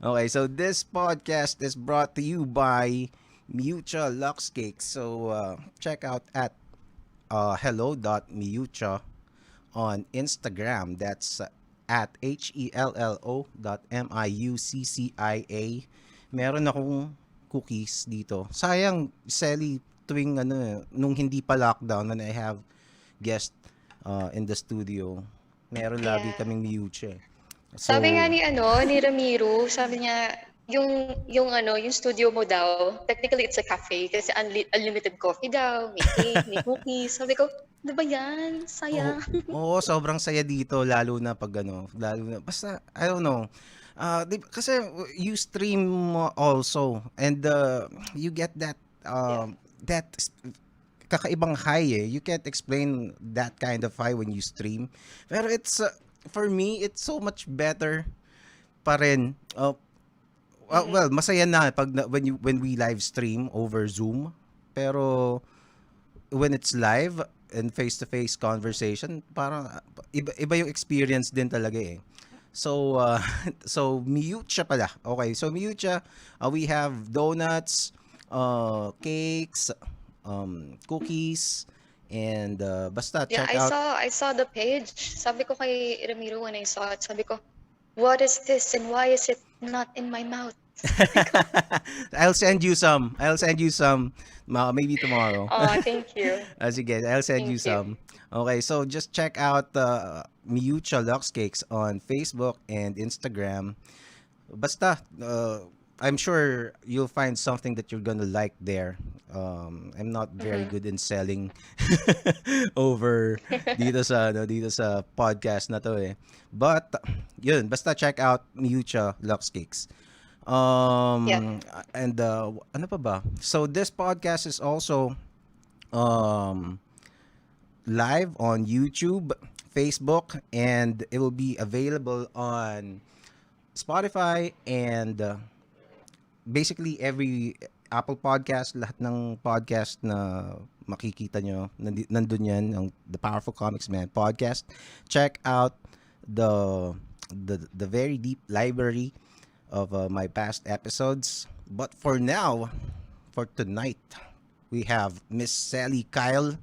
Okay, so this podcast is brought to you by Mucha Lux Cakes. So check out at hello.miucha on Instagram. That's at hello.miuccia. Meron akong cookies dito. Sayang, Sally, tuwing nung hindi pa lockdown and I have guest in the studio, meron lagi Yeah. kaming miuche. Sabi nga So, ni Ramiro, sabi niya, yung studio mo daw, technically it's a cafe kasi unlimited coffee daw, may cake, may cookies. Sabi ko, ano ba yan? oh, Sayang. oo, sobrang saya dito lalo na pag lalo na basta I don't know. Kasi you stream also and you get that Yeah. that kakaibang high eh. You can't explain that kind of high when you stream. Pero it's for me it's so much better pa rin. Mm-mm. Well, masaya na when we live stream over Zoom. Pero when it's live and face-to-face conversation, parang iba yung experience din talaga eh. So, so Miucha pala. Okay, so Miucha, we have donuts, cakes, cookies, and basta Yeah, check I out. saw I saw the page. Sabi ko kay Ramiro when I saw it, sabi ko, what is this and why is it not in my mouth? Sabi ko, I'll send you some. I'll send you some maybe tomorrow. oh, thank you. Sige, I'll send you Thank you. some. Okay, so just check out Miucha Lux Cakes on Facebook and Instagram. Basta, I'm sure you'll find something that you're gonna like there. I'm not very Mm-hmm. good in selling over dito sa podcast na to eh. But yun, basta check out Miucha Lux Cakes. Yeah. And ano pa ba? So this podcast is also um live on YouTube, Facebook, and it will be available on Spotify and basically every Apple Podcast, lahat ng podcast na makikita nyo, nandun yan, ang The Powerful Comics Man podcast. Check out the the very deep library of my past episodes. But for now, for tonight, we have Miss Sally Kyle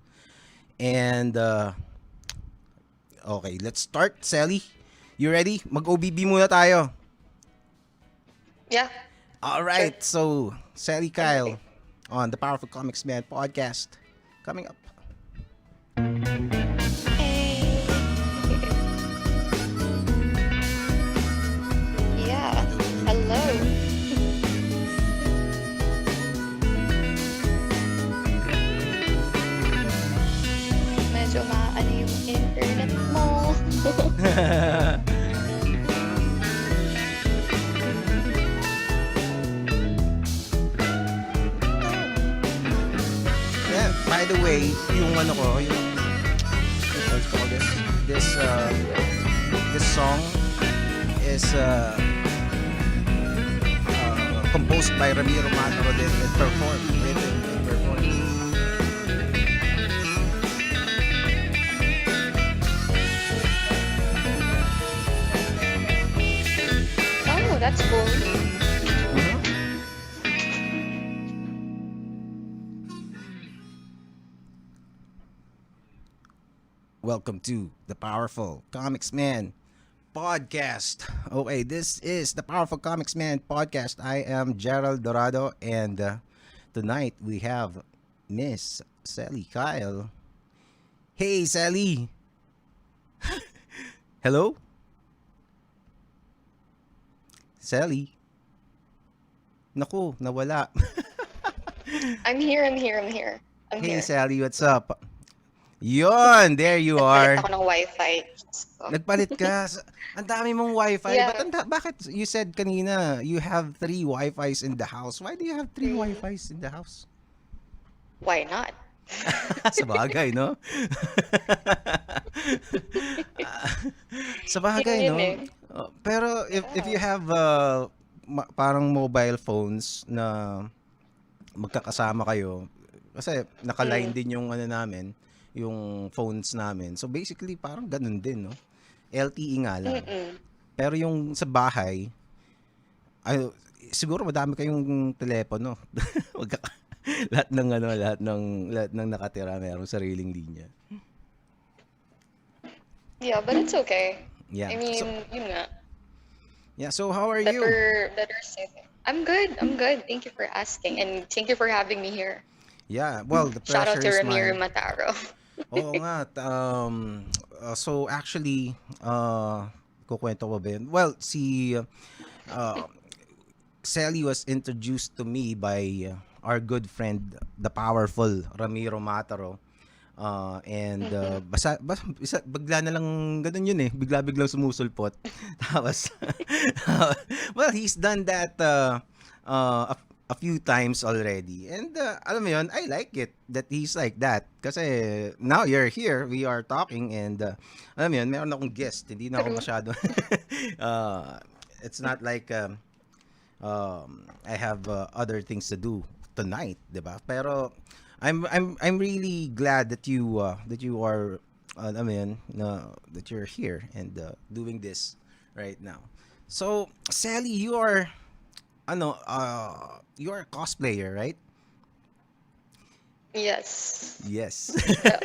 and okay, let's start. Sally, you ready? Mag-OBB muna tayo. Yeah, All sure. right, so Sally I'm Kyle ready. on the Powerful Comics Man podcast coming up. Hey. Yeah. Hello. Medyo maano yung internet mo. Yeah, by the way, yung what's called this song is composed by Ramiro Manoro din and written and performed. Oh, that's cool. Mhm. Welcome to the Powerful Comics Man podcast. Okay, this is the Powerful Comics Man podcast. I am Gerald Dorado, and tonight we have Miss Sally Kyle. Hey, Sally. Hello, Sally. Naku, nawala. I'm here, I'm here, I'm here. I'm Hey, here. Sally, what's up? Yon, there you Nagpalit are. ako ng wifi. So, Nagpalit ka. Ang dami mong wifi. yeah. Bakit you said kanina you have 3 Wi-Fis in the house? Why do you have three Mm, Wi-Fis in the house? why not? Sa bagay, no? Sa Yun bagay, yun eh. no? Pero if you Yeah. have parang mobile phones na magkakasama kayo, kasi naka-line Mm, din yung namin, yung phones namin. So basically, parang ganun din, no? LTE nga lang. mm-mm. Pero yung sa bahay, ay, siguro madami kayong telepono. Wag ka- lahat ng ano, lahat ng nakatira merong sariling linya. Yeah, but it's okay. Yeah. I mean, yun nga, Yeah, so how are you? better safe. I'm good. I'm good. Thank you for asking, and thank you for having me here. Yeah, well, the Shout out pressure to is Ramiro mine. Mataro. Oo nga, so actually, kukwento ko ba yun? Well, uh, Sally was introduced to me by our good friend, the powerful Ramiro Mataro. Bigla na lang ganun yun eh. Bigla-biglang sumusulpot. Tapos, well, he's done that a few times already. And alam mo yun, I like it that he's like that. Kasi now you're here, we are talking and alam mo yun, meron akong guest. Hindi na ako True. masyado. uh, it's not like I have other things to do tonight, 'di ba? Pero I'm really glad that you are I mean, that you're here and doing this right now. So, Sally, you are a cosplayer, right? Yes. Yes. Yeah.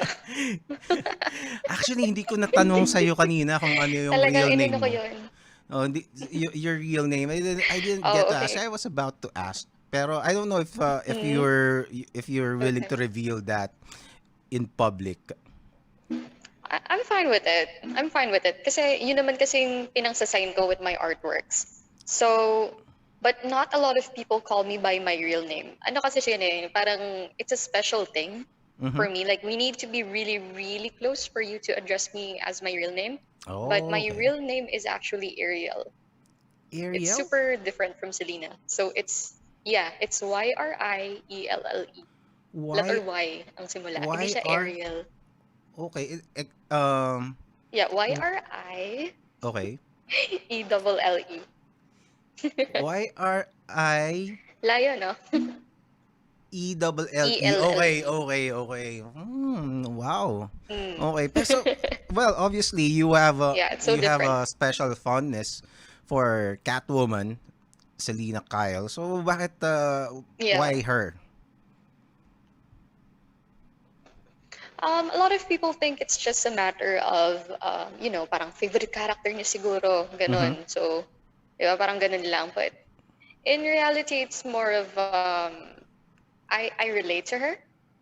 Actually, hindi ko natanong sa iyo kanina kung ano yung Talagang real inano name ko mo. yun. Oh, hindi, your real name. I didn't get Oh, to ask. okay. I was about to ask. Pero I don't know Mm, if you're willing okay. to reveal that in public. I'm fine with it. I'm fine with it. Kasi yun naman kasing pinangsasign ko with my artworks. So, but not a lot of people call me by my real name. Ano kasi siya yun eh, parang it's a special thing Mm-hmm. for me. Like, we need to be really, really close for you to address me as my real name. But Oh, my okay. real name is actually Ariel. It's Ariel? super different from Selena. So it's Yriell. Letter Why Y ang simula. Hindi why siya are Ariel. okay, Yeah, w- Yrielle. okay. Y R I Layo, no? E Okay, ELLE. okay, okay. Wow. Mm. Okay, pero so well, obviously Yeah, it's so you have different. a special fondness for Catwoman, Selena Kyle. So bakit Yeah. why her? A lot of people think it's just a matter of, parang favorite character niya siguro, Mhm. ganun. So, di ba, parang ganun lang. But in reality, it's more of, I relate to her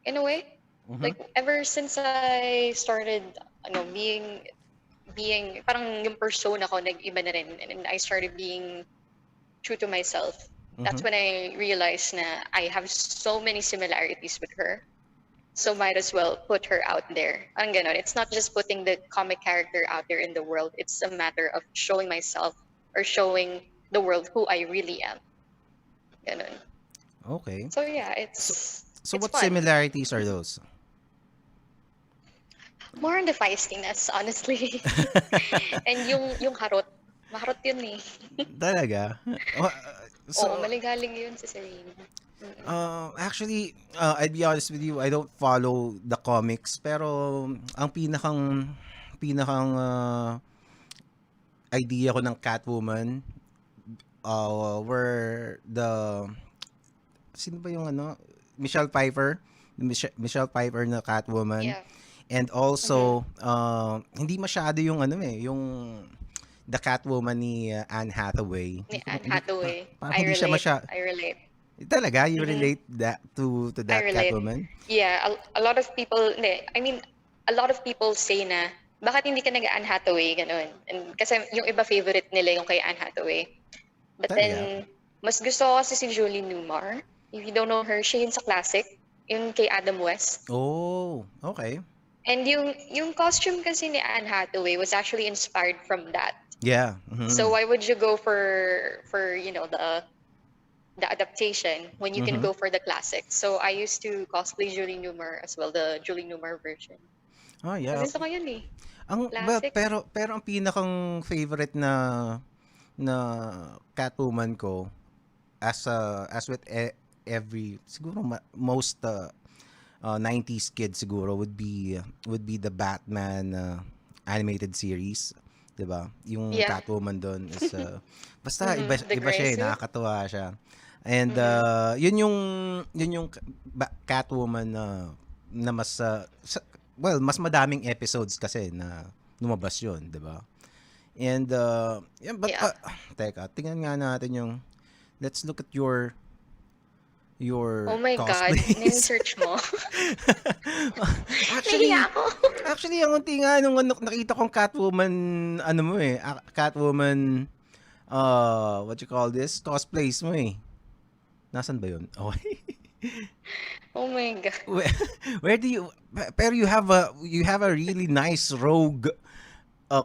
in a way. Mhm. Like, ever since I started, being, parang yung persona ko, nag-iba na rin. And I started being true to myself. That's Mhm. when I realized na I have so many similarities with her. So might as well put her out there. Parang ganon. It's not just putting the comic character out there in the world. It's a matter of showing myself or showing the world who I really am. Ganon. Okay. So yeah, So so it's what fun. similarities are those? More on the feistiness, honestly. And yung harot. Maharot yun eh. Talaga? Oo, So maligaling yun si Serena. Mm-mm. actually, I'd be honest with you, I don't follow the comics, pero ang pinakang idea ko ng Catwoman were sino ba yung ano? Michelle Pfeiffer, Michelle Pfeiffer na Catwoman. Yeah. And Mm-hmm. also, hindi masyado yung ano eh, yung the Catwoman ni Anne Hathaway. Ni Anne Hathaway. Parang I hindi siya relate. I relate. talaga, you Mm-hmm. relate that to I that relate. Catwoman? Yeah, a lot of people, hindi, I mean, a lot of people say na, bakit hindi ka nag-Anne Hathaway, ganun. And kasi yung iba favorite nila yung kay Anne Hathaway. But Talaga? then, mas gusto ko kasi si Julie Newmar. If you don't know her, siya yun sa classic, yung kay Adam West. Oh, okay. And yung costume kasi ni Anne Hathaway was actually inspired from that. Yeah. So Mhm. why would you go for the adaptation when you can Mhm. go for the classic? So I used to cosplay Julie Newmar as well, the Julie Newmar version. Oh, yeah. Kasi gusto ko yun eh. Well, Classic. pero ang pinakang favorite na Catwoman ko as with every siguro most 90s kids siguro would be the Batman animated series, 'di ba? Yung Yeah. Catwoman doon is basta iba The iba gray siya, suit. nakakatuwa siya. And yun yung Catwoman na mas well, mas madaming episodes kasi na lumabas yun, 'di ba? And yeah, but Yeah. teka, tingnan nga natin yung let's look at Oh your my God, cosplays. nini-search mo? Nahiya Actually, ako. actually ang unti nga nung nakita kong Catwoman ano mo Catwoman what you call this? Cosplays mo eh. Nasaan ba 'yun? Okay. Oh my God. where, where do you pero you have a really nice rogue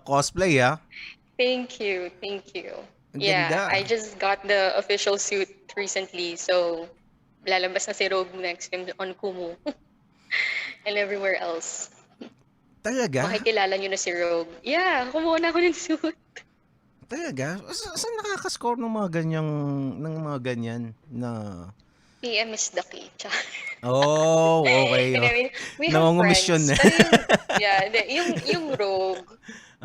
cosplay ah. Thank you. Thank you. Ang Yeah, ganda. I just got the official suit recently. So, lalabas na si Rogue next time on Kumu and everywhere else. Talaga? Makikilala nyo na si Rogue. Yeah, kumuha na ako ng suit. Talaga? Saan nakaka-score ng mga ganyan na PM is the key. Oh, okay. And Oh. I mean, we have Nangungumisyon friends. na. Pero yung Rogue,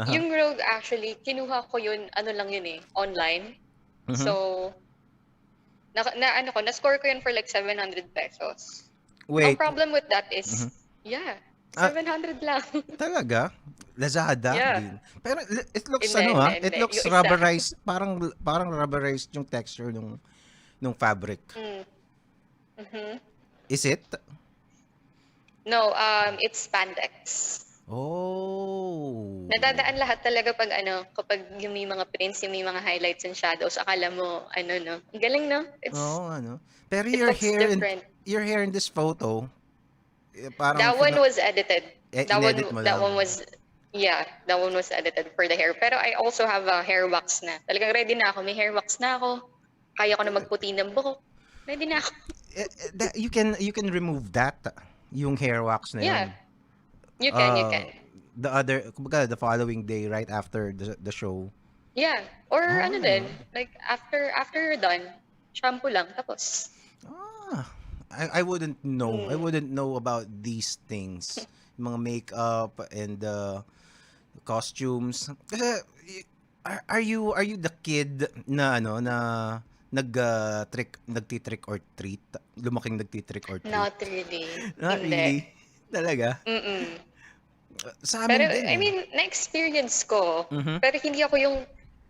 Aha. yung Rogue actually, kinuha ko yun, ano lang yun eh, online. Mhm. So, na-score ko yun for like 700 pesos. Ang Wait. problem with that is, Mhm. yeah, Ah, 700 lang. talaga? Lazada Yeah. din. Pero it looks Hindi, hindi, it hindi. looks Yung isa. rubberized, parang rubberized yung texture nung fabric. Mm. Mhm. Is it? No, it's spandex. Oh. Nadadaan lahat talaga pag kapag yung may mga prints, yung may mga highlights and shadows, akala mo, no? Ang galing, no? Oo, ano. Pero It looks different. your hair in this photo, parang That one was edited. inedit mo That lang. one was, yeah, that one was edited for the hair. Pero I also have a hair wax na. Talagang ready na ako. May hair wax na ako. Kaya ko na magputi ng buhok. Ready na ako. You can remove that, yung hair wax na yun. Yeah, you can, you Uh, can. kumbaga, the following day, right after the show. Yeah. Or Oh, ano din, like after you're done, shampoo lang, tapos. Ah, I wouldn't know. I Mm. wouldn't know about these things. Yung mga makeup and costumes. Kasi are you the kid na nagti-trick or treat? Lumaking nagti-trick or treat? Not really. Not Hindi. really. Talaga? Mm-mm. Sa Pero, amin din I eh. mean, na-experience ko. Mhm. Pero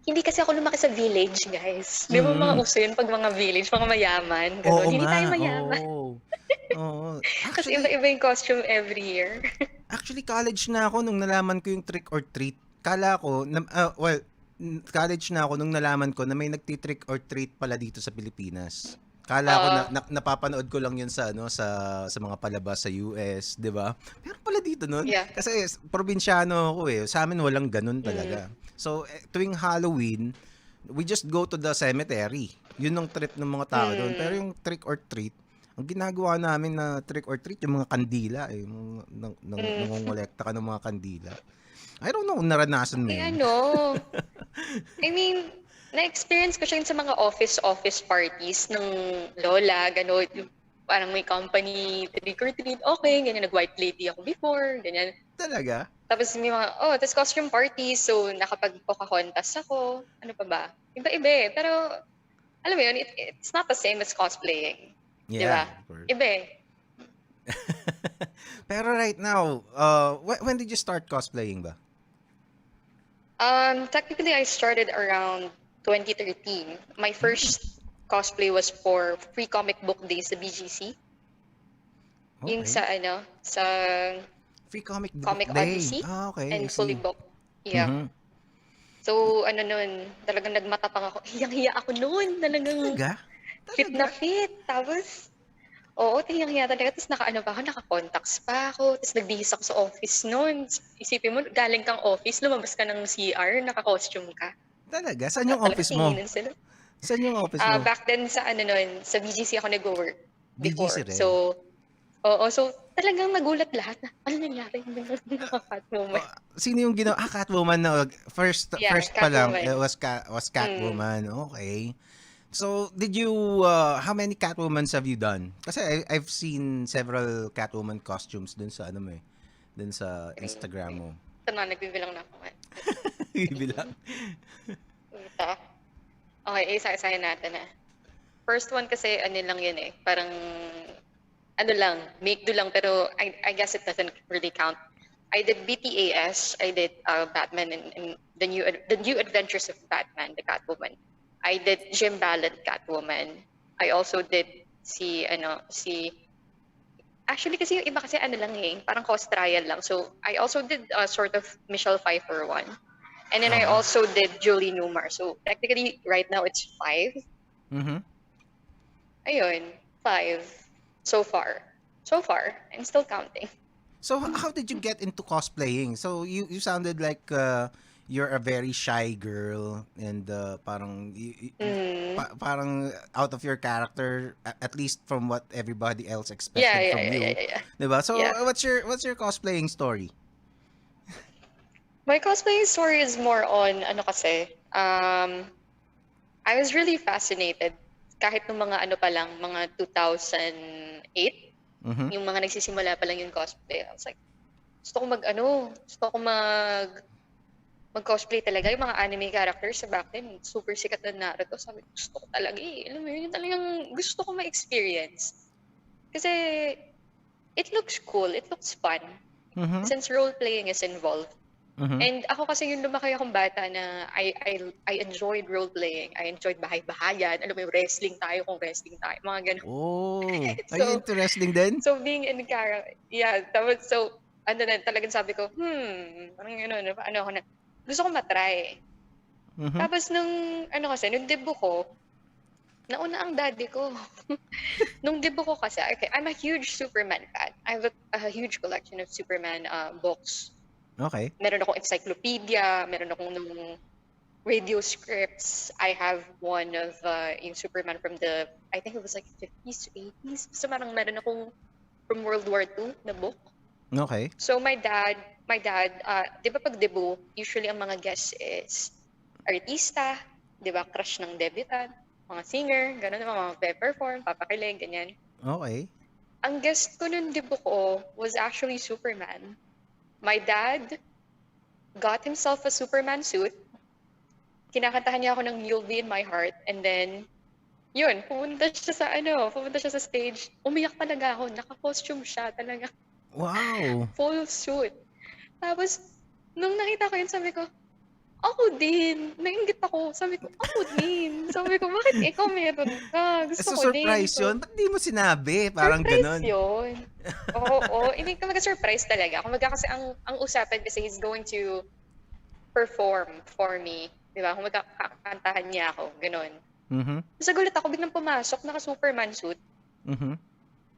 hindi kasi ako lumaki sa village, guys. Di ba mga Mm. uso yun pag mga village, mga mayaman, Oo gano'n. Hindi nga. tayo mayaman. Oo. Oo. Kasi Actually, iba-iba yung costume every year. college na ako nung nalaman ko yung trick or treat. Kala ko, college na ako nung nalaman ko na may nagti-trick or treat pala dito sa Pilipinas. Kala ko Oo. napapanood ko lang yun sa mga palabas sa US, 'di ba? Pero pala dito nun Yeah. kasi probinsyano ako eh. Sa amin walang ganun Mm. talaga. So tuwing Halloween, we just go to the cemetery. Yun ang trip ng mga tao doon. Pero Mm. yung trick or treat, ang ginagawa namin na trick or treat, yung mga kandila eh. Mm. Nangongolekta ka ng mga kandila. I don't know kung naranasan mo Eh yun. I mean, na-experience ko siya yun sa mga office parties ng lola, gano'n. Yung parang may company, trick or treat, okay, ganyan, nag-white lady ako before, ganyan. Talaga? Tapos may mga, tapos costume party, so nakapag-Pocahontas ako. Ano pa ba? Iba-iba eh. Pero, alam mo yun, it's not the same as cosplaying. Di Yeah, ba? of course. Iba eh. Pero right now, when did you start cosplaying ba? Technically, I started around 2013. My first cosplay was for Free Comic Book Day sa BGC. Yung Okay. sa Free Comic Book Comic Day. Odyssey Ah, okay. I and Fully see. Booked. Yeah. Mhm. So, nun, talagang nagmatapang ako. Hiyang-hiya ako nun. Talagang Talaga? fit na Talaga? fit. Tapos, oo, hiyang-hiya talaga. Tapos naka-contacts pa ako. Tapos nagbihis ako sa office nun. Isipin mo, galing kang office, lumabas ka ng CR, naka-costume ka. Talaga? Saan yung Talagang office mo? tinginan sila. Saan yung office mo? Back then sa nun, sa BGC ako nag-work BGC before. rin. So, so talagang nagulat lahat na, ano nangyari? Moment. Sino yung ginawa? Catwoman na first Yeah, pa lang Catwoman. was Catwoman. Okay. So, did you how many Catwomans have you done? Kasi I've seen several Catwoman costumes dun sa dun sa Instagram mo. Ito na, nagbibilang na ako. Bibilang. Ito. Okay, isa-isahin natin na. First one kasi ano lang yun eh. Parang ano lang, make do lang pero I guess it doesn't really count. I did BTAS, I did Batman and the new adventures of Batman, the Catwoman. I did Jim Ballard Catwoman. I also did si actually kasi yung iba kasi ano lang eh, parang cost trial lang. So I also did sort of Michelle Pfeiffer one. And then I Oo. also did Julie Newmar. So technically right now it's 5. Mhm. Ayun, 5 so far. So far, I'm still counting. So how did you get into cosplaying? So you sounded like you're a very shy girl and parang Mm. parang out of your character at least from what everybody else Yeah, expected yeah, from yeah, yeah, you. yeah, yeah. 'Di ba? So Yeah. what's your cosplaying story? My cosplaying story is more on ano kasi, I was really fascinated kahit nung mga ano pa lang, mga 2008, Mhm. yung mga nagsisimula pa lang yung cosplay. I was like, gusto ko mag-ano, gusto ko mag-cosplay talaga. Yung mga anime characters sa back then, super sikat na Naruto. Sabi ko, gusto ko talaga eh. Alam mo yun, yung talagang gusto ko ma-experience. Kasi it looks cool, it looks fun. Mhm. Since role-playing is involved. Mhm. And ako kasi yung lumaki akong bata na I enjoyed role-playing. I enjoyed bahay-bahayan. Alam mo yung wrestling tayo kung wrestling tayo. Mga ganun. Oh, are you So, into wrestling then? so being in character, yeah, tapos so, ano na, talagang sabi ko, parang ano, ano ako na, gusto ko matry. Mhm. Tapos nung, ano kasi, nung debut ko, nauna ang daddy ko. Nung debut ko kasi, okay, I'm a huge Superman fan. I have a huge collection of Superman books. Okay. Meron akong encyclopedia, meron akong nung radio scripts. I have one of yung Superman from I think it was like 50s to 80s. So meron akong from World War II na book. Okay. So my dad, di ba pag debut, usually ang mga guests is artista, di ba, crush ng debutant, mga singer, gano'n, mga pe-perform, papakilig, ganyan. Okay. Ang guest ko nung debut ko was actually Superman. My dad got himself a Superman suit. Kinakantahan niya ako ng You'll Be in My Heart. And then, yun, pumunta siya sa stage. Umiyak talaga ako. Naka-costume siya talaga. Wow. Full suit. Tapos, nung nakita ko yun, sabi ko, ako din. Nainggit ako. Sabi ko, ako din. Sabi ko, bakit ikaw meron ka? Gusto So ko din. surprise So, 'yun. Ba't di mo sinabi? Parang surprise gano'n. yun. Oo. Hindi ka surprise talaga. Kumbaga kasi ang usapan kasi he's going to perform for me. Di ba? Kung magkakantahan niya ako. Ganon. Mhm. Sa gulat ako, biglang pumasok, naka-Superman suit. Mhm.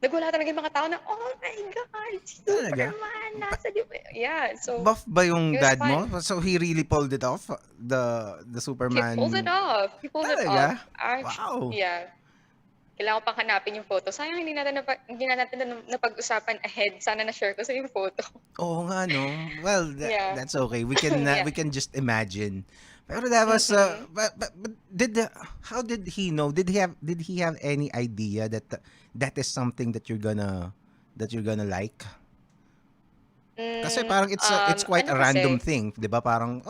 Nagwala talaga yung mga tao na, oh my God, Talaga? Superman, nasa di ba? Yeah, so, Buff ba yung it was dad mo? fun. So he really pulled it off? The He pulled it Superman. off. He pulled it off. Talaga? Wow. Yeah. Kailangan ko pang hanapin yung photo. Sayang hindi na natin napag-usapan ahead. Sana na-share ko sa yung photo. Oo nga no. Well, Yeah. that's okay. Yeah. We can just imagine. Pero that was Mm-mm. but how did he know? Did he have any idea that that is something that you're gonna like? Kasi Mm, parang it's quite ano a random kasi, thing, 'di ba? Parang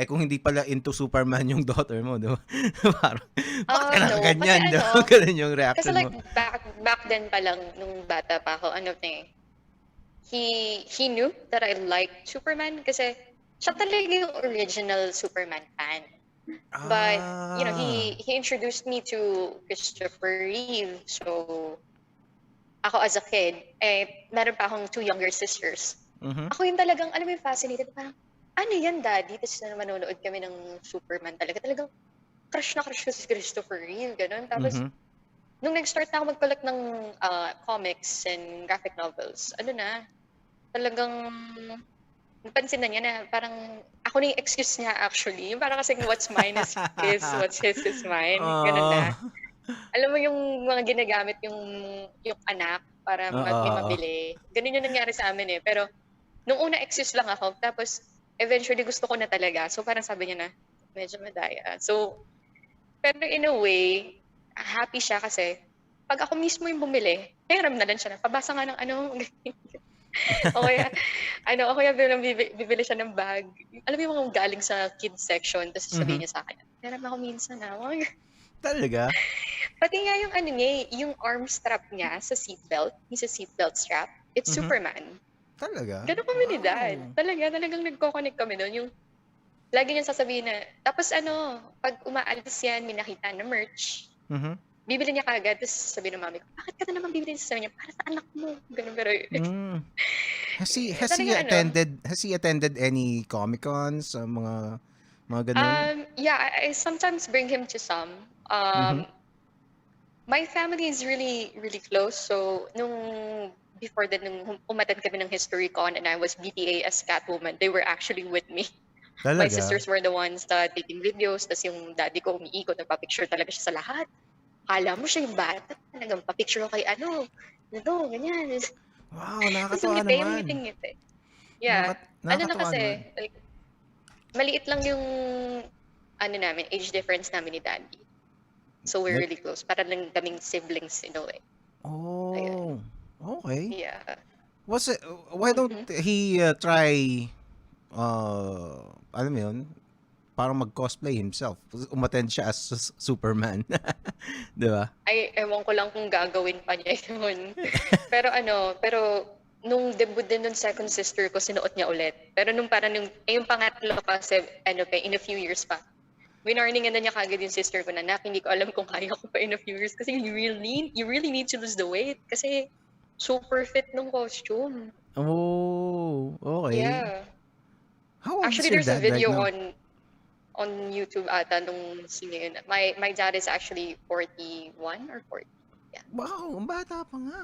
kung hindi pala into Superman yung daughter mo, 'di ba? Parang bakit ka no, kasi nakaganyan, 'di ba? Ganun yung kasi reaction like mo. back then pa lang nung bata pa ako, ano eh, he knew that I liked Superman kasi siya talaga yung original Superman fan. But Ah. he introduced me to Christopher Reeve. So ako as a kid, meron pa akong 2 younger sisters. Mhm. Ako yung talagang, alam mo yung fascinated, parang, ano yan, daddy? Tapos na manonood kami ng Superman talaga. Talagang crush na crush ko si Christopher Reeve, ganun. Tapos, Mhm. nung nag-start na ako mag-collect ng comics and graphic novels, ano na, talagang napansin na niya na parang ako na yung excuse niya actually. Yung parang kasing what's mine is his, what's his is mine. Ganun Oh. na. Alam mo yung mga ginagamit yung anak para may Oo. mabili. Ganun yung nangyari sa amin eh. Pero nung una excuse lang ako, tapos eventually gusto ko na talaga. So parang sabi niya na, medyo madaya. So, pero in a way, happy siya kasi pag ako mismo yung bumili, hiram na lang siya na, pabasa nga ng ano. O kaya, o kaya bibili siya ng bag. Alam mo yung mga galing sa kids section, tapos Mhm. sabihin niya sa akin, meron ako minsan mga Talaga? pati nga yung yung arm strap niya sa seatbelt, yung sa seatbelt strap, it's Mhm. Superman. Talaga? Ganun kami ni Dad. Wow. Talagang nagko-connect kami doon. Yung lagi niya sasabihin na, tapos pag umaalis yan, may nakita na merch, Mhm. bibili niya kagad, tapos sabi ng mami ko, bakit ka na naman bibili sa niya? Para sa anak mo. Ganun, pero Hmm. talaga Has he attended any Comic Cons, mga ganun? yeah, I sometimes bring him to some. Mhm. My family is really, really close. So, before that, nung umattend kami ng History Con and I was BTA as Catwoman, they were actually with me. My Talaga? sisters were the ones that taking videos, tas yung daddy ko umiikot, nagpa-picture talaga siya sa lahat. Akala mo siya yung bata, talagang pa-picture ko kay ganyan. Wow, Tapos nakakatuwa naman. ngiti. Yeah. Ano na Nakakatuwa naman. kasi, like, maliit lang yung namin, age difference namin ni daddy. So we're Like, really close. Para lang kaming siblings in a way. Ayun. oh, okay. Yeah. Was it, why don't Mhm. he try, alam mo yun, parang mag-cosplay himself. Umattend siya as Superman. Di ba? Ay, ewan ko lang kung gagawin pa niya yun. Pero nung debut din nung second sister ko, sinuot niya ulit. Pero yung pangatlo kasi, in a few years pa. Winarningan na niya kagad yung sister ko na, hindi ko alam kung kaya ko pa in a few years kasi you really need to lose the weight kasi super fit nung costume. Oh, okay. Yeah. How old is Actually, your there's a dad right video now? on YouTube ata nung sino yun. My dad is actually 41 or 40. Yeah. Wow, ang bata pa nga.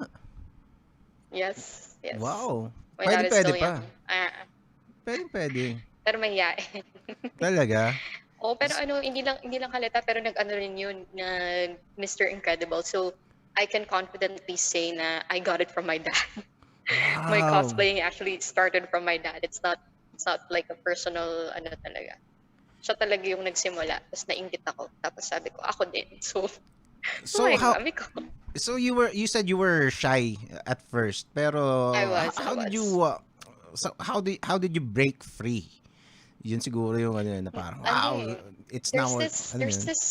Yes. Yes. Wow. My Pwede, dad is pwede still young. pa. Pwede, pwede. Pero mahiyain. Talaga? Oh, pero S- hindi lang halata pero nag-ano rin yun na Mr. Incredible. So I can confidently say na I got it from my dad. My Wow. cosplaying actually started from my dad. It's not like a personal talaga. Siya talaga yung nagsimula. Tapos nainggit ako. Tapos sabi ko, ako din. So, So sumayag how mami ko. you said you were shy at first, I pero was, I how did was. you how did you break free? Yun siguro yung ano na parang wow, Eh, it's there's now this ano there's yun? this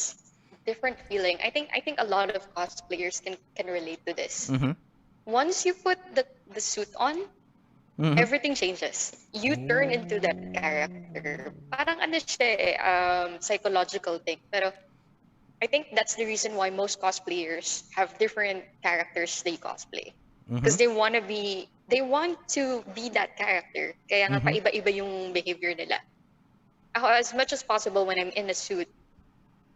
different feeling. I think a lot of cosplayers can relate to this. Mhm. Once you put the suit on, Mhm. everything changes. You turn into that Oh. character. Parang siya psychological thing. Pero I think that's the reason why most cosplayers have different characters they cosplay. Because Mhm. they want to be that character. Kaya nga Mhm. paiba-iba yung behavior nila. Ako, as much as possible when I'm in a suit,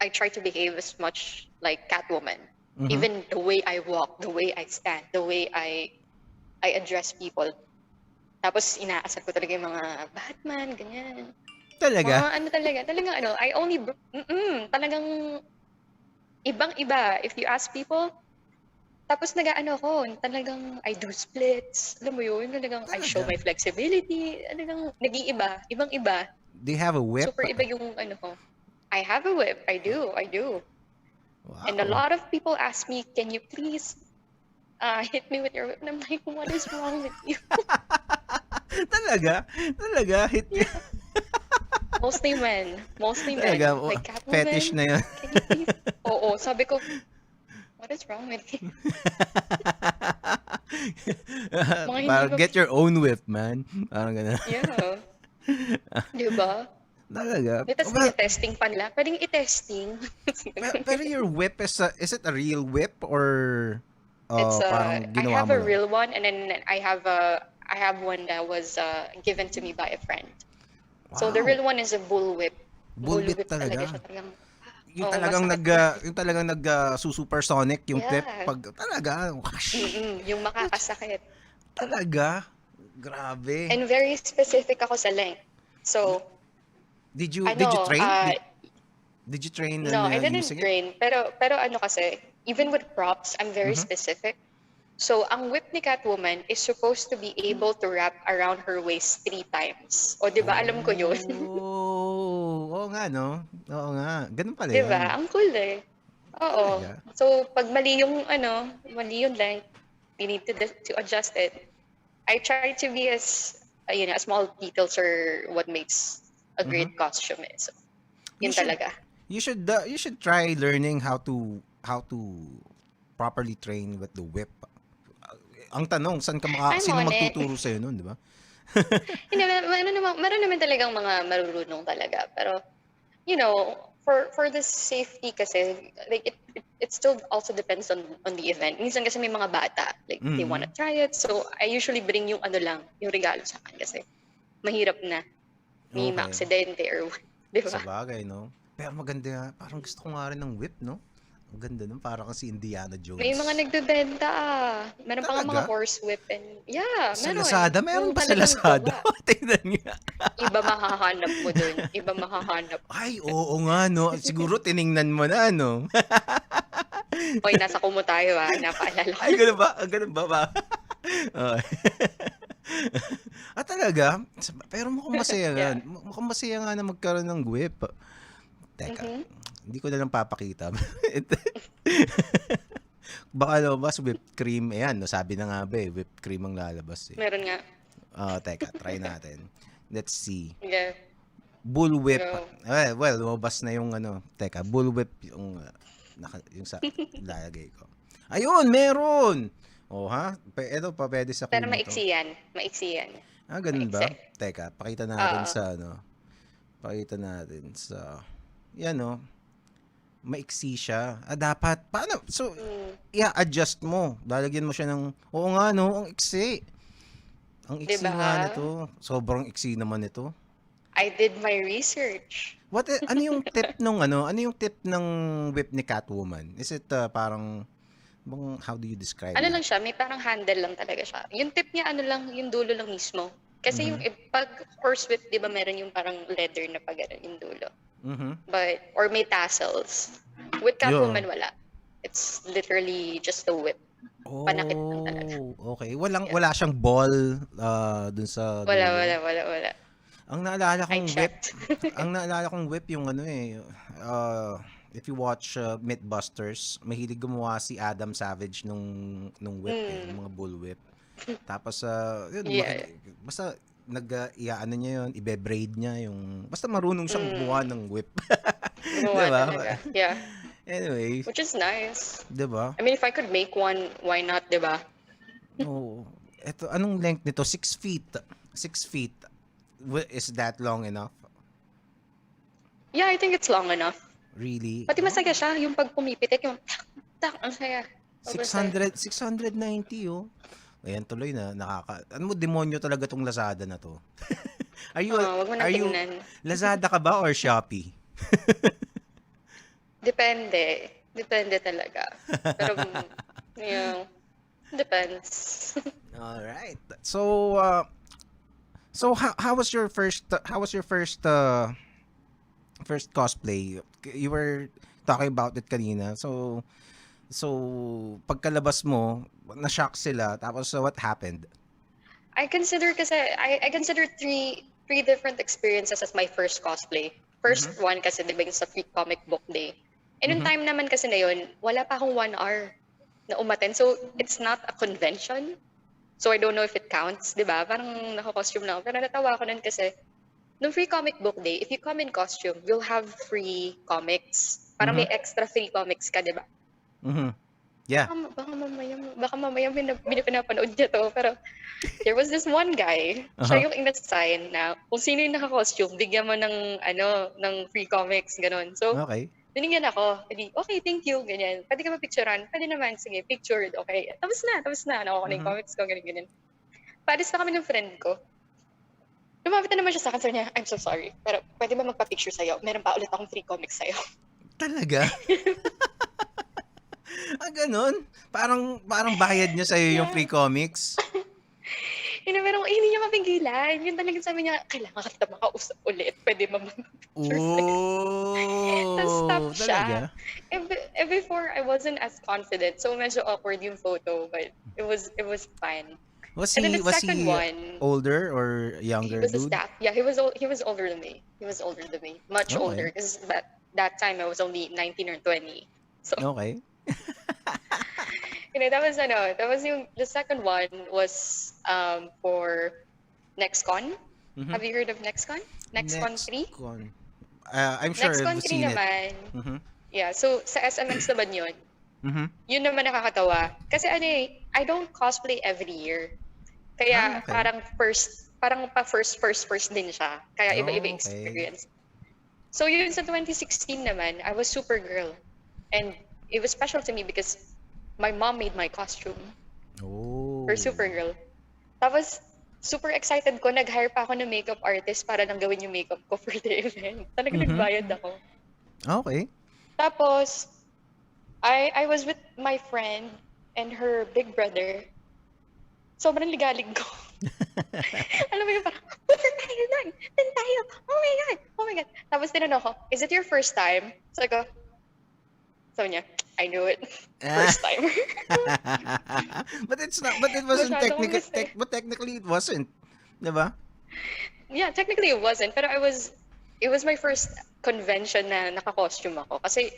I try to behave as much like Catwoman. Mhm. Even the way I walk, the way I stand, the way I address people. Tapos inaasar ko talaga yung mga Batman, ganyan. Mga Talaga? talagang talagang ibang-iba. If you ask people, tapos ako, talagang I do splits. Alam mo yun, talagang I show Talaga? my flexibility. Talagang nag-iiba, ibang-iba. Do you have a whip? Super iba yung ko. I have a whip. I do. And a Wow. lot of people ask me, can you please hit me with your whip? And I'm like, what is wrong with you? Talaga? Talaga? Yeah. Mostly men. Mostly Talaga? men. Like, Fetish Catwoman, na yun. can you please? Oo, sabi ko, what is wrong with you? Mga hindi Parang ba, get your own whip, man. Parang gano'n. yeah. Di ba? Talaga? Tapos Well, testing pa nila. Pwedeng i-testing. pero your whip is it a real whip or parang I ginawa have mo a lang? real one and then I have one that was given to me by a friend. So the Wow. real one is a bull whip. Bull Bullwhip whip talaga siya. talaga. Talagang, Yung talagang masakit talaga. supersonic yung tip Yeah. pag talaga. Whoosh. Yung makakasakit. Talaga? Grabe. And very specific ako sa length. So, Did you ano, train? uh, Did you train no, on I didn't using it? train. Pero kasi, even with props, I'm very Mhm. specific. So, ang whip ni Catwoman is supposed to be able to wrap around her waist 3 times. O, di ba? Alam ko yun. Oh, oo nga no. Oo nga. Ganun pala Di 'yan. ba? Ang cool eh. Oo. Talaga. So, pag mali yung length, you need to adjust it. I try to be as small details are what makes a Mhm. great costume is. So, You yun should talaga. you should try learning how to properly train with the whip. Ang tanong, I'm sino on it. magtuturo sa'yo nun, di ba? Hindi, meron naman talagang mga marurunong talaga. Pero, for the safety kasi, like, it still also depends on the event. Minsan kasi may mga bata, like, they wanna Mhm. try it. So, I usually bring yung ano lang, yung regalo sa akin kasi mahirap na may Okay. maaksidente or what. Di ba? Sabagay, no? Pero maganda nga. Parang gusto ko nga rin ng whip, no? Ang ganda nun. Parang kasi Indiana May mga Jones. nagbebenta ah. Meron pa nga mga Talaga? horse whip and yeah, Sa meron. Lazada? Meron Yung ba sa talagang Lazada? gawa. Tingnan nga. Iba mahahanap mo dun. Iba mahahanap. Ay, oo nga, no? Siguro tiningnan mo na, no? Oy, nasa Kumu tayo ah. Napaalala ko Ay, lang. ganun ba? Ganun ba ba? Oo. Talaga? Pero mukhang masaya nga. Yeah. Mukhang masaya nga na magkaroon ng whip. Teka, Mm-hmm. hindi ko na lang papakita. Baka lumabas whipped cream. Ayan, no, sabi na nga ba eh, whipped cream ang lalabas eh. Meron nga. Teka, try natin. Let's see. Yeah. Bullwhip. Go. Well, lumabas na yung ano. Teka, bullwhip yung, yung sa lalagay ko. Ayun, meron! Oh, ha? Ito pa, pwede sa Pero Kumu to. maiksi yan. Maiksi yan. Ganun ba? Maiksi. Teka, pakita natin Oo. sa ano. Pakita natin sa... Yan, no? Maiksi siya. Dapat. Paano? So, Mm. i-adjust mo. Lalagyan mo siya ng... Oo nga, no? Ang iksi. Ang iksi Diba? nga nito. Sobrang iksi naman ito. I did my research. Ano yung tip nung ano? Ano yung tip ng whip ni Catwoman? Is it parang how do you describe Ano that? lang siya, may parang handle lang talaga siya. Yung tip niya, ano lang, yung dulo lang mismo. Kasi yung Mhm. pag horse whip, di ba meron yung parang leather na pag yung dulo. Mhm. Or may tassels. With Yeah. Catwoman, wala. It's literally just a whip. Panakit lang talaga. Okay. Yeah. Wala siyang ball dun sa dulo. Wala. Ang naalala I kong whip, checked. ang naalala kong whip yung ano eh, if you watch Mythbusters, mahilig gumawa si Adam Savage nung whip eh, Mm, yung mga bull whip. Tapos yun, yeah. basta iaano niya yun, ibe-braid niya yung, basta marunong siyang gumawa Mm, ng whip. 'Di gumawa ba? talaga. Yeah. Anyway, Which is nice. 'di ba? I mean, if I could make one, why not, di ba? Oo. Eto, anong length nito? 6 feet. 6 feet. Is that long enough? Yeah, I think it's long enough. Really? Pati masaya siya, yung pag pumipitik, yung ang saya. Sobrang saya. 690 oh. Ayan tuloy na ano mo demonyo talaga tong Lazada na to. Are you Wag mo nang are you tingnan. Lazada ka ba or Shopee? Depende. Depende talaga. Pero, yeah, depends. All right. So how was your first cosplay? You were talking about it kanina. So pagkalabas mo, na-shock sila. Tapos what happened? I consider kasi, I consider three different experiences as my first cosplay. First Mhm. one kasi, di ba, yung sa free comic book day. And yung Mhm. time naman kasi na yun, wala pa akong 1 hour na umaten. So, it's not a convention. So, I don't know if it counts, di ba? Parang naka-costume lang ako. Pero natawa ko nun kasi, nung free comic book day, if you come in costume, you'll have free comics. Parang may Mhm. extra free comics ka, di ba? Mhm. Yeah. Baka mamaya pinapanood niya to. Pero there was this one guy, Uh-huh. siya yung in-assign na kung sino yung naka-costume, bigyan mo ng free comics, ganun. So, Okay. binigyan ako. Edi, okay, thank you, ganyan. Pwede ka ma-picturean? Pwede naman, sige, pictured, okay. Tapos na, nakuha ko na yung Mhm. comics ko, ganyan. Paalis na kami ng friend ko. Lumapit na naman siya sa akin, sabi niya, I'm so sorry, pero pwede ba magpa-picture sa'yo? Meron pa ulit akong free comics sa'yo. Talaga? Ganun? Parang bayad niya sa'yo yung Yeah. free comics? Pero hindi niya mapigilan. Yun talagang sabi niya, kailangan kita makausap ulit. Pwede ba mag-picture sa'yo? Tapos stop Oh, siya. talaga? Before, I wasn't as confident. So, medyo awkward yung photo. But it was fine. Was And then he the was second he one, older or he younger was a dude? staff. Yeah, he was older than me. He was older than me. Much Okay. older. Because that time, I was only 19 or 20. So, Okay. that was the second one was for Nexcon. Mhm. Have you heard of Nexcon? Nexcon 3? Nexcon. I'm sure Nexcon I've 3 seen it. naman. Mhm. Yeah, so sa SMX naman yun. Mhm. Yun naman nakakatawa. Kasi ano eh, I don't cosplay every year. Kaya Okay. parang pa first din siya. Kaya iba-iba Okay. experience. So yun sa 2016 naman, I was Supergirl. And it was special to me because my mom made my costume for Oh. Supergirl. Tapos, super excited ko. Nag-hire pa ako ng makeup artist para lang gawin yung makeup ko for the event. Talaga Mhm. nagbayad ako. Okay. Tapos, I was with my friend and her big brother. Sobrang ligalig ko. Alam mo yung parang, punta tayo doon! Doon tayo! Oh my God! Oh my God! Tapos tinanong ko, is it your first time? Sabi niya, I knew it. Ah. First time. But it's not, but it wasn't Masyado akong masaya. but technically it wasn't. 'Di ba? Yeah, technically it wasn't. Pero it was my first convention na naka-costume ako. Kasi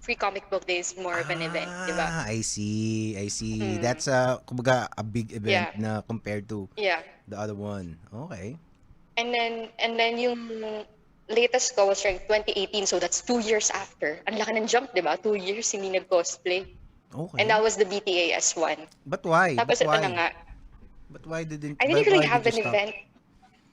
Free Comic Book Day is more of an event, di ba? I see. I see. Mm, That's kumbaga a big event yeah, na compared to yeah. the other one. Okay. And then yung latest ko was like 2018, so that's 2 years after. Ang laki ng jump, di ba? 2 years hindi nag-cosplay. And Okay. that was the BTAS one. But why? But Tapos ito na why? nga, But why didn't I didn't but really why did have you an stop? event.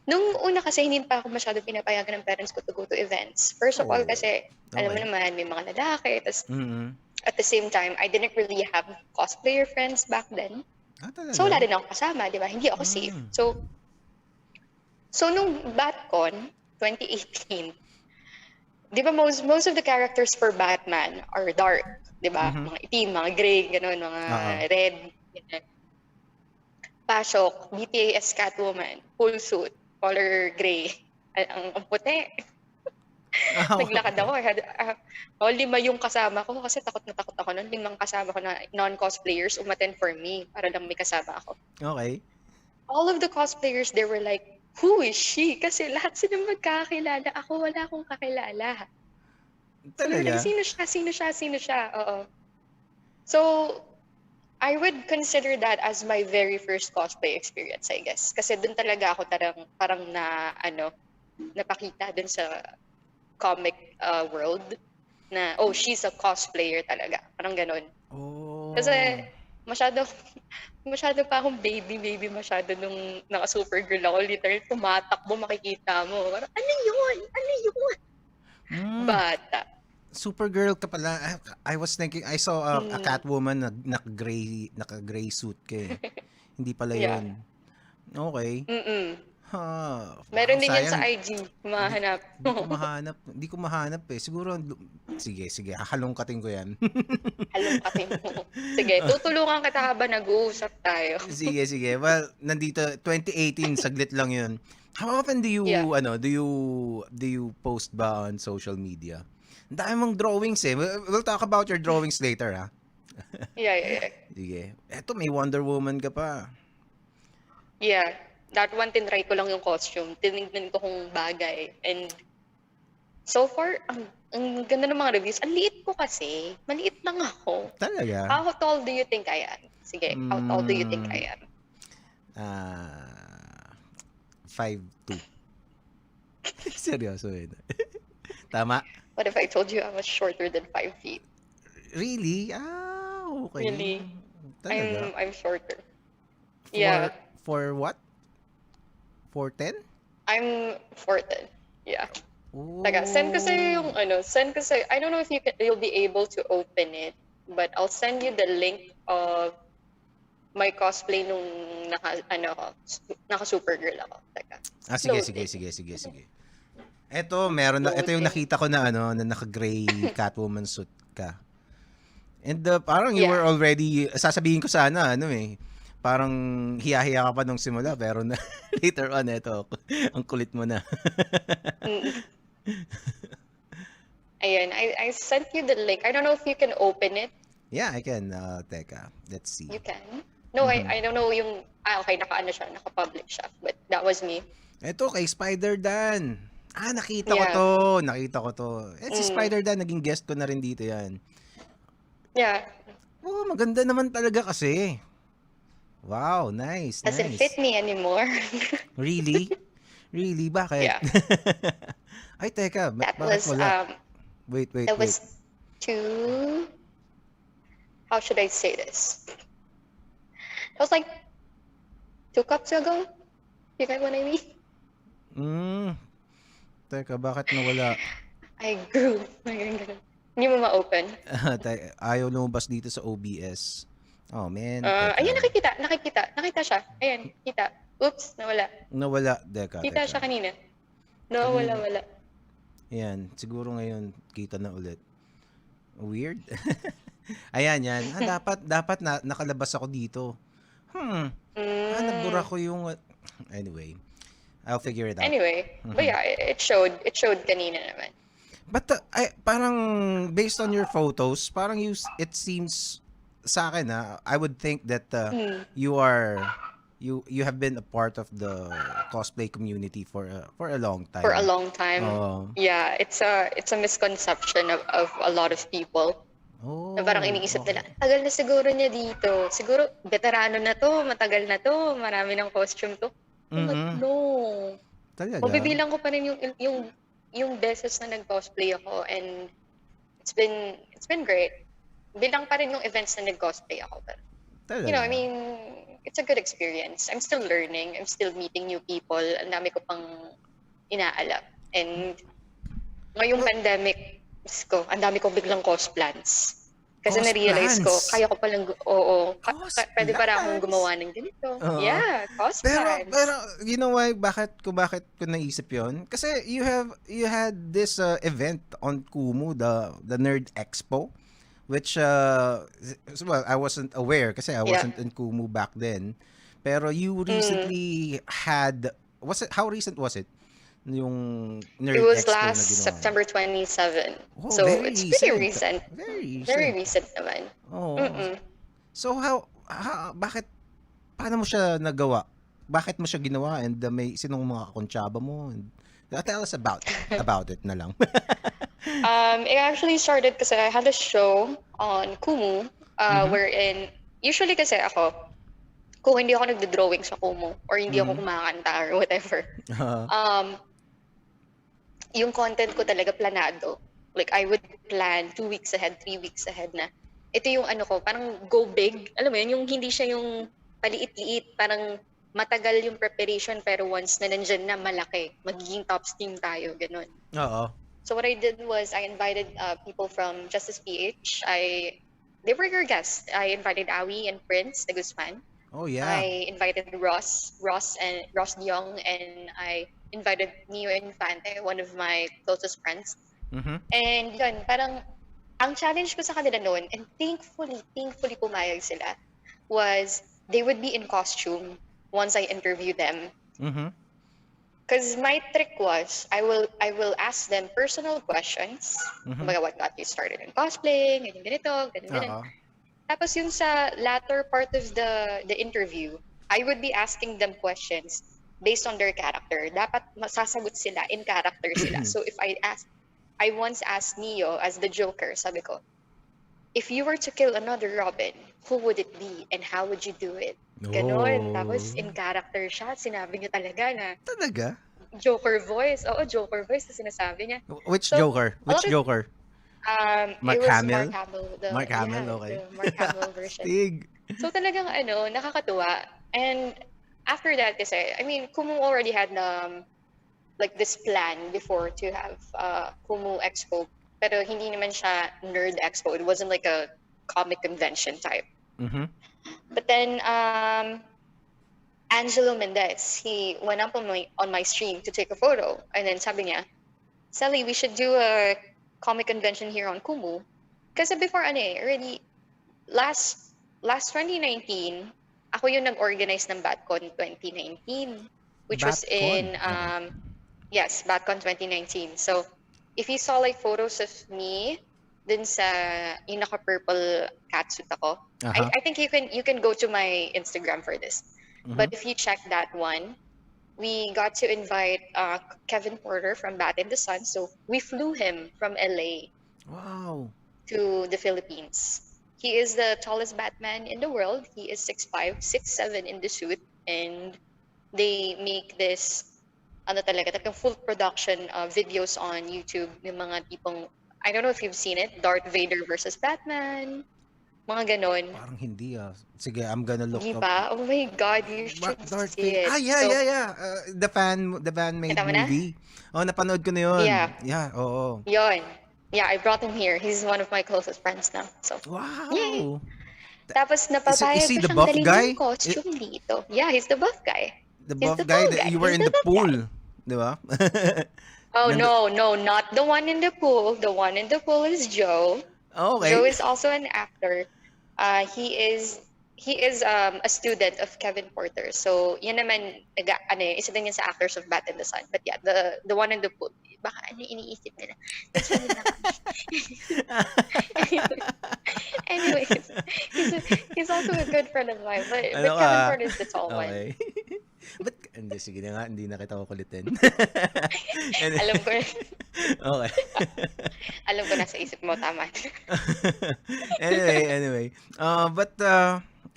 Nung una kasi hindi pa ako masyado pinapayagan ng parents ko to go to events. First of all Oh. kasi, alam mo Okay. naman, may mga lalaki. Tapos Mhm. at the same time, I didn't really have cosplayer friends back then. Ah, So wala talaga? din ako kasama, di ba? Hindi ako safe. Mm. So nung BatCon, 2018, di ba most of the characters for Batman are dark, di ba? Mhm. Mga itim, mga gray, ganun, mga Oo. red, ganyan. Pasok, BTAS Catwoman, full suit, color gray. Ang puti. Ah, Naglakad okay. ako. Lima yung kasama ko kasi takot na takot ako noon. Limang kasama ko na non-cosplayers umattend for me para lang may kasama ako. Okay. All of the cosplayers, they were like, who is she? Kasi lahat sila magkakilala. Ako wala akong kakilala. So they were like, Talaga? sino siya? Sino siya? Sino siya? Oo. So, I would consider that as my very first cosplay experience, I guess. Kasi dun talaga ako parang napakita dun sa comic world na, oh, she's a cosplayer talaga. Parang ganun. Kasi Oh. masyado, masyado pa akong baby masyado nung naka-Supergirl ako. Literally, tumatakbo, makikita mo. Parang, ano yun? Ano yun? Mm. Bata. Supergirl ka pala. I was thinking, I saw a Mm, Catwoman na naka-gray suit ka eh. Hindi pala yeah. yun. Okay. Mm-mm. Ha, wow, Meron din yan sa sayang. IG. Hindi, Mahanap. hindi ko mahanap eh. Siguro, sige, hahalongkatin ko yan. Halongkatin mo. Sige, tutulungan kita habang nag-uusap tayo. Sige. Well, nandito, 2018, saglit lang yun. How often do Yeah. you, do you post ba on social media? Ang dami mong drawings eh. We'll talk about your drawings later ha. Yeah. Sige. Eto, may Wonder Woman ka pa. Yeah. That one, tinry ko lang yung costume. Tinignan ko kung bagay. And so far, ang ganda ng mga reviews. Ang liit ko kasi. Maliit lang ako. Talaga? How tall do you think I am? Sige, how tall do you think Mm, I am? ah, 5'2". Seryoso eh. Tama? What if I told you I was shorter than 5 feet? Really? Okay. Really? Talaga? I'm shorter. Yeah. For what? 4'10"? I'm 4'10". Yeah. Taga, Oh. send ko sa'yo. I don't know if you'll be able to open it, but I'll send you the link of my cosplay nung naka Supergirl ako. Teka. Sige. Loading. Ito yung Loading. nakita ko na na naka-gray Catwoman suit ka. And parang you Yeah. were already, sasabihin ko sana, parang hiya-hiya ka pa nung simula, pero later on, ang kulit mo na. Mm. Ayan, I sent you the link. I don't know if you can open it. Yeah, I can. Teka, let's see. You can? No, Mhm. I don't know yung, okay, naka-public siya. But that was me. Ito, kay Spider-Dan. Nakita ko Yeah. to. Si Mm. Spider-Dan, naging guest ko na rin dito yan. Yeah. Oh, maganda naman talaga kasi. Wow, nice, Doesn't fit nice. me anymore. Really? Really? Bakit? Yeah, Ay, teka, that bakit was wala? Wait, wait, that wait. was two. How should I say this? That was like 2 cups ago. You get what I mean? Hmm, teka, bakit nawala? I grew. Hindi mo ma-open. Ayaw lumabas dito sa OBS. Oh, man, teka Ayun, lang. nakita siya. Ayan, kita. Oops, nawala. Nawala, teka, Kita teka. siya kanina. No, wala, Kanina, wala. ayan, siguro ngayon, kita na ulit. Weird. Ayan, yan. Dapat nakalabas ako dito. Hmm, nabura Mm. ko yung, anyway, I'll figure it out. Anyway, but Mhm. yeah, it showed kanina naman. But parang based on your photos, parang it seems sa akin I would think that Mm. you are you have been a part of the cosplay community for a long For a time. long time. Oh, Yeah, it's a misconception of a lot of people. Na parang oh, iniisip nila, okay. tagal na siguro niya dito. Siguro, veterano na to, matagal na to, marami ng costume to. I'm like, Mm. no. Talaga? Mabibilang ko pa rin yung beses na nag-cosplay ako, and it's been great. Bilang pa rin yung events na nag-cosplay ako. But, I Talaga. mean, it's a good experience. I'm still learning. I'm still meeting new people. Ang dami ko pang inaalam. And ngayong Well, pandemic, Diyos ko, ang dami ko biglang cost plans. Kasi cost na-realize ko, plans. kaya ko palang, oo, Cost pwede para akong plans. gumawa ng ganito. Oo. Yeah, cost Pero plans. you know why bakit ko naisip 'yon? Kasi you had this event on Kumu, the Nerd Expo, which well, I wasn't aware kasi I Yeah. wasn't in Kumu back then. Pero you Mm. recently had, was it, how recent was it? Yung It Nerd was Expo na last ginawa mo? September 27. Oh, So, very it's pretty recent. recent. Very Very recent. recent naman. Oh. Mm-mm. So bakit, paano mo siya nagawa? Bakit mo siya ginawa, and may sinong mga kakontsaba mo, and tell us about it na lang. It actually started kasi I had a show on Kumu, Mhm. wherein, usually kasi ako, kung hindi ako nagdo-drawing sa Kumu or hindi ako Mhm. kumakanta or whatever, Uh, um, yung content ko talaga planado. Like, I would plan 2 weeks ahead, 3 weeks ahead na. Ito yung ano ko, parang go big. Alam mo yun, yung hindi siya yung paliit-liit, parang matagal yung preparation, pero once na nandyan na, malaki. Magiging top steam tayo, ganun. Oo. So what I did was I invited people from Justice PH. They were your guests. I invited Awi and Prince, the Guzman. Oh yeah. I invited Ross Young, and I invited Neo Infante, one of my closest friends. Mhm. And yun, parang ang challenge ko sa kanila noon, and thankfully pumayag sila, was they would be in costume once I interview them. Mhm. Because my trick was, I will ask them personal questions. Mhm. Kumbaga, what got you started in cosplaying, ganito, ganun. Oo. Tapos yung sa latter part of the interview, I would be asking them questions based on their character. Dapat masasagot sila, in character sila. So if I once asked Neo as the Joker, sabi ko, if you were to kill another Robin, who would it be and how would you do it? Ganon. Tapos Oh. in character siya, sinabi niya talaga na Talaga? Joker voice. Oo, Joker voice na sinasabi niya. Which So, Joker? a lot Which of, Joker? it Mark was Mark Hamill? Hamill, Mark Hamill, okay. the Mark Hamill version. Stig. So talagang nakakatuwa. And after that kasi, I mean, Kumu already had like this plan before to have Kumu Expo. Pero hindi naman siya nerd expo. It wasn't like a comic convention type. Mhm. But then Angelo Mendez, he went up on my stream to take a photo. And then sabi niya, Sally, we should do a comic convention here on Kumu. Kasi before already last 2019, ako yung nag-organize ng BatCon 2019, which was Batcon. in Okay. yes, BatCon 2019. So if you saw like photos of me dun sa yung naka-purple catsuit ako, Uh-huh. I think you can go to my Instagram for this. Mhm. But if you check that one, we got to invite Kevin Porter from Bat in the Sun. So we flew him from LA Wow. to the Philippines. he is the tallest Batman in the world. He is 6'5", 6'7" in the suit, and they make this ano talaga, talagang full production videos on YouTube, yung mga tipong, I don't know if you've seen it, Darth Vader versus Batman, mga ganon. Parang hindi Sige, I'm gonna look Di up. ba? Oh my God, you should Darth see Vader. it. Yeah, So, yeah, yeah. The fan made kita mo na? movie. Oh, napanood ko na yun. Yeah, Yeah, oo. yon. Yeah, I brought him here. He's one of my closest friends now. So, yay! Wow. Tapos Is napapayag he ko the siyang buff dalhin yung guy? costume dito. Yeah, he's the buff guy. The He's buff the guy tall that guy. you were He's in the the buff guy. pool. Di ba? Oh Nando- no, not the one in the pool. The one in the pool is Joe. Joe okay. is also an actor. He is a student of Kevin Porter. So, yun naman isa din yan sa actors of Bat in the Sun. But yeah, the one in the pool, baka iniisip nila. That's really not Anyways, he's also a good friend of mine. Ano But ka? Kevin Porter is the tall one. Okay. But, hindi, sige na nga, hindi na kita kukulitin. Alam ko Okay. alam ko nasa isip mo, tama. Anyway.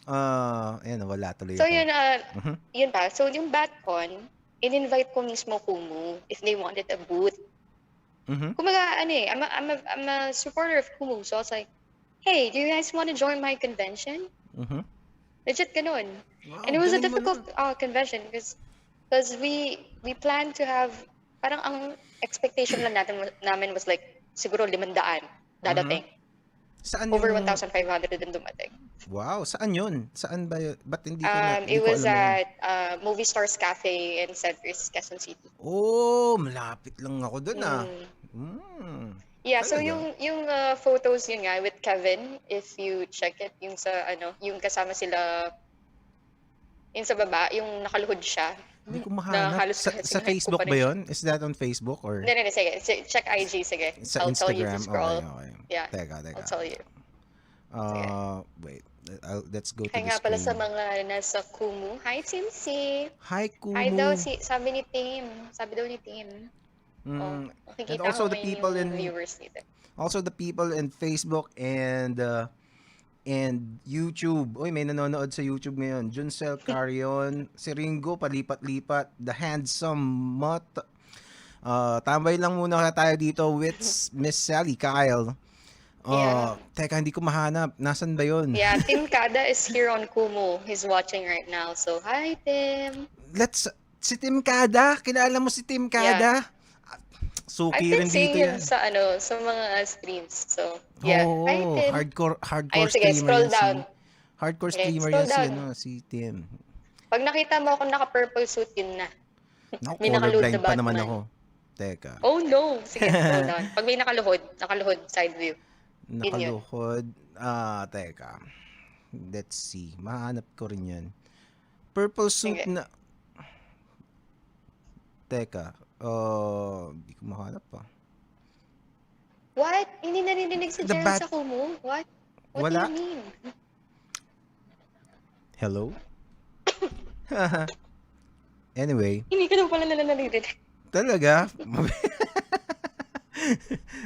Ayan, wala tuloy So ako. yun pa. So yung BatCon, in-invite ko mismo Kumu if they wanted a booth. Kumaga, I'm a supporter of Kumu. So I was like, hey, do you guys want to join my convention? Legit ganun. Wow, And it was a galing mo difficult convention because we planned to have, parang ang expectation lang namin was like, siguro 500 dadating. Saan Over yung... 1,500 din dumating. Wow, saan yun? Saan ba yun? Ba't hindi ko na... It Hindi ko was alam yun. at Movie Stars Cafe in Cedris, Quezon City. Oh, malapit lang ako dun Yeah, so Talaga? yung photos yun nga with Kevin, if you check it, yung sa yung kasama sila, yung sa baba, yung nakaluhod siya. Hindi ko Na mahanap. halos Sa Facebook ba yun? Is that on Facebook or Hindi, sige. Check IG, sige. sa I'll tell you to Instagram? scroll. Okay. Yeah, Teka. I'll tell you. Wait. Let's go to Kaya the nga pala sa screen. mga nasa Kumu. Hi, Tim C. Hi, Hi daw, Kumu. sabi ni Tim. Sabi daw ni Tim. And Makikita also ko the ngayon people yung in viewers dito. Facebook and YouTube. Uy, may nanonood sa YouTube ngayon. Juncel Carion, si Ringo, palipat-lipat, The Handsome Mutt. Tambay lang muna tayo dito with Miss Sely Kyle. Yeah. Teka, hindi ko mahanap. Nasaan ba yun? Yeah, Tim Kada is here on Kumu. He's watching right now. So, hi, Tim. Si Tim Kada? Kilala mo si Tim Kada? I've Suki been rin seeing dito him yan. sa mga streams. So, yeah. Oh, Hi, Tim. hardcore Ayun, sige, streamer scroll yan down. hardcore Okay, streamer scroll yan down. si Tim. Pag nakita mo ako naka-purple suit, yun na. Naku, May nakaload colorblind na pa naman Batman. ako. Teka. Oh, no. Sige, scroll down. Pag may nakaluhod, side view. Nakaluhod. Teka. Let's see. Mahanap ko rin yan. Purple suit Okay. na... Teka. Hindi ko mahanap pa. What? Hindi narinig si The Gerald Bat- sa Kumu? What? What Wala. do you mean? Hello? Anyway. Hindi ka daw pala narinig. Talaga?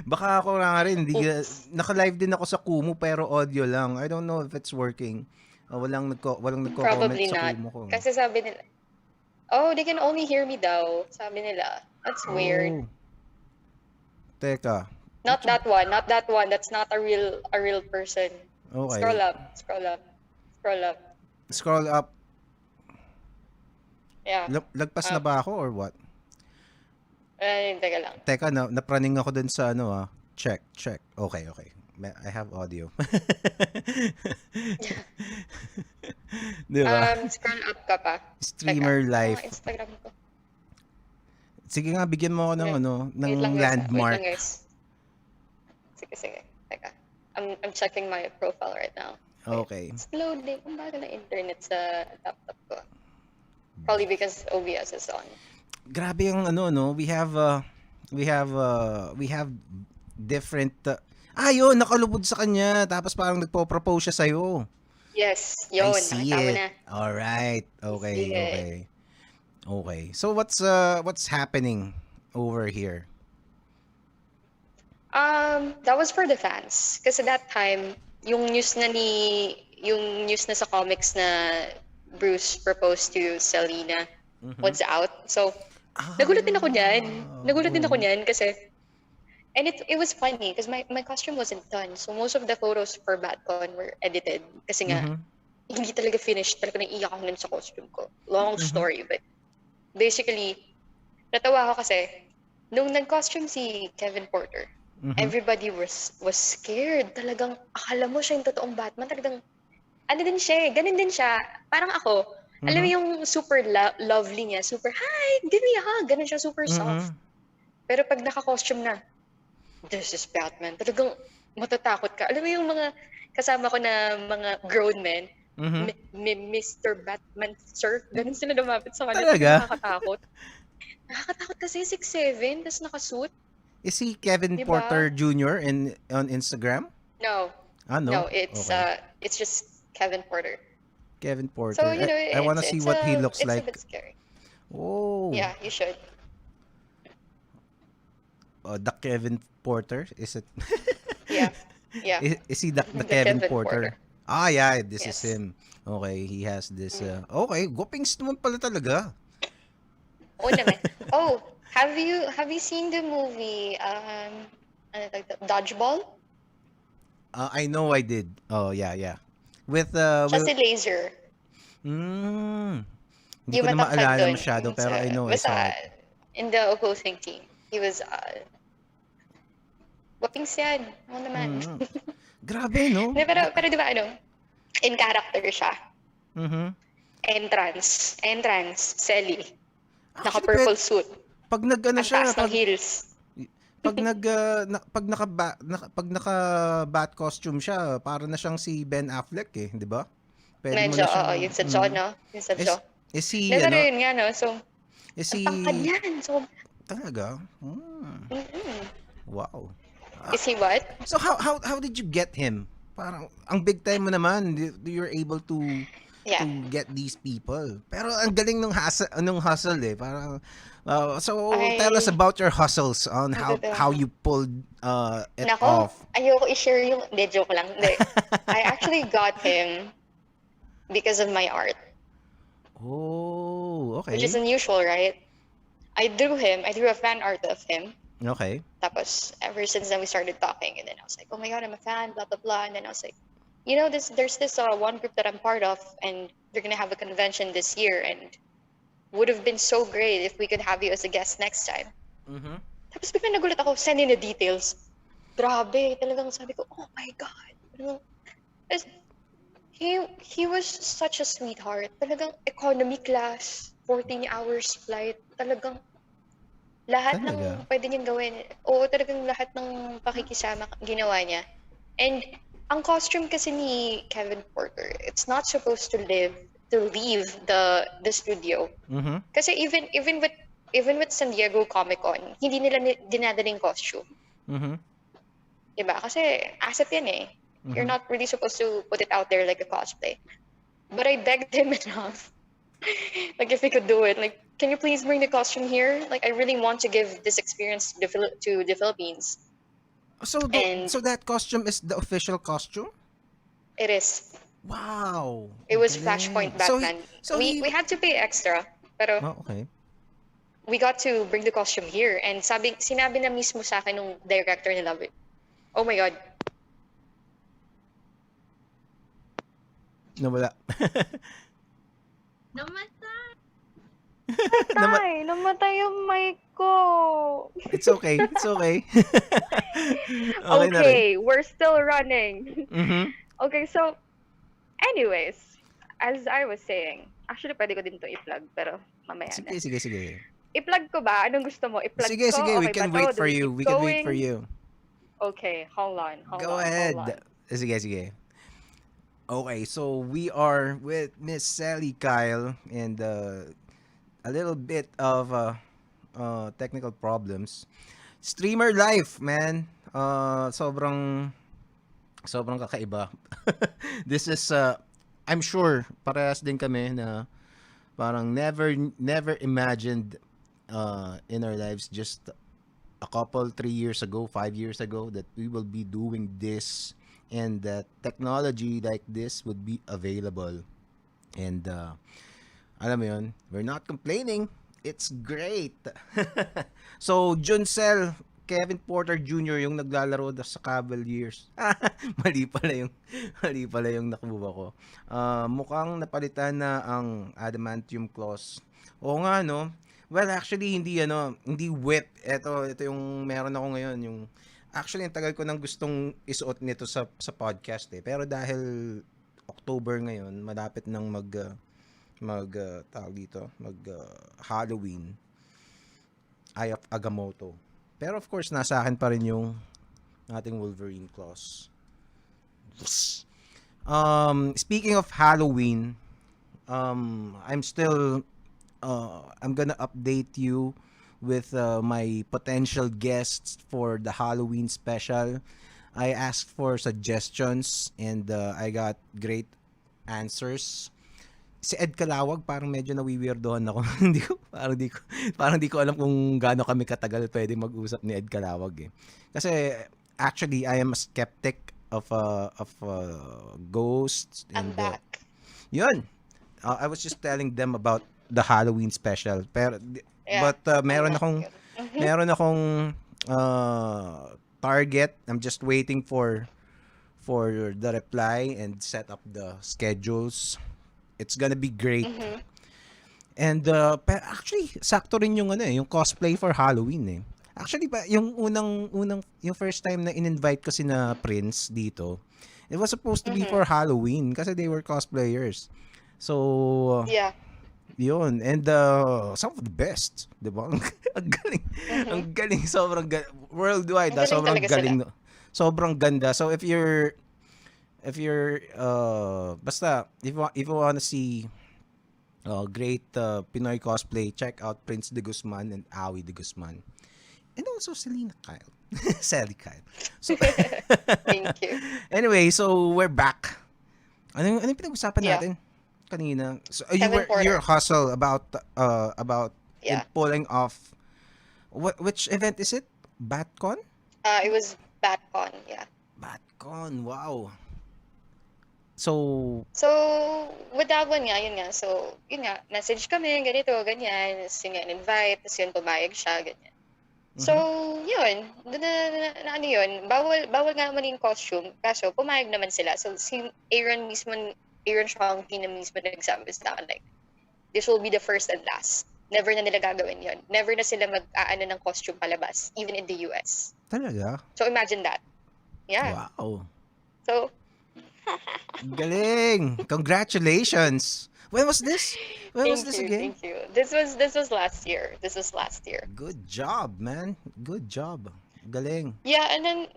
Baka ako nga rin. Naka-live din ako sa Kumu pero audio lang. I don't know if it's working. Walang nagko-comment Probably sa not. Kumu ko. Kasi sabi nila, oh, they can only hear me daw. Sabi nila. That's weird. Teka. Not that one. That's not a real person. Okay. Scroll up. Scroll up. Yeah. Lagpas na ba ako or what? Teka lang. Teka, napraning ako dun sa Check. Okay. I have audio. Di ba? Scroll up ka pa. Streamer Teka. life. Instagram ko. Sige nga, bigyan mo ako ng ng Wait lang, guys. landmark. Wait lang, guys. Sige. Teka. I'm checking my profile right now. Okay. It's loading. Ang bagal ng internet sa laptop ko. Probably because OBS is on. Grabe yung we have different yun, nakalubod sa kanya tapos parang nagpo-propose siya sa'yo. Yes, yun. I see Nakita mo it. na. All right. See it. Okay. So what's happening over here? That was for the fans. Because at that time, yung news na sa comics na Bruce proposed to Selena was out. So, nagulat din ako niyan. Nagulat din ako Oo. niyan kasi and it was funny because my costume wasn't done. So most of the photos for Batcon were edited kasi nga Mhm. hindi talaga finished. Talaga naiiyak ako nun sa costume ko. Long Mhm. story, but basically, natawa ako kasi nung nag-costume si Kevin Porter, Mhm. everybody was scared. Talagang akala mo siya yung totoong Batman. Talagang ano din siya eh, ganun din siya. Parang ako, alam mo Mhm. yung super lovely niya, super, hi, give me a hug. Ganun siya, super soft. Mhm. Pero pag naka-costume na, this is Batman. Talagang matatakot ka. Alam mo yung mga kasama ko na mga grown men, Mhm. Mr. Batman, sir, ganun sila lumapit sa kanya. Talagang Talaga? nakakatakot. Nakakatakot kasi 6'7", tapos nakasuit, Is he Kevin di Porter ba? Jr. in on Instagram? No, Ah, no. no, Okay. it's just Kevin Porter. Kevin So, Porter. you know, I wanna see what he looks it's a bit like. scary. Oh, Yeah, you should. the Kevin Porter. Is it? Yeah, yeah, Is he the the Kevin Kevin Porter? Porter. Ah, yeah, this is Yes. him. Okay, he has this. Mm. Okay, guwapings naman pala talaga. Oo naman. Oh, have you seen the movie ano tawag dito? Dodgeball? I know I did. Oh, yeah, yeah. With Siya Will. si Laser. Hindi ko Yung na matangkad maalala dun. masyado Sa, pero I know I basta, saw it. in the opposing team. He was, wapings yan. Oo naman. Mm. Grabe, no? Hindi, pero di ba ano, in character siya. Mhm. Entrance, Sely. Actually, Naka-purple suit. pag nag-ano Ang siya, taas ng heels. pag naka bat costume siya, para na siyang si Ben Affleck eh, 'di ba? Pwede mo Medyo, na oo, siyang yung sa jaw, no? Yung sa jaw. is Hindi, he pero ano? yun nga, no? So, Is ang tangkad he niyan. So, talaga? mm-mm. Wow. Is he what? So how did you get him? Parang ang big time mo naman, you're able Yeah. to get these people. Pero ang galing nung hustle eh. Parang so tell us I, about your hustles on ito to. how you pulled it Nako, off. ayoko i-share yung, hindi, joke lang. Hindi. I actually got him because of my art, Oh, which is okay. unusual, right? I drew a fan art of him. Okay. Tapos, ever since then, we started talking. And then I was like, oh my God, I'm a fan, blah, blah, blah. And then I was like, you know, there's this one group that I'm part of, and they're going to have a convention this year. And would have been so great if we could have you as a guest next time. Mhm. Tapos biglang nagulat ako, send in the details. Grabe, talagang sabi ko, oh my God. Talagang, he was such a sweetheart. Talagang economy class, 14 hours flight. Talagang lahat Talaga. ng pwede niyang gawin. Oo, talagang lahat ng pakikisama ginawa niya. And ang costume kasi ni Kevin Porter, it's not supposed to leave the studio. Mhm. Kasi even with San Diego Comic Con, hindi nila dinadala yung costume. Mhm. 'Di ba? Kasi asset yan eh. You're Mhm. not really supposed to put it out there like a cosplay. But I begged him enough. Like if he could do it, like, can you please bring the costume here? Like I really want to give this experience to the Philippines. And So that costume is the official costume? it is. Wow. It Ang was galing. Flashpoint Batman. We had to pay extra, pero Oh, okay. we got to bring the costume here. And sinabi na mismo sa akin nung director nila, oh my God, Nawala. Nama namatay yung mic ko. It's okay. It's okay. Okay na rin. Okay, we're still running. Mhm. Okay, so anyways, as I was saying, actually pwede ko din to i-plug, pero mamaya na. Sige, sige, sige. I-plug ko ba? Anong gusto mo? I-plug Sige, ko? sige. We Okay ba can to? wait Do for we you. keep We can wait for going? you. Okay, hold on. Go ahead. Sige, sige. Okay, so we are with Miss Sally Kyle and a little bit of technical problems. Streamer life, man. Sobrang kakaiba. This is I'm sure parehas din kami na parang never imagined in our lives just a couple 3 years ago, 5 years ago that we will be doing this and that technology like this would be available. And alam mo yun, we're not complaining. It's great. So, Juncel, Kevin Porter Jr. yung naglalaro sa Cavaliers. mali pala yung mali pala yung nakuha ko. Mukhang napalitan na ang adamantium claws. Oo nga no. Well, actually hindi whip. Ito yung meron ako ngayon, yung actually ang tagal ko nang gustong isuot nito sa podcast eh. Pero dahil October ngayon, malapit nang tawag dito, Halloween, Eye of Agamotto. Pero of course, nasa akin pa rin yung ating Wolverine claws. Speaking of Halloween, I'm gonna update you with my potential guests for the Halloween special. I asked for suggestions and I got great answers. Si Ed Kalawag, parang medyo nawiwirdohan ako. Parang di ko alam kung gaano kami katagal pwede mag-usap ni Ed Kalawag eh. Kasi actually I am a skeptic of ghosts I'm and back. yun. I was just telling them about the Halloween special. Yeah, But I'm meron back. akong Mhm. meron akong target. I'm just waiting for the reply and set up the schedules. It's gonna be great. Mhm. And actually sakto rin yung yung cosplay for Halloween eh. Actually pa yung yung first time na in-invite ko sina Prince dito, it was supposed to be Mhm. for Halloween kasi they were cosplayers. So Yeah. yun, and some of the best, 'di ba? Ang galing. Ang Mhm. galing, worldwide, Ang galing sobrang talaga sila. galing. No? Sobrang ganda. So if you're basta if you wanna see great Pinoy cosplay, check out Prince de Guzman and Awi de Guzman. And also Selena Kyle. Sely Kyle. So Thank you. anyway, so we're back. Ano yung pinag-usapan Yeah. natin kanina? So Kevin your Porter. hustle about in Yeah. pulling off which event is it? Batcon? It was Batcon. Yeah. Batcon. Wow. So So, with that one nga, yun nga. So, yun nga, message kami, ganito, ganyan. Tapos yun nga, invite. Tapos yun, pumayag siya, ganyan. So, yun. Doon na ano yun. Bawal nga naman yung costume. Kaso, pumayag naman sila. So, si Aaron Shonky na mismo nagsabi sa akin, like, this will be the first and last. Never na nila gagawin yun. Never na sila mag-aano ng costume palabas, even in the US. talaga? So, imagine that. Yeah. Wow. So, Galing. Congratulations. When was this? When was thank this you, again? thank you. This was last year. This was last year. Good job, man. Good job. Galing. Yeah, and then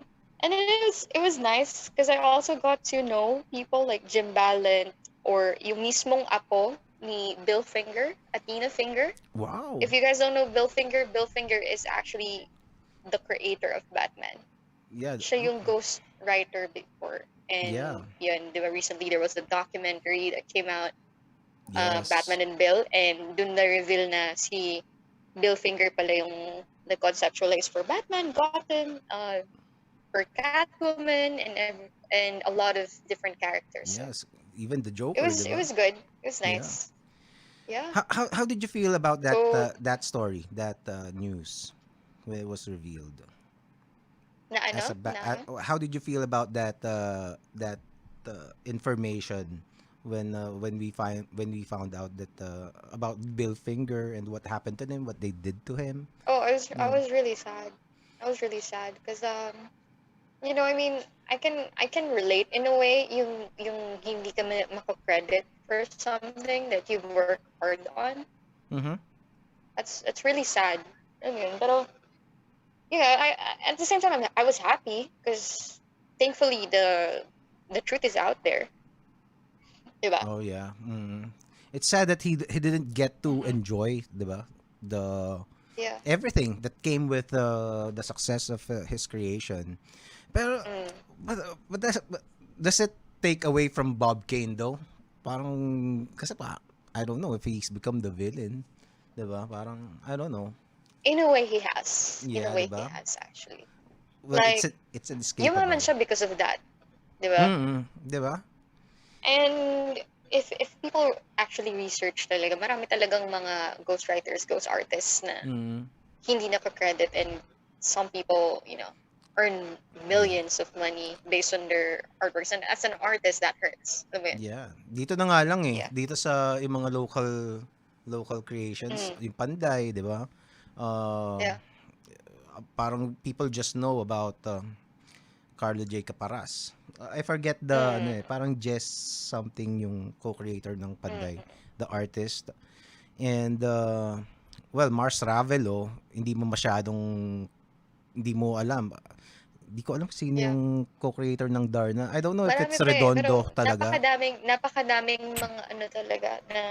it was nice because I also got to know people like Jim Ballant or yung mismong apo ni Bill Finger, Athena Finger. Wow. If you guys don't know Bill Finger is actually the creator of Batman. Yeah. Siya yung ghost writer before. And Yeah. yun, diba, recently there was a documentary that came out, Yes. Batman and Bill, and dun na-reveal na si Bill Finger pala yung nag-conceptualize for Batman, Gotham, for Catwoman, and a lot of different characters. So Yes. Even the Joker, it was diba? good. It was Yeah. nice. Yeah. How did you feel about that So that story, that news when it was revealed? na ano As a na how did you feel about that information when we found out that about Bill Finger and what happened to him, what they did to him? oh I Mm. was really sad. I was really sad because I mean I can relate in a way yung hindi ka mako-credit for something that you've worked hard on. Mm-hmm. That's really sad. I mean, pero at the same time I was happy because thankfully the truth is out there, diba? Oh yeah. Mm. It's sad that he didn't get to Mhm. enjoy, diba? The Yeah. everything that came with the success of his creation. Pero Mm. but does it take away from Bob Kane though? Parang kasi I don't know if he's become the villain, 'di ba? Parang I don't know. In a way he has. In a Yeah, 'di way he ba? has actually. Well, Like it's yumaman inescapable. siya because of that. di ba? Di ba? And if people actually research talaga, marami talagang mga ghostwriters, ghost artists na Mm. hindi naka-credit, and some people, earn Yeah. millions of money based on their artworks. And as an artist, that hurts. Alam mo yun? Yeah. Dito na nga lang eh. Yeah. Dito sa yung mga local creations, Mm. yung Panday, di ba? Yeah. Parang people just know about Carlo J. Caparas. I forget the ano Mm. eh, parang Jess something yung co-creator ng Panday, Mm. the artist. And well, Mars Ravelo, hindi mo alam. Hindi ko alam kung sino Yeah. yung co-creator ng Darna. I don't know if Marami it's pa eh. Redondo Pero talaga. napakadaming mga ano talaga na,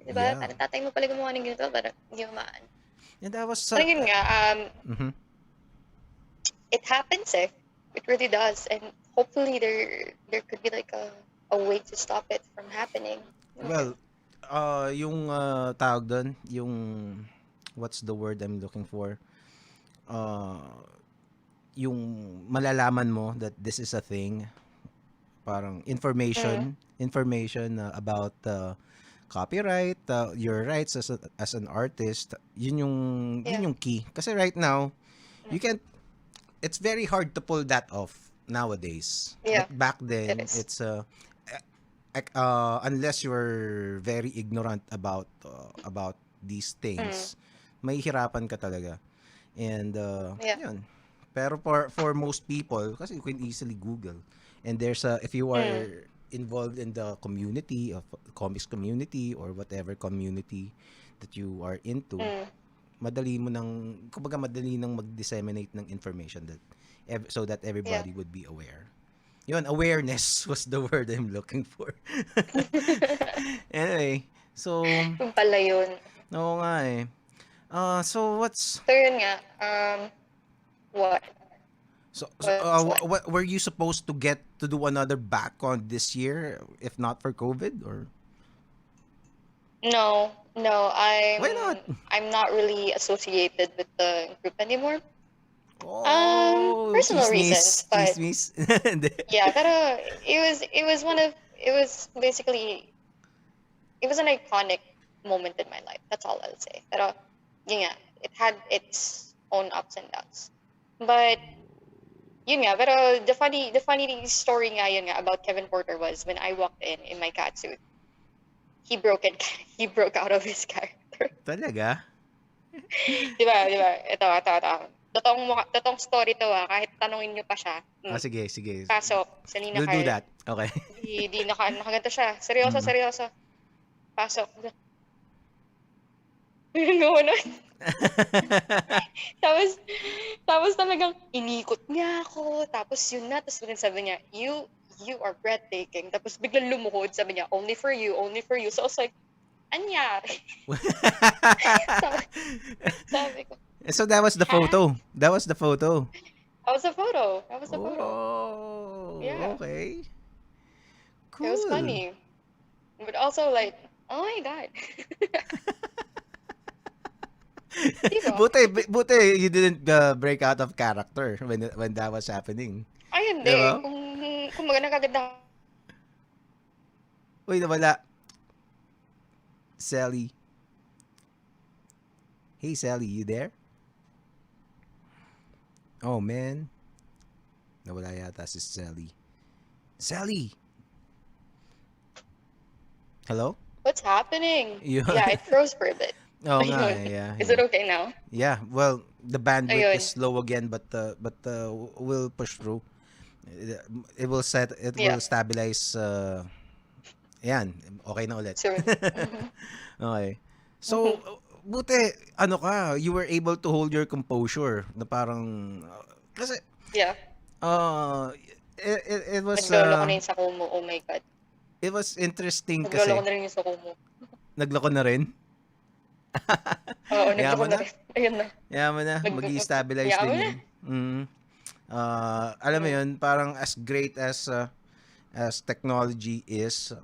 di ba? Yeah. Parang tatay mo pala gumawa ng ganito, parang hindi mo maan. And that was Parang yun nga, mhm. it happens eh. It really does. And hopefully there could be like a way to stop it from happening. Well, yung tawag doon, yung what's the word I'm looking for? Yung malalaman mo that this is a thing, parang Mm. information about copyright, your rights as an artist, Yeah. yun yung key. Kasi right now, Mm. you can it's very hard to pull that off nowadays. Yeah. But back It then, is. it's unless you're very ignorant about these Mm. things, mahihirapan ka talaga. And Yeah. yun. Pero for most people, kasi you can easily Google. And if you Mm. are involved in the community of comics community or whatever community that you are into, Mm. madali nang mag-disseminate ng information so that Yeah. everybody would be aware. Yun, awareness was the word I'm looking for. Anyway, so, Yung pala yun. oo nga eh. So what's So yun nga, what? what were you supposed to get to do another back on this year if not for COVID or No, why not? I'm not really associated with the group anymore. Oh, Personal reasons, but chismis. yeah, pero it was basically, it was an iconic moment in my life. That's all I'll say. Pero yun nga, it had its own ups and downs. But yun nga, pero the funny story nga yun nga about Kevin Porter was when I walked in my catsuit, he broke it he broke out of his character. Talaga? Di ba? Ito. Totoong story to kahit tanungin niyo pa siya. Sige, sige. Pasok, Selena We'll do Kyle. that. Okay. Di nakaganto siya. Seryoso. Pasok. Gano'n. Tapos talagang inikot niya ako. Tapos yun na. Tapos sabi niya, you are breathtaking. Tapos biglang lumuhod. Sabi niya, only for you. So I was like, anyari? Sabi ko, So that was the photo. That was the photo. that was a photo. Oh, Yeah. okay. It was Cool. funny. But also like, oh my God. Diba? Buti you didn't break out of character when that was happening. Ay, hindi. Diba? Kung maganda kaganda. Uy, nawala. Sally. Hey, Sally, you there? Oh, man. Nawala yata si Sally. Sally! Hello? What's happening? Yun. Yeah, it froze for a bit. Oo nga, Ayun. yeah. Is it okay now? Yeah, well, the bandwidth Ayun. is low again, but we'll push through. It will Yeah. stabilize. Ayan, okay na ulit. Soon. Mhm. Okay. So, buti, you were able to hold your composure na parang, kasi, Yeah. it was, Naglolo ko na yun sa Kumu. Oh my God. it was interesting Naglolo ko kasi, na rin yun sa Kumu. naglako na rin. Oo, naglolo ko Yaman na na. rin. Ayun na. Yaman na, mag-i-stabilize Yaman din na. yun. Alam mo yun, parang as great as technology is,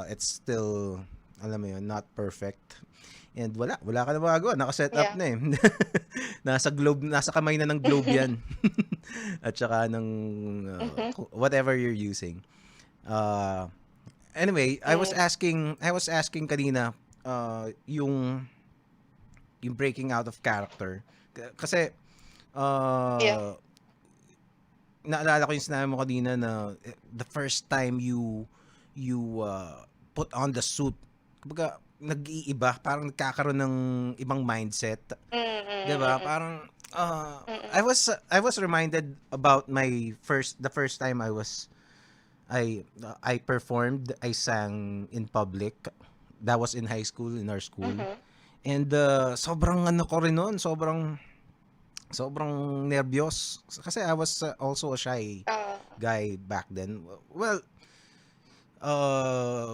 it's still, alam mo yun, not perfect. And wala ka na magagawa, naka-set up Yeah. na eh. Nasa kamay na ng globe yan. At saka ng Mm-hmm. whatever you're using. Uh, anyway, Mm. I was asking kanina yung breaking out of character. Kasi Yeah. uh, naalala ko yung sinabi mo kanina na the first time you put on the suit, kumbaga nag-iiba, parang nagkakaroon ng ibang mindset, 'di ba? Mm-mm. Parang Mm-mm. I was reminded about the first time I performed, I sang in public. That was in high school, in our school. Mm-hmm. And sobrang ano ko rin noon, sobrang nervyos kasi I was also a shy Uh, guy back then. Well,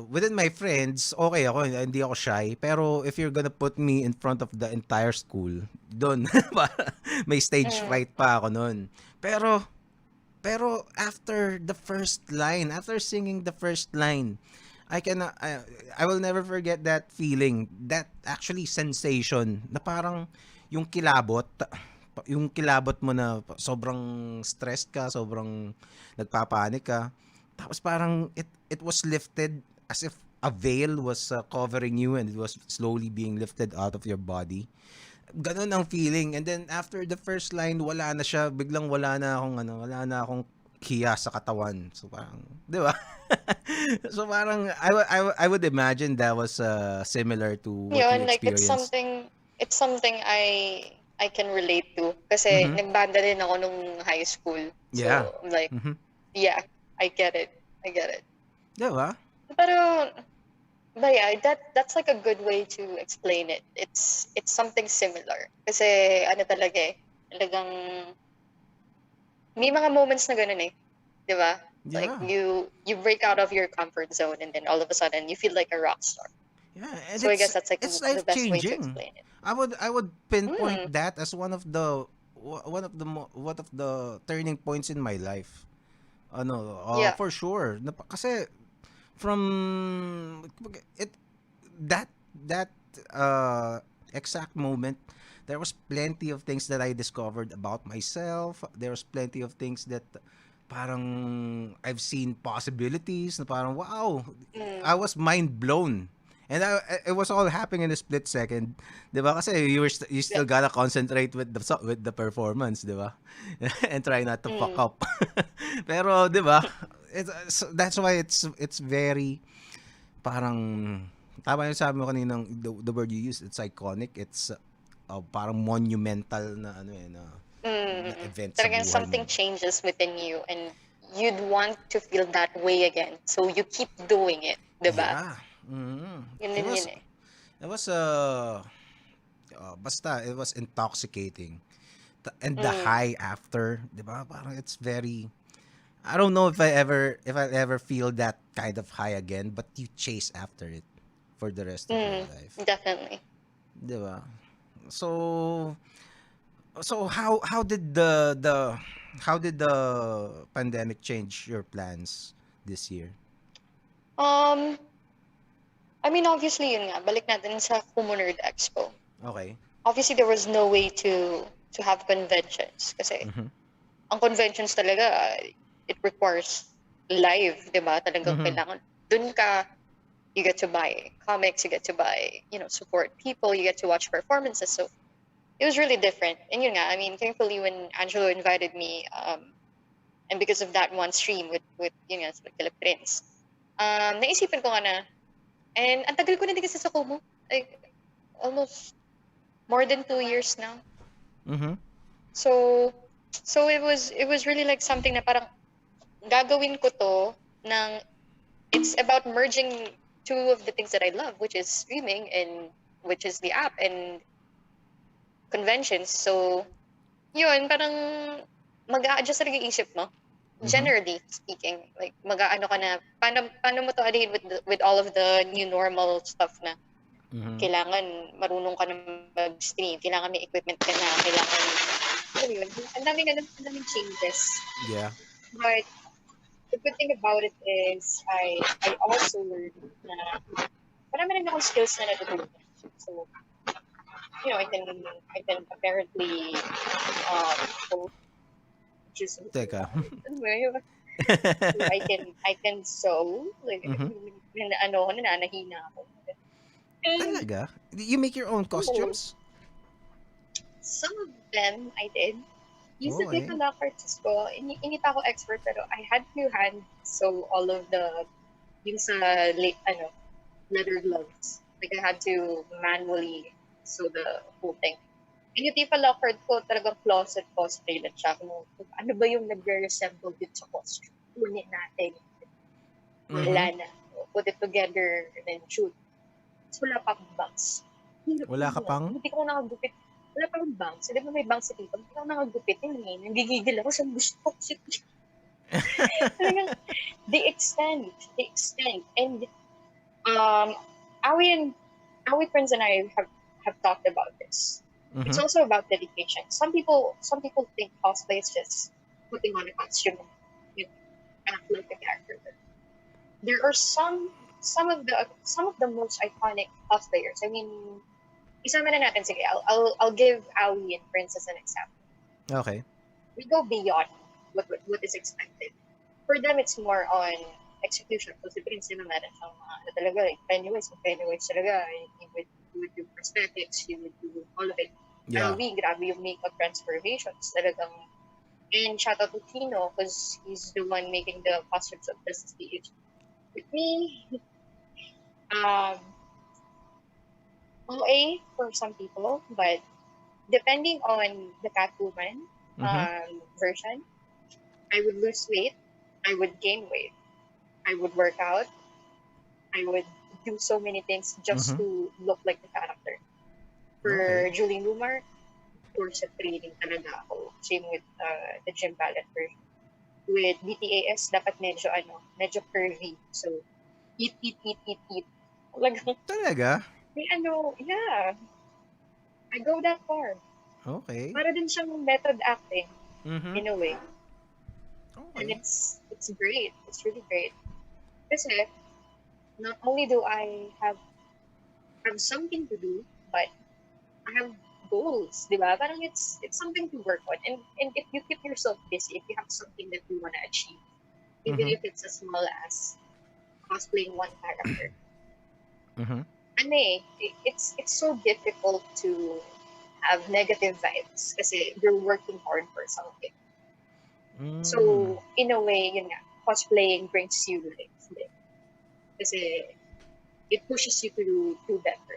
within my friends, okay ako, hindi ako shy. Pero if you're gonna put me in front of the entire school, doon, may stage mm. fright pa ako noon. Pero after singing the first line, I will never forget that feeling, that actually sensation na parang yung kilabot mo na sobrang stressed ka, sobrang nagpapanik ka. Tapos parang it was lifted as if a veil was covering you and it was slowly being lifted out of your body. Ganun ang feeling. And then after the first line, wala na siya. Biglang wala na akong hiya sa katawan. So parang, di ba? So parang, I would imagine that was similar to what you Yun, like experienced. it's something I can relate to kasi Mm-hmm. nagbanda din ako nung high school. Yeah. So, I'm like, Mm-hmm. yeah, I get it. I get it. Di ba? Pero, but yeah, that's like a good way to explain it. It's something similar. Kasi ano talaga eh, talagang may mga moments na ganun eh. 'Di ba? Like Yeah. you break out of your comfort zone and then all of a sudden you feel like a rock star. Yeah, and So I guess that's like it's the life best way to changing. explain it. I would pinpoint Mm, that as one of the turning points in my life. Ano, yeah. for sure. Kasi from it that that exact moment, there was plenty of things that I discovered about myself. There was plenty of things that parang I've seen possibilities na parang wow, Mm, I was mind blown. And it was all happening in a split second. 'Di ba? Kasi you yeah. still gotta concentrate with the performance, 'di ba? And try not to fuck Mm, up. Pero 'di ba? That's why it's very parang tama yung sabi mo kaninang the word you use, it's iconic. It's parang monumental na ano na event sa Talagang buhay something mo. changes within you and you'd want to feel that way again. So you keep doing it, 'di ba? Yeah. Mm. Yun It din was yun eh. it was basta it was intoxicating. And the Mm, high after, 'di ba? Parang it's very I don't know if I ever feel that kind of high again, but you chase after it for the rest of your mm, life. definitely. 'Di ba? So how did the pandemic change your plans this year? Um, I mean, obviously, yun nga, balik natin sa Kumu Expo. Okay. Obviously, there was no way to have conventions kasi Mhm. ang conventions talaga, it requires live, di ba? Talagang Mhm. kailangan, dun ka, you get to buy comics, you get to buy, support people, you get to watch performances. So, it was really different. And yun nga, I mean, thankfully, when Angelo invited me, and because of that one stream with yun nga, sa Philip Prince, naisipan ko nga na, and ang tagal ko na din kasi sa Kumu. Like, almost more than 2 years now. Mhm. So it was really like something na parang gagawin ko to ng it's about merging two of the things that I love, which is streaming and which is the app and conventions. So yun, parang mag-a-adjust talaga yung isip mo. Mhm. Generally speaking, like mag-aano ka na paano mo to adahin with all of the new normal stuff na Mhm. kailangan marunong ka na mag-stream, kailangan may equipment ka na, kailangan alam mo yun, ang daming changes. Yeah. But the good thing about it is I also learned na marami rin akong skills na natutunan. So, I can apparently cook, which is Teka. I can sew, like, Mhm. ano ako, nananahina ako. And Talaga? You make your own oh, costumes? some of them I did. Yung sa Okay. dito na artist ko, hindi pa ako expert, pero I had to hand sew all of the, yung sa, leather gloves. Like, I had to manually sew the whole thing. And yung Tifa Lockhart ko, talagang closet cosplay lang siya. Kung ano ba yung nagre-resemble din sa costume. Kunin natin. Mhm. Wala na. Put it together and then shoot. So, wala pa akong bangs. Hirap Wala yun, ka no? pang? Hindi ko nakagupit. Wala pa akong bangs. Hindi ba may bangs sa tito? Hindi ko nakagupit yun eh. Nagigigil ako sa gusto ko. Talagang, they extend. They extend. And, um, Awi and Awi friends and I have talked about this. It's Mhm. also about dedication. Some people think cosplay is just putting on a costume and you know, act like a character. But there are some of the most iconic cosplayers. I mean, isama na natin. Sige, I'll give Aoi and Prince as an example. Okay. We go beyond what is expected. For them, it's more on execution. So si Prince naman meron siyang mga ano talaga, like Pennywise talaga. You would do prosthetics, you would do all of it. Yeah. We grabe yung makeup transformations. Talagang, and shout out to Tino because he's the one making the costumes of the stage. With me, um, OA for some people, but depending on the Catwoman Mhm. version, I would lose weight, I would gain weight, I would work out, I would do so many things just Mhm. to look like the character. Okay. For Julie Newmar, corset training talaga ako. Same with the gym ballet version. With BTAS, dapat medyo curvy. So, eat, eat, eat, eat, eat. Talagang, Talaga? yeah, I go that far. Okay. Para din siyang method acting Mhm. in a way. And Okay. it's great. It's really great. Kasi, not only do I have something to do, but I have goals, di ba? Parang it's something to work on. And if you keep yourself busy, if you have something that you want to achieve, even Mhm. if it's as small as cosplaying one character, Mhm. ano it's so difficult to have negative vibes kasi you're working hard for something. Mm. So, in a way, yun nga, cosplaying brings you life. Kasi it pushes you to do better.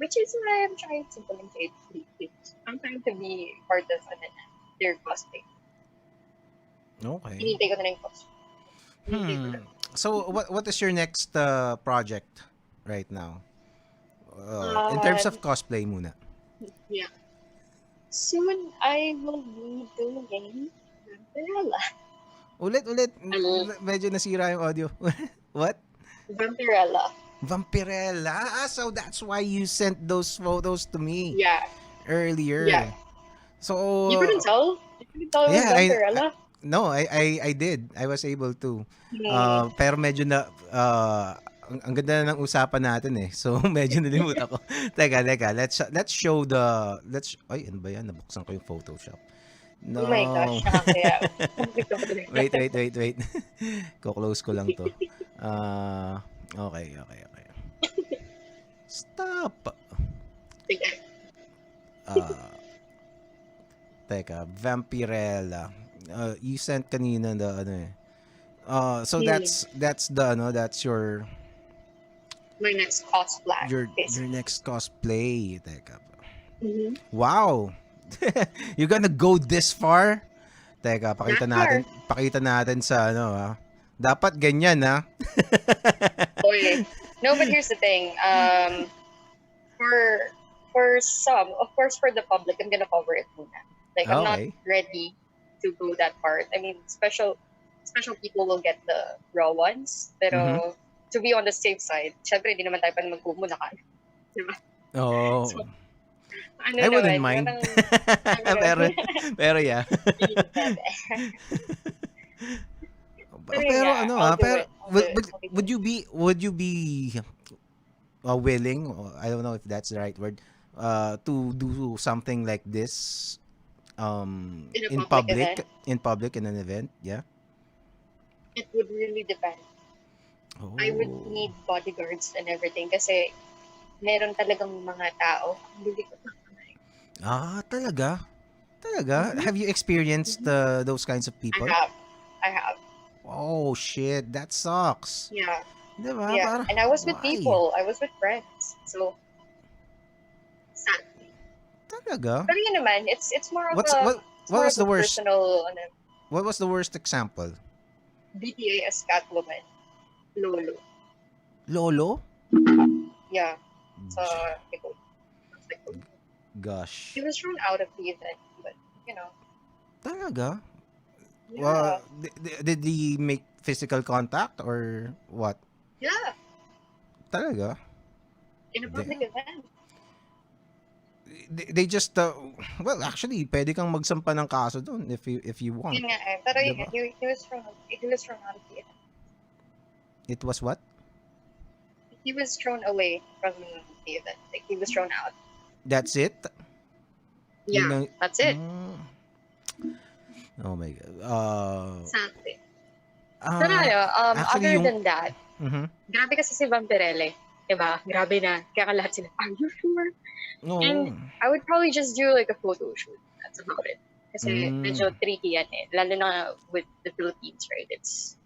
Which is why I'm trying to volunteer things. I'm trying to be part of their cosplay. Okay. Hinihintay ko na lang yung cosplay. Hinihintay ko Hmm. lang. So what is your next project right now? In terms of Um, cosplay muna. yeah. Soon, I will be doing Vampirella. Ulit. Al- Medyo nasira yung audio. What? Vampirella. Vampirella. So that's why you sent those photos to me Yeah. Yeah. earlier. You couldn't So tell? You couldn't tell it was yeah, Vampirella? no, I did. I was able to. Hmm. Pero medyo na ang ganda na ng usapan natin eh. So medyo nalimut ako. Teka, let's show the ay ano ba yan? Nabuksan ko yung Photoshop. Oh my No. gosh, nakakaya. wait. Ko-close ko lang to. Okay. Stop. Sige. Uh, Vampirella. You sent kanina the ano eh. So Hmm. that's the ano, that's My next cosplay, your basically. next cosplay. Teka. Mm-hmm. Wow. You're gonna go this far? Teka, That far. pakita natin sa ano ha. Dapat ganyan ha. Okay. No, but here's the thing. For some, of course, for the public, I'm gonna cover it muna. Like, I'm not Okay. ready to go that part. I mean, special people will get the raw ones. Mhm. Pero to be on the safe side, syempre hindi naman tayo pa mag-kumu na ka. Diba? Oh. So, ano I wouldn't naman, mind. parang, pero pero yeah. pero yun Pero nga, ano I'll ha, do pero it. I'll do it. I'll do it. would you be willing, I don't know if that's the right word, to do something like this In a in public event, public in an event? Yeah. it would really depend. I would Oh. need bodyguards and everything kasi meron talagang mga tao. Hindi ko Talaga? Talaga? mm-hmm, Have you experienced mm-hmm. those kinds of I people? have. I have. Oh shit, that sucks. Yeah. 'Di ba? Yeah. Para And I was with why? people. I was with friends. So sad. Talaga? Pero yun naman, it's more of What's a it's what more was of the a worst? personal What was the worst example? BTA as Catwoman. Lolo. Lolo? Yeah. So J- he Gosh. was thrown out of the event, but you know, Talaga? yeah. Did he make physical contact or what? Yeah. Talaga? In a public Damn. event. They just well, actually, pwede kang magsampa ng kaso doon if you want, Yun nga eh. Pero 'di yun nga, ba? he was thrown out of the event. It was what? He was thrown away from the event. Like he was thrown out. That's it? Yun Yeah, lang. that's it. Mm, oh my god. Exactly. Pero Uh, actually other yung than that, mhm. grabe kasi si Vampirelle. Diba? Grabe na. Kaya ka lahat sila, are you sure? And No. I would probably just do like a photo shoot. That's about it. Kasi Mm. medyo tricky yan eh. Lalo na with the Philippines, right? It's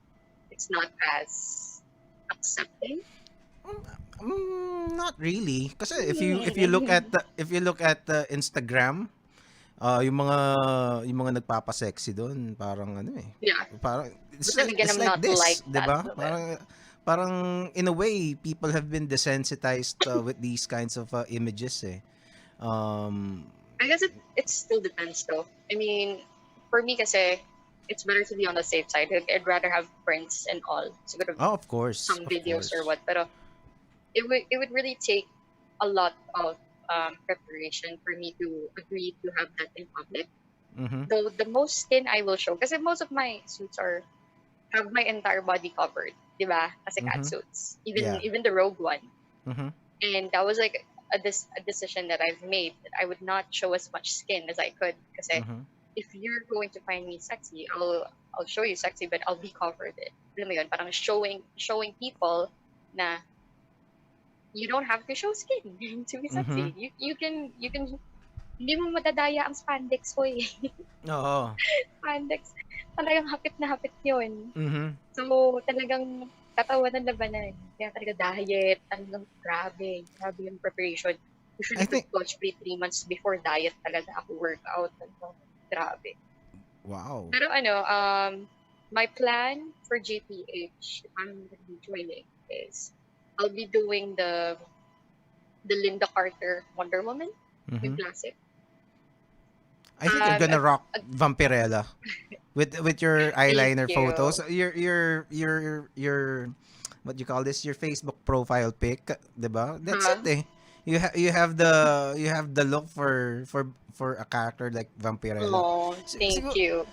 not as accepting. Not really. Kasi if you look Mm. at Instagram, yung mga nagpapasexy doon, parang ano eh. Yeah. Parang But then again, it's I'm like not like this, 'di that. ba? Parang in a way people have been desensitized with these kinds of images eh. Um I guess it still depends though. I mean, for me kasi, it's better to be on the safe side. I'd rather have prints and all. Siguro oh, of course, some of videos or course. what. Pero it would really take a lot of preparation for me to agree to have that in public. Mhm. Though the most skin I will show, kasi most of my suits have my entire body covered, di ba? Kasi cat Mhm. suits, Yeah. even the rogue one, Mhm. and that was like a decision that I've made that I would not show as much skin as I could. Kasi Mhm. if you're going to find me sexy, I'll show you sexy, but I'll be covered. Alam mo yun, parang showing people na you don't have to show skin to be Mhm. sexy. You can hindi mo madadaya ang spandex ko eh. Oo. Spandex, talagang hapit na hapit yun. Mhm. So, talagang katawan ng labanan. Kaya talaga diet, talagang grabe yung preparation. I Usually with think Cosplay 3 months before diet talaga ako workout. Talagang grabe. wow. Pero my plan for JPH, if I'm gonna be joining, is I'll be doing the Linda Carter Wonder Woman, yung Mhm. classic. I think you're gonna Ag- rock ag- Vampirella with your thank eyeliner you. photos. Your what you call this? Your Facebook profile pic, 'di ba? That's it Huh? eh. You have the look for a character like Vampirella. Oh, thank Siguro you.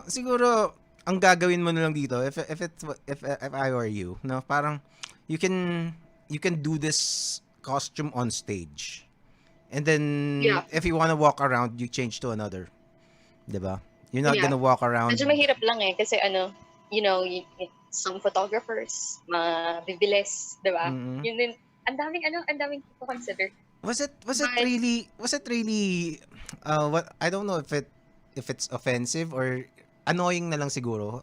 siguro ang gagawin mo na lang dito if I were you, no? Parang you can you can do this costume on stage. And then Yeah, if you want to walk around, you change to another, 'di ba? You're not yeah. gonna walk Medyo around. mahirap lang eh kasi some photographers, mabibilis, 'di ba? Mm-mm. Yun din, ang daming to consider. But Was it really what I don't know if it's offensive or annoying na lang siguro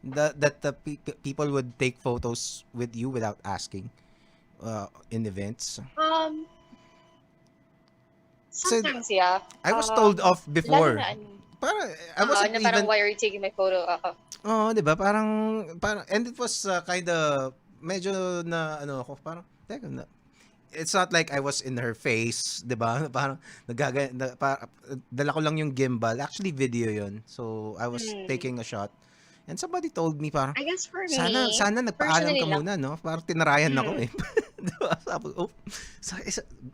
that the people would take photos with you without asking in events. um So sometimes yeah. I was told off Lalo before. na Para I wasn't na parang even why are you taking my photo? oh, 'di ba? Parang and it was kind of medyo na ano ako parang teka na it's not like I was in her face, 'di ba? Parang dala ko lang yung gimbal. Actually video 'yon. So I was Hmm, taking a shot. And somebody told me parang I guess for me, sana nagpaalam personally ka lang. muna, no? Parang tinarayan ako Hmm, eh. 'Di ba? Sabi ko, oh,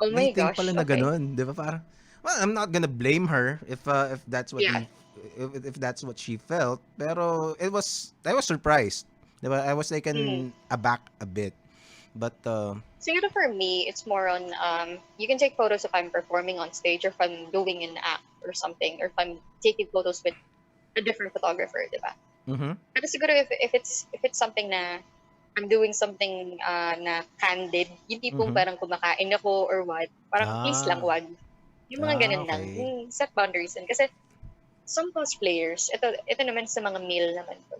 oh may my thing gosh, pala na okay. ganun, 'di ba? Parang well, I'm not gonna blame her if that's what Yeah. if that's what she felt. Pero I was surprised. 'Di ba? I was Hmm. taken aback a bit. But Siguro for me, it's more on you can take photos if I'm performing on stage or if I'm doing an act or something, or if I'm taking photos with a different photographer, di ba? mhm. Pero siguro if it's something na I'm doing something na candid, yung tipong Mhm. parang kumakain ako or what, parang please lang Ah, wag. Yung mga ganun lang. okay. Set boundaries din. Kasi some cosplayers, ito naman sa mga male naman to.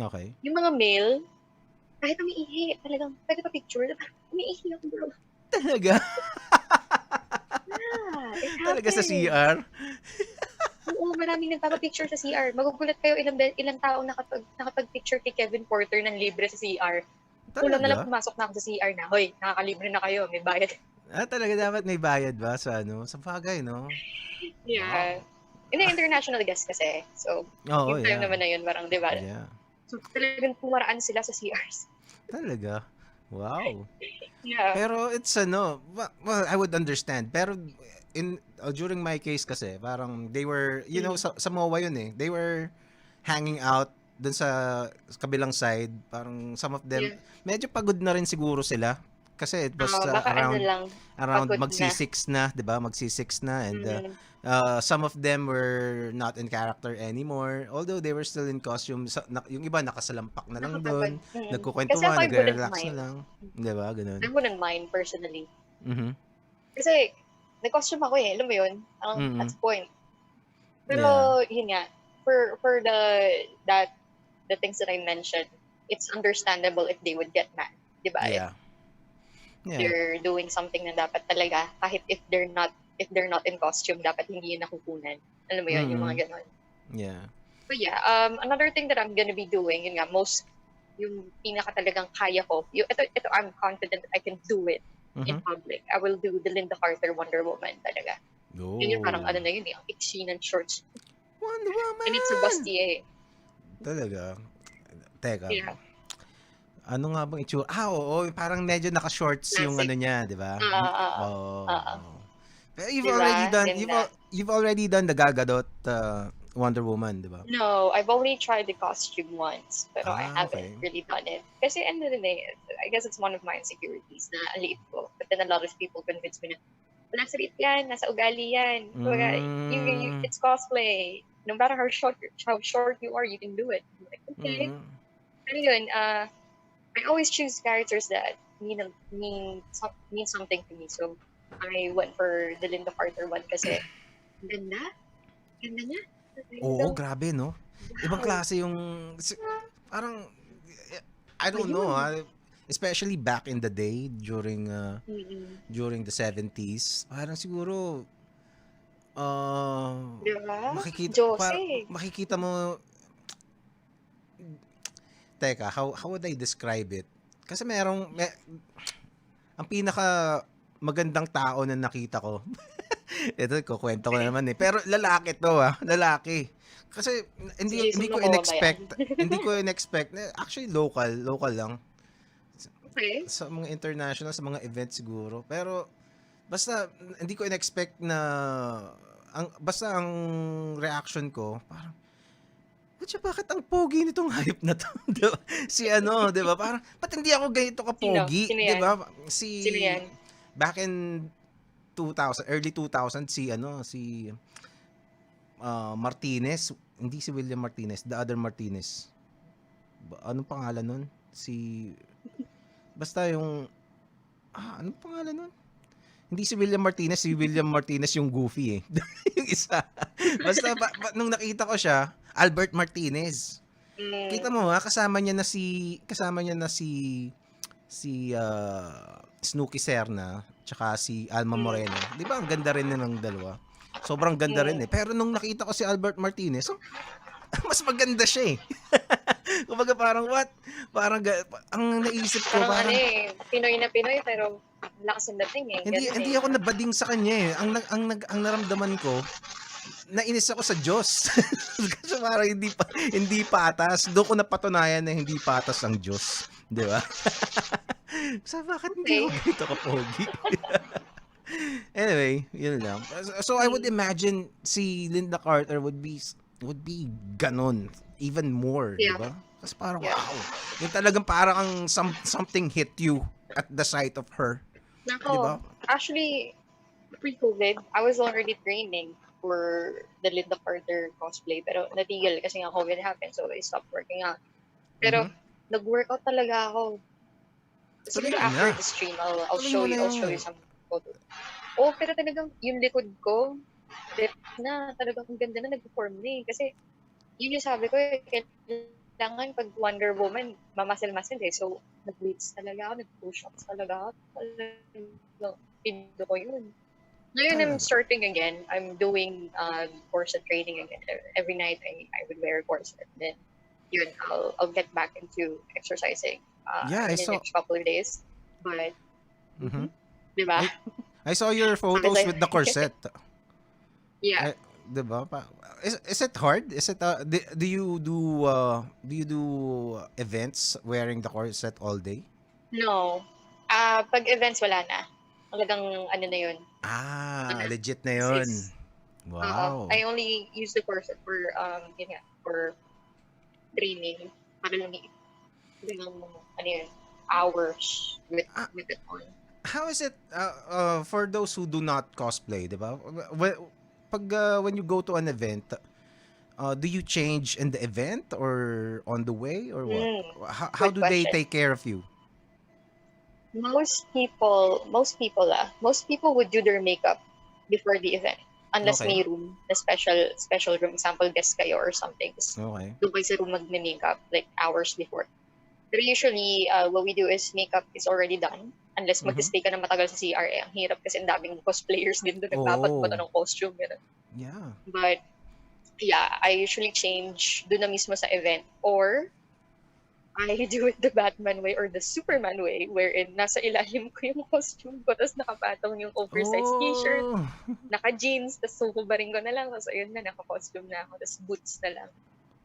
Okay. Yung mga male, kahit umiihi, talagang pwede pa picture. Diba? Umiihi ako bro. Talaga? Yeah, it Talaga sa happens. CR? Oo, maraming nagpapapicture sa CR. Magugulat kayo ilang taong nakapag-picture kay Kevin Porter ng libre sa CR. Kulang na lang Talaga? pumasok na ako sa CR na, hoy, nakakalibre na kayo, may bayad. Talaga dapat may bayad ba sa ano? Sa bagay, no? Yeah. Wow. Hindi, international guest kasi. So, Oo, yung time yeah. naman na yun, parang, di ba? Yeah. So, talagang pumaraan sila sa CRs. Talaga? Wow. Yeah. Pero it's ano, well, I would understand. Pero during my case kasi, parang they were, Mm. sa MOA yun eh. They were hanging out dun sa kabilang side. Parang some of them, Yeah. medyo pagod na rin siguro sila. Kasi it was Baka ano lang, around pagod na. magsi-6 na, 'di ba? Magsi-6 na and Mm. some of them were not in character anymore. Although they were still in costume. Yung iba nakasalampak na lang Nakakapag. doon, Kasi ako, nagkukwentuhan, I wouldn't nagre-relax na mind. lang. 'Di ba? Ganun. I wouldn't mind personally. Mhm. Kasi, nag-costume ako eh. Alam mo yun? Mhm. That's the point. Yeah. Pero, yun nga, for the things that I mentioned, it's understandable if they would get mad. Diba? If Yeah. Yeah. they're doing something na dapat talaga, kahit if they're not in costume, dapat hindi yun nakukunan. Alam mo yun, yung Mhm. mga ganon. Yeah. But yeah, another thing that I'm gonna be doing, yun nga, yung pinaka talagang kaya ko, ito I'm confident that I can do it in Mhm. public. I will do the Linda Carter Wonder Woman talaga. Yun yung parang Oh. ano na yun eh, ang iksi ng shorts. Wonder And it's a Woman. bustier. Talaga. Teka. Yeah, Ano nga bang itsura? Oo, parang medyo naka-shorts yung classic. ano niya, 'di ba? Ah, ah, ah, Oo. ah, ah. Oo. Pero you've already Diba? done Ganda. you've already done the Gal Gadot Wonder Woman, 'di ba? No, I've only tried the costume once, pero I haven't Okay. really done it. Kasi end of the day, I guess it's one of my insecurities na ang liit ko. But then a lot of people convince me na, wala sa liit yan, nasa ugali yan. Kumbaga, Mm. it's cosplay. No matter how short you are, you can do it. I'm like, okay. Mm. Pero yun, I always choose characters that mean something to me. So, I went for the Linda Carter one kasi, ganda. Ganda niya. Oo, Talagang, grabe, no? Ibang wow. klase yung parang I don't know, Ayun. especially back in the day Mm. during the 70s. Parang siguro uh, 'Di ba? makikita Diyos eh. makikita mo. Teka, how would I describe it? Kasi ang pinaka magandang tao na nakita ko. Ito kukuwento ko na naman eh. Pero lalaki 'to, lalaki. Kasi Si hindi Jason hindi ko Momoa ba yan? inexpect hindi ko inexpect actually local lang Okay. sa mga international, sa mga events siguro. Pero basta hindi ko inexpect na ang reaction ko parang, "Kutya, bakit ang pogi nitong hayop na 'to?" 'Di ba? Si ano, 'di ba? Parang, "Ba't hindi ako ganito Sino? kapogi?" Sino 'Di yan? ba? Si Sino yan? back in 2000, early 2000, Martinez, hindi si William Martinez, the other Martinez. Anong pangalan nun? Basta yung, anong pangalan nun? Hindi si William Martinez, si William Martinez yung goofy eh. Yung isa. Basta nung nakita ko siya, Albert Martinez. Kita Mm, mo ha, kasama niya na si Snooki Serna tsaka si Alma mm, Moreno. 'Di ba ang ganda rin ng dalawa? Sobrang ganda rin mm. eh. Pero nung nakita ko si Albert Martinez, mas maganda siya eh. Kumbaga parang what? Ang naisip ko Parang ano parang eh, Pinoy na Pinoy pero ang lakas ng dating eh. hindi Ganun hindi eh. ako nabading sa kanya eh. Ang naramdaman ko, nainis ako sa Diyos. Kasi parang hindi patas. Doon ko napatunayan na hindi patas ang Diyos, 'di ba? Bakit hindi ako Okay. ganito kapogi? Anyway, yun lang. So I would Mm, imagine si Linda Carter would be ganon, even more, 'di yeah, ba? Kasi parang yeah. wow. Yung talagang parang ang something hit you. at the sight of her. Di Nako, ba? actually, pre-COVID, I was already training for the Linda Carter cosplay. Pero natigil kasi nga COVID happened, so I stopped working out. Pero Mhm. nag-workout talaga ako. Tuloy Siguro mo after na. the stream, I'll Tuloy mo show na you, I'll show you yun. some photos. Oh, pero talagang yung likod ko, dip na, talagang ang ganda na nag-perform na eh. Kasi yun yung sabi ko eh, kailangan pag Wonder Woman, mamasil-masil eh. So, nag-weights talaga ako, nag-push-ups talaga ako. Talagang pindo ko yun. Ngayon I'm Talaga. starting again. I'm doing corset training again. Every night I would wear a corset. Then yun, I'll get back into exercising Yeah, I in the saw. next couple of days. But, Mhm. di ba? I I saw your Because photos with the corset. yeah, Eh, 'di ba? Is it hard? Is it do you do events wearing the corset all day? no. Pag events, wala na. Talagang ano na yun. Ah, Ano, legit na This 'yon. is, Wow. I only use the corset for, yun nga, for training. Para lang talagang, ano yun, hours Ah, with it on. how is it for those who do not cosplay, 'di ba? Pag when you go to an event, do you change in the event or on the way or what? Mm, How good do they question. take care of you? Most people would do their makeup before the event. Unless Okay. may room, the special room, example, guest kayo or something. Tapos Okay. doon kayo sa room mag-makeup like hours before. Pero usually, what we do is makeup is already done. Unless Mhm. mag-stay ka na matagal sa CR, eh, ang hirap kasi ang daming cosplayers din doon nagbabat-bata Oh, ng costume. Ganun. yeah. But yeah, I usually change doon na mismo sa event. Or I do it the Batman way or the Superman way, wherein nasa ilalim ko yung costume ko, tapos nakapatong yung oversized t-shirt, Oh. naka-jeans, tapos sukubarin ko na lang, tapos ayun na, naka-costume na ako, tapos boots na lang,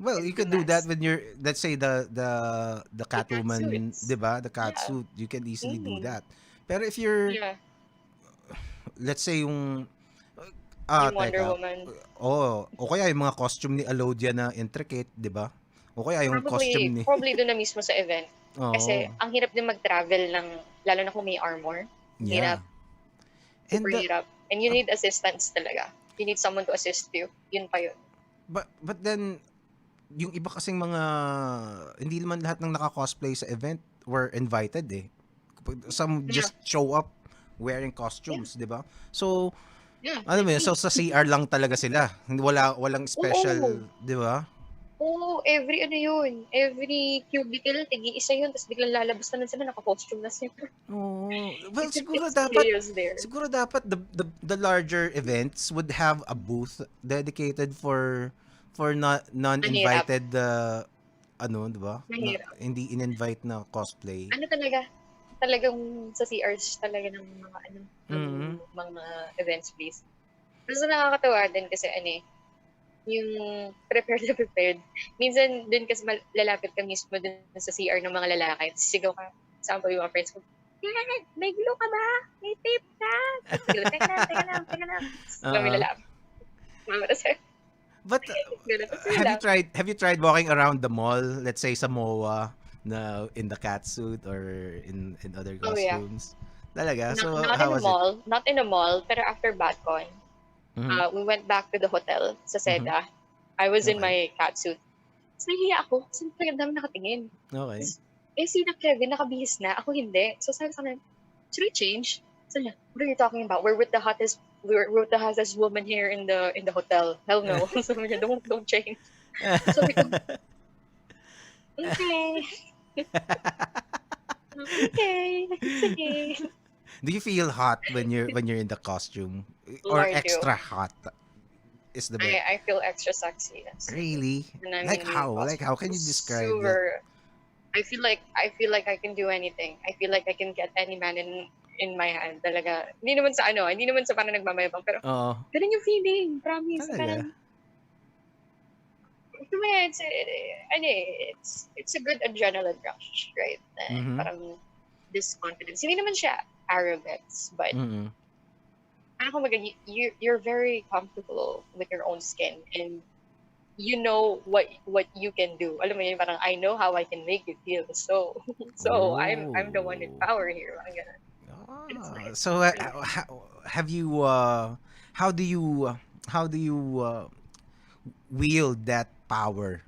Well, and you the could do that mask. when you're, let's say the The Catwoman, catsuits. 'di ba? The Yeah. catsuit, you can easily do Mm. that. Pero if you're, Yeah. let's say yung Yung Wonder teka. Woman. O kaya yung mga costume ni Alodia na intricate, 'di ba? O kaya yung costume ni Probably doon na mismo sa event. Kasi Oo. ang hirap din mag-travel ng, lalo na kung may armor. Ang Yeah. hirap. Super And hirap. And you uh, need assistance talaga. You need someone to assist you. Yun pa yun. but then yung iba kasing mga hindi naman lahat ng naka-cosplay sa event were invited eh. Some Yeah. just show up wearing Yeah. costumes, 'di ba? So, Yeah. ano mo Like yun? So me. sa CR lang talaga sila. Walang Oo. special, 'di ba? Oo, every ano yun, every cubicle, tigi-isa yun, tapos biglang lalabas na lang sila, naka-costume na sila. Oh, well It's chaos there. siguro dapat the larger events would have a booth dedicated for Mahirap. non-invited ano, 'di ba? Na Mahirap. hindi in-invite na cosplay. Ano talaga, talagang sa CRs talaga ng mga ano, ng Mhm. mga events place. Basta nakakatawa din kasi ano eh, yung prepared na prepared. Minsan dun kasi lalapit ka mismo dun sa CR ng mga lalaki. Tapos sigaw ka. Example, yung mga friends ko, "Yan! May glue ka ba? May tape ka?" Tapos bigla, teka lang. Tapos kami Oo. lalapit. Mama, tapos But ganun. Tapos yun lang. have you tried walking around the mall, let's say sa MOA na in the cat suit or in other Oh yeah. costumes? Talaga? So Not how in a was it? mall. Not in a mall. Pero after BatCon, Mhm. we went back to the hotel sa Mhm. Seda. I was in Okay. my catsuit. Tapos nahihiya ako kasi talagang dami nakatingin. Okay. Tapos, sina Kevin nakabihis na, ako hindi. So sabi sa kanya, should we change? So niya, what are you talking about? We're with the hottest woman here in the hotel. Hell no. Sabi niya, don't change. Sabi ko, okay. Okay. It's okay. Do you feel hot when you're in the costume Oh, or I do. extra hot is the best? I feel extra sexy. Yes. Really? When I'm Like in how? Like costume. how can you describe that? Super. I feel like I can do anything. I feel like I can get any man in my hand. Talaga. Hindi naman sa parang nagmamayabang, pero Oo. ganun yung feeling. Promise. Talaga? Parang, to me, it's a good adrenaline rush, right? Mhm. Parang this confidence. Hindi naman siya arrogance, but Mhm. you're very comfortable with your own skin, and you know what you can do. Alam mo yun, parang I know how I can make you feel. So so I'm the one in Oh. power here. Parang ganun. And it's Ah, nice. so It's really nice. have you how do you how do you wield that power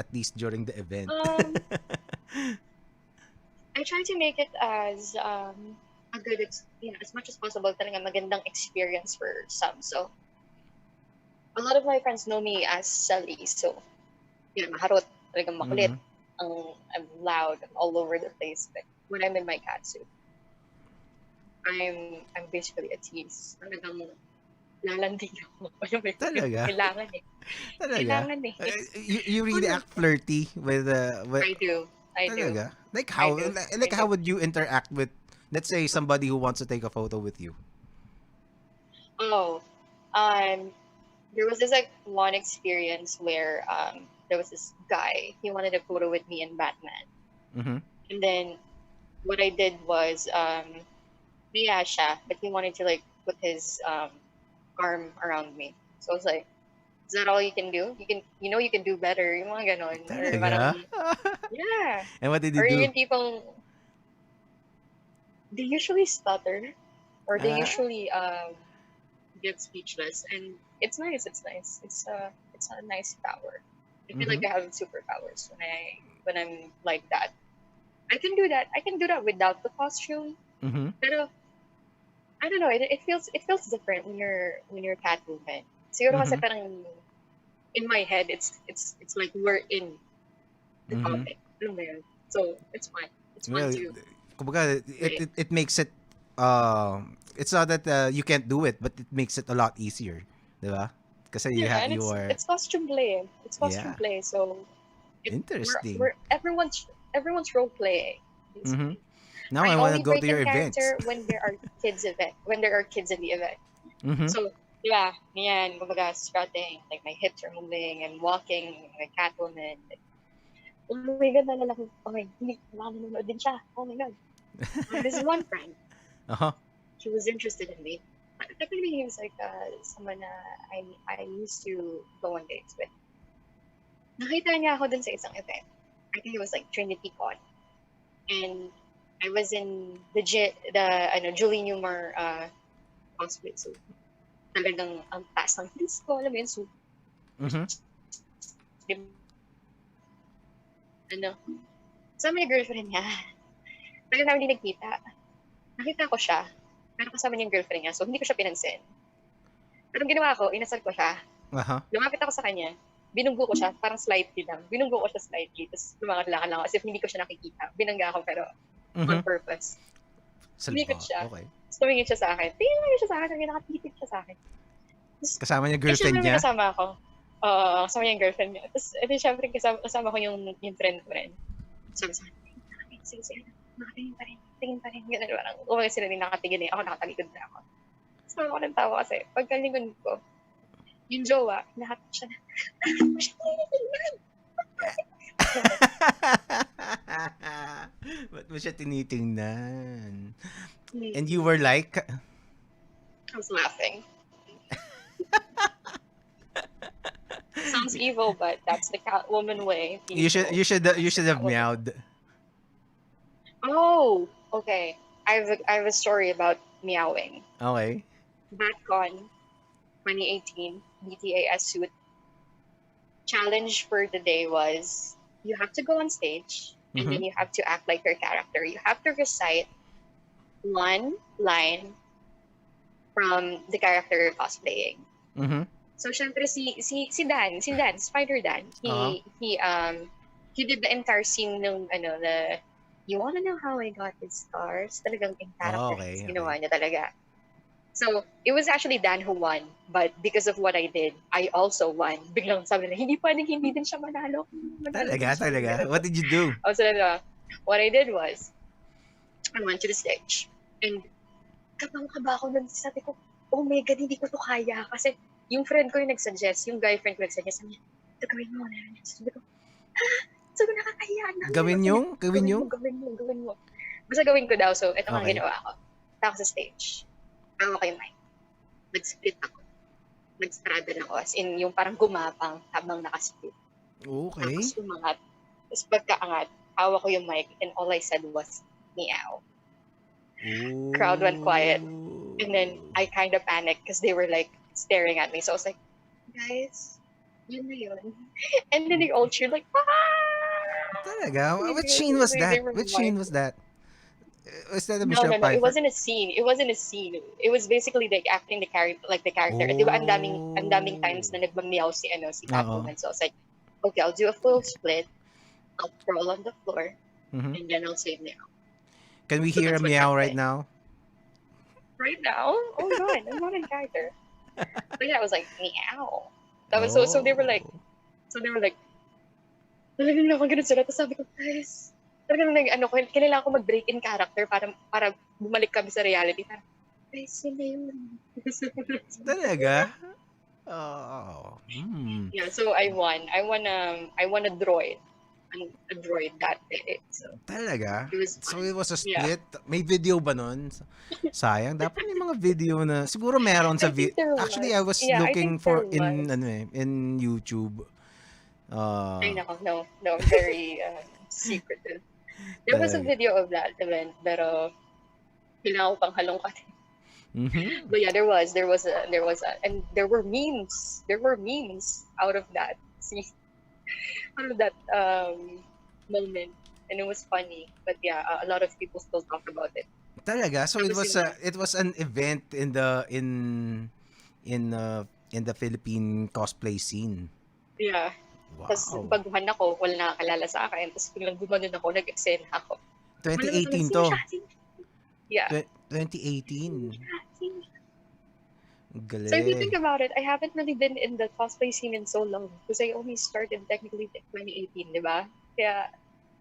at least during the event? Um, I try to make it as a good, as much as possible, talaga magandang experience for some. So a lot of my friends know me as Sally. So maharot, talagang makulit. Mhm. I'm loud. I'm all over the place. But when I'm in my cat suit, I'm basically a tease. Talagang lalandi ako. Alam mo yun? Talaga? Kailangan eh. Talaga? Kailangan eh. You really Ano? act flirty with I do. I do. talaga? I do. I Like how do. would you interact with, let's say, somebody who wants to take a photo with you? Oh, um, there was this like one experience where there was this guy. He wanted a photo with me and Batman, Mhm. and then what I did was yeah, siya, but he wanted to like put his arm around me. So I was like, "Is that all you can do? You can do better." Yung mga ganon, or parang Talaga? yeah, And what did you or do? even people they usually stutter or they Ah? usually get speechless, and it's nice. It's nice. It's a nice power. I feel like Mhm. I have superpowers when I'm like that. I can do that. I can do that without the costume. Mhm. Pero I don't know. It feels different when you're Catwoman. Siguro kasi Mhm. parang in my head it's like we're in the Mhm. comic. Alam mo yun? So it's fun. It's fun Well, to kumbaga, play. it makes it it's not that you can't do it, but it makes it a lot easier, 'di ba? Kasi Yeah, and you are, it's costume play. It's costume yeah, play. So it interesting. we're everyone's role playing Mhm. basically. Now I I want to only go to break your in events. character when there are kids in the event. Mhm. So yeah, yan, kumbaga strutting, like my hips are moving and walking like Catwoman. Like, oh my god, nalala ko, okay, hindi, baka nanonood din siya. Oh my god. This one friend, Uh-huh. he was interested in me. Technically, he was like someone I used to go on dates with. Nakita niya ako dun sa isang event. I think it was like Trinity Con. And I was in the Julie Newmar cosplay. So talagang ang taas ng heels ko, alam mo yun, so Mhm. ano, kasama yung girlfriend niya. Tagal namin hindi nagkita. Nakita ko siya, pero kasama niya yung girlfriend niya, so hindi ko siya pinansin. Pero ang ginawa ko, inasal ko siya. Uh-huh. Lumapit ako sa kanya, binunggo ko siya, parang slightly lang. Binunggo ko siya slightly, tapos lumakad-lakad lang ako as if hindi ko siya nakikita. Binangga ako pero on Mhm. purpose. Sinikot Salba. siya. Okay. Tapos tumingin siya sa akin. Tingin lang siya sa akin, nakatitig siya sa akin. Tapos, Kasama niya syempre girlfriend may niya? kasama ako. Oo, kasama niya yung girlfriend niya. Tapos, syempre kasama ko yung friend ko rin. Sabi sa akin, "Nakatingin, sige, sige, nakatingin pa rin, tingin pa rin." Ganun, parang umaga sila din nakatingin eh. Ako nakatalikod na ako. Tapos ako ng tawa kasi, pagkalingon ko, yung jowa, hinahatid siya na, Ba't mo siya tinitingnan? And you Hmm, were like, I was laughing. Sounds evil, but that's the Catwoman way. Evil. you That's the should have Catwoman way. meowed. Oh, okay. I have a story about meowing. Okay. BatCon 2018 BTAS suit challenge for the day was you have to go on stage and Mhm. then you have to act like your character. You have to recite one line from the character you're cosplaying. Mhm. So syempre si Dan, Spider Dan, Uh-huh. he did the entire scene ng the you wanna know how I got these scars? Talagang in Oh, character okay, ginawa okay. niya talaga. So, it was actually Dan who won, but because of what I did, I also won. Biglang sabi na, hindi pwedeng hindi din siya manalo. Manalo din Talaga, siya. Yung talaga. ganun. What did you do? So, what I did was, I went to the stage. And kabang-kaba ako nun. Sabi ko, oh my God, hindi ko to kaya. Kasi yung friend ko yung nagsuggest, yung guy friend ko nagsuggest, sabi niya, ito gawin mo. Sabi ko, sabi ko, nakakahiya na. Gawin yung? Gawin yung? Gawin mo. Basta gawin ko daw. So, ito nga Okay. ginawa ko. Tapos sa stage. Tawa ko yung mic. Nag-split ako. nag-straddle ako. As in, yung parang gumapang habang nakasplit. Okay. Tapos umangat. Tapos pagkaangat, hawak ko yung mic and all I said was, meow. Crowd went quiet. And then I kind of panicked because they were like staring at me. So I was like, guys, yun na yun. And then they all cheered like, ah! Talaga? Which scene was They that? were Which scene like, was that? Was that a no, Michelle no, no. It Pfeiffer? wasn't a scene. It wasn't a scene. It was basically like acting the character, like the character. Di ba ang daming times Oh. na nagmamiyaw si Oo. Catwoman. So I was like, okay, I'll do a full split. I'll crawl on the floor Mhm. and then I'll say meow. Can we So hear a that's what meow right happened. now? Right now? Oh god, I'm not in character. But yeah, I was like, meow. That was so they were like, Oh. talagang na ako ganun sila. Tapos sabi ko, guys, talagang kailangan ko mag-break in character para bumalik kami sa reality. Parang, guys, yun na yun. Talaga? Oh. Yeah, so I won. I won a droid. A droid that day. So Talaga? it was So fun. it was a Yeah. split? May video ba nun? Sayang. Dapat may mga video na... Siguro meron sa I think there Actually, I was. was Yeah, I looking think there for was. in YouTube. Ay, nako, no, I'm very secretive. There was a Talaga. video of that event, pero kailangan ko pang halongkat. Mhm. But yeah, there was and there were memes. There were memes out of that. See, out of that moment, and it was funny. But yeah, a lot of people still talk about it. Talaga? So Tapos yun nga, it was an event in the Philippine cosplay scene. yeah. Tapos Wow. baguhan ako, wala nakakalala sa akin. Tapos biglang gumanon ako, nag-eksena ako. Wala naman 2018 sino to. siya? Yeah. 2018. Sino siya? So if you Galing. think about it, I haven't really been in the cosplay scene in so long because I only started technically 2018, di ba? Kaya,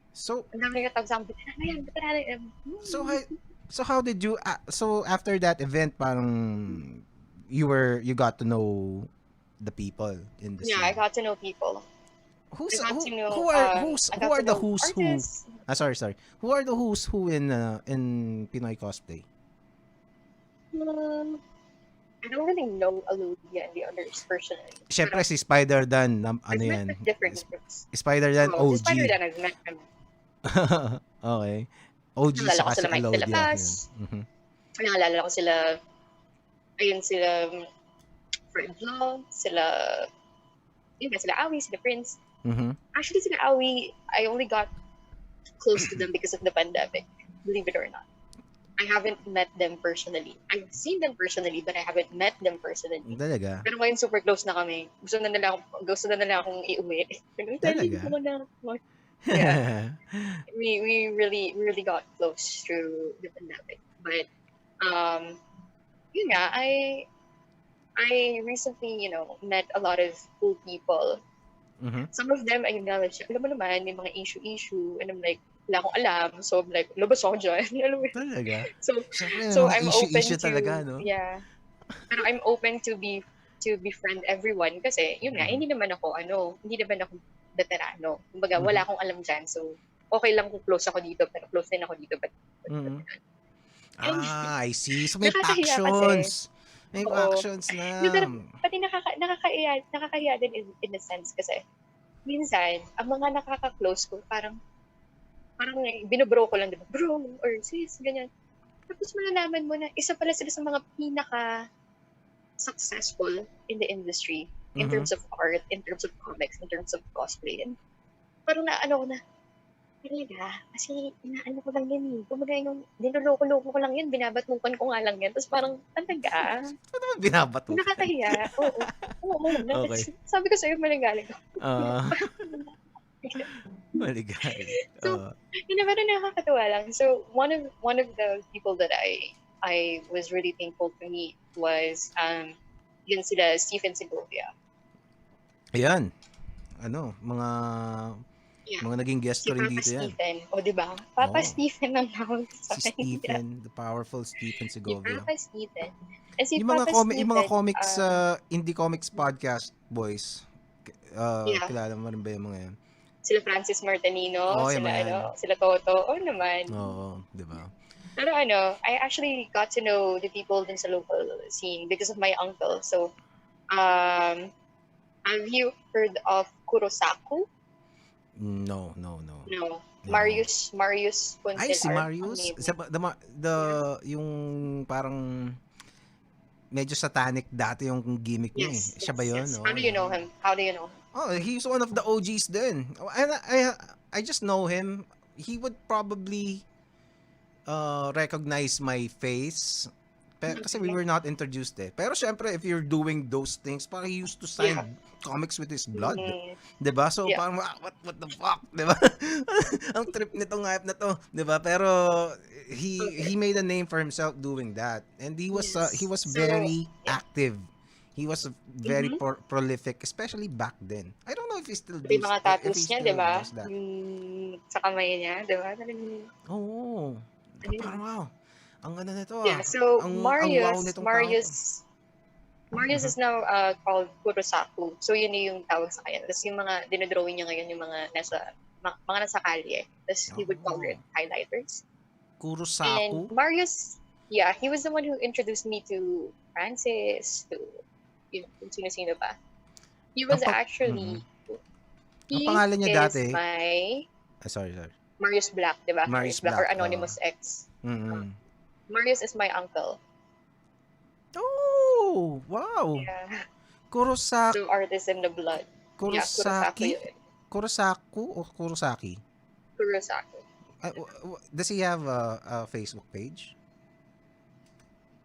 So ang dami nga tawag sa akin, "Ano yan? Ba't na yan?" so how, so how did you so after that event parang you got to know the people in the Yeah, I scene. got to know people. Who's I got to know, I who got are to the know who's who? artists. Sorry. Who are the who's who in Pinoy cosplay? I don't really know Alodia and the others personally. Siyempre Pero si Spider-Dan, ano I've met yan? with different groups. Spider-Dan Oh, si OG. Spider-Dan, I've met him. Okay. OG Nalala ko saka si sila Mike De La Alodia. Yun. Paz. Nalala ko sila, ayun sila Fred Vlog, sila Awi, sila Prince. Mhm. Actually, sila Awi, I only got close to them because of the pandemic, believe it or not. I haven't met them personally. I've seen them personally, but I haven't met them personally. Talaga. Pero ngayon super close na kami. Gusto na nila akong iuwi. Talaga. Yeah. We really got close through the pandemic. But yun nga, I recently, met a lot of cool people. Mhm. Some of them, ayun nga, alam mo naman, may mga issue, and I'm like, wala akong alam. So I'm like, labas ako dyan. Alam mo yun? Talaga. So, Siyempre may so mga I'm open issue to, talaga, no? yeah. Pero I'm open to befriend everyone kasi, yun nga, hindi naman ako veterano. Kumbaga, wala akong alam dyan. So, okay lang kung close ako dito, pero close din ako dito. But Mhm. and, I see. So may nakakahiya kasi. factions. May Oo. factions na. No, pero pati nakakahiya din in a sense kasi minsan, ang mga nakaka-close ko, parang binobro ko lang, diba? Bro, or sis, ganyan. Tapos malalaman mo na isa pala sila sa mga pinaka-successful in the industry in terms of art, in terms of comics, in terms of cosplay. And parang naano ko na, talaga, kasi inaano ko lang yan eh. Kumbaga yung dinuloko-loko ko lang yan, binabatukan ko nga lang yan. Tapos parang, talaga, Ano naman binabato? nakakahiya. Oo. Okay. Sabi ko sa'yo, maling-galing ko. Maligalig. So, pero nakakatawa lang. So, one of the people that I was really thankful to meet was yun sila Stephen Segovia. Ayan. Mga Yeah. mga naging guest ko rin Papa dito yan. Stephen. O, di ba? Papa Oo. Stephen ang tawag sa Si akin. Stephen, the powerful Stephen Si Segovia. Papa Stephen. And si Yung mga Papa yung mga Stephen, comics indie comics podcast boys. yeah. Kilala mo rin ba yung mga yan? Sila Francis Martinino, Oo, yung mga yan. sila Toto. Oo naman. Oo, di ba? Pero I actually got to know the people din sa local scene because of my uncle. So, Um, have you heard of Kurosaku? No. No. No. Marius Ay, si Puncelar ang Marius? name niya. Yeah. Yung parang medyo satanic dati yung gimmick niya eh. Yes, Siya ba yun? yes. How Oh, do you yeah. know him? How do you know him? Oh, he's one of the OGs then. And I just know him. He would probably recognize my face. Kasi we Mhm. were not introduced eh. Pero syempre, if you're doing those things, parang he used to Yeah. sign comics with his blood. Mhm. 'Di ba? So Yeah. parang what the fuck, 'di ba? Ang trip nitong hype na to, 'di ba? Pero he Okay. made a name for himself doing that. And he Yes. was So, very yeah. active. He was very Mhm. prolific, especially back then. I don't know if he still Pati yung does mga if tattoos he niya, 'di still ba? does that. Yung sa kamay niya, 'di ba? Talagang Oo. ano yun. Parang wow. Ang ano nito Yeah. So Ang wow nitong taong to. Marius Mhm. is now called Kurosaku. So yun yung tawag sa kanya. Tapos yung mga dinodrawing niya ngayon yung mga nasa kalye. Tapos he would color Oh. it highlighters. Kurosaku. And Marius, yeah, he was the one who introduced me to Francis, to kung sino-sino pa. He Ang was mhm. actually, Ang he pangalan niya is dati, my sorry. Marius Black, di ba? Maris Marius Black or Black. Anonymous X. Uh, Mm. Marius is my uncle. Oh, wow. Yeah. Kurosak So artist in the blood. Yeah, Kurosaki? Kurosaku yun. Kurosaku o Kurosaki? Kurosaku. Does he have a Facebook page?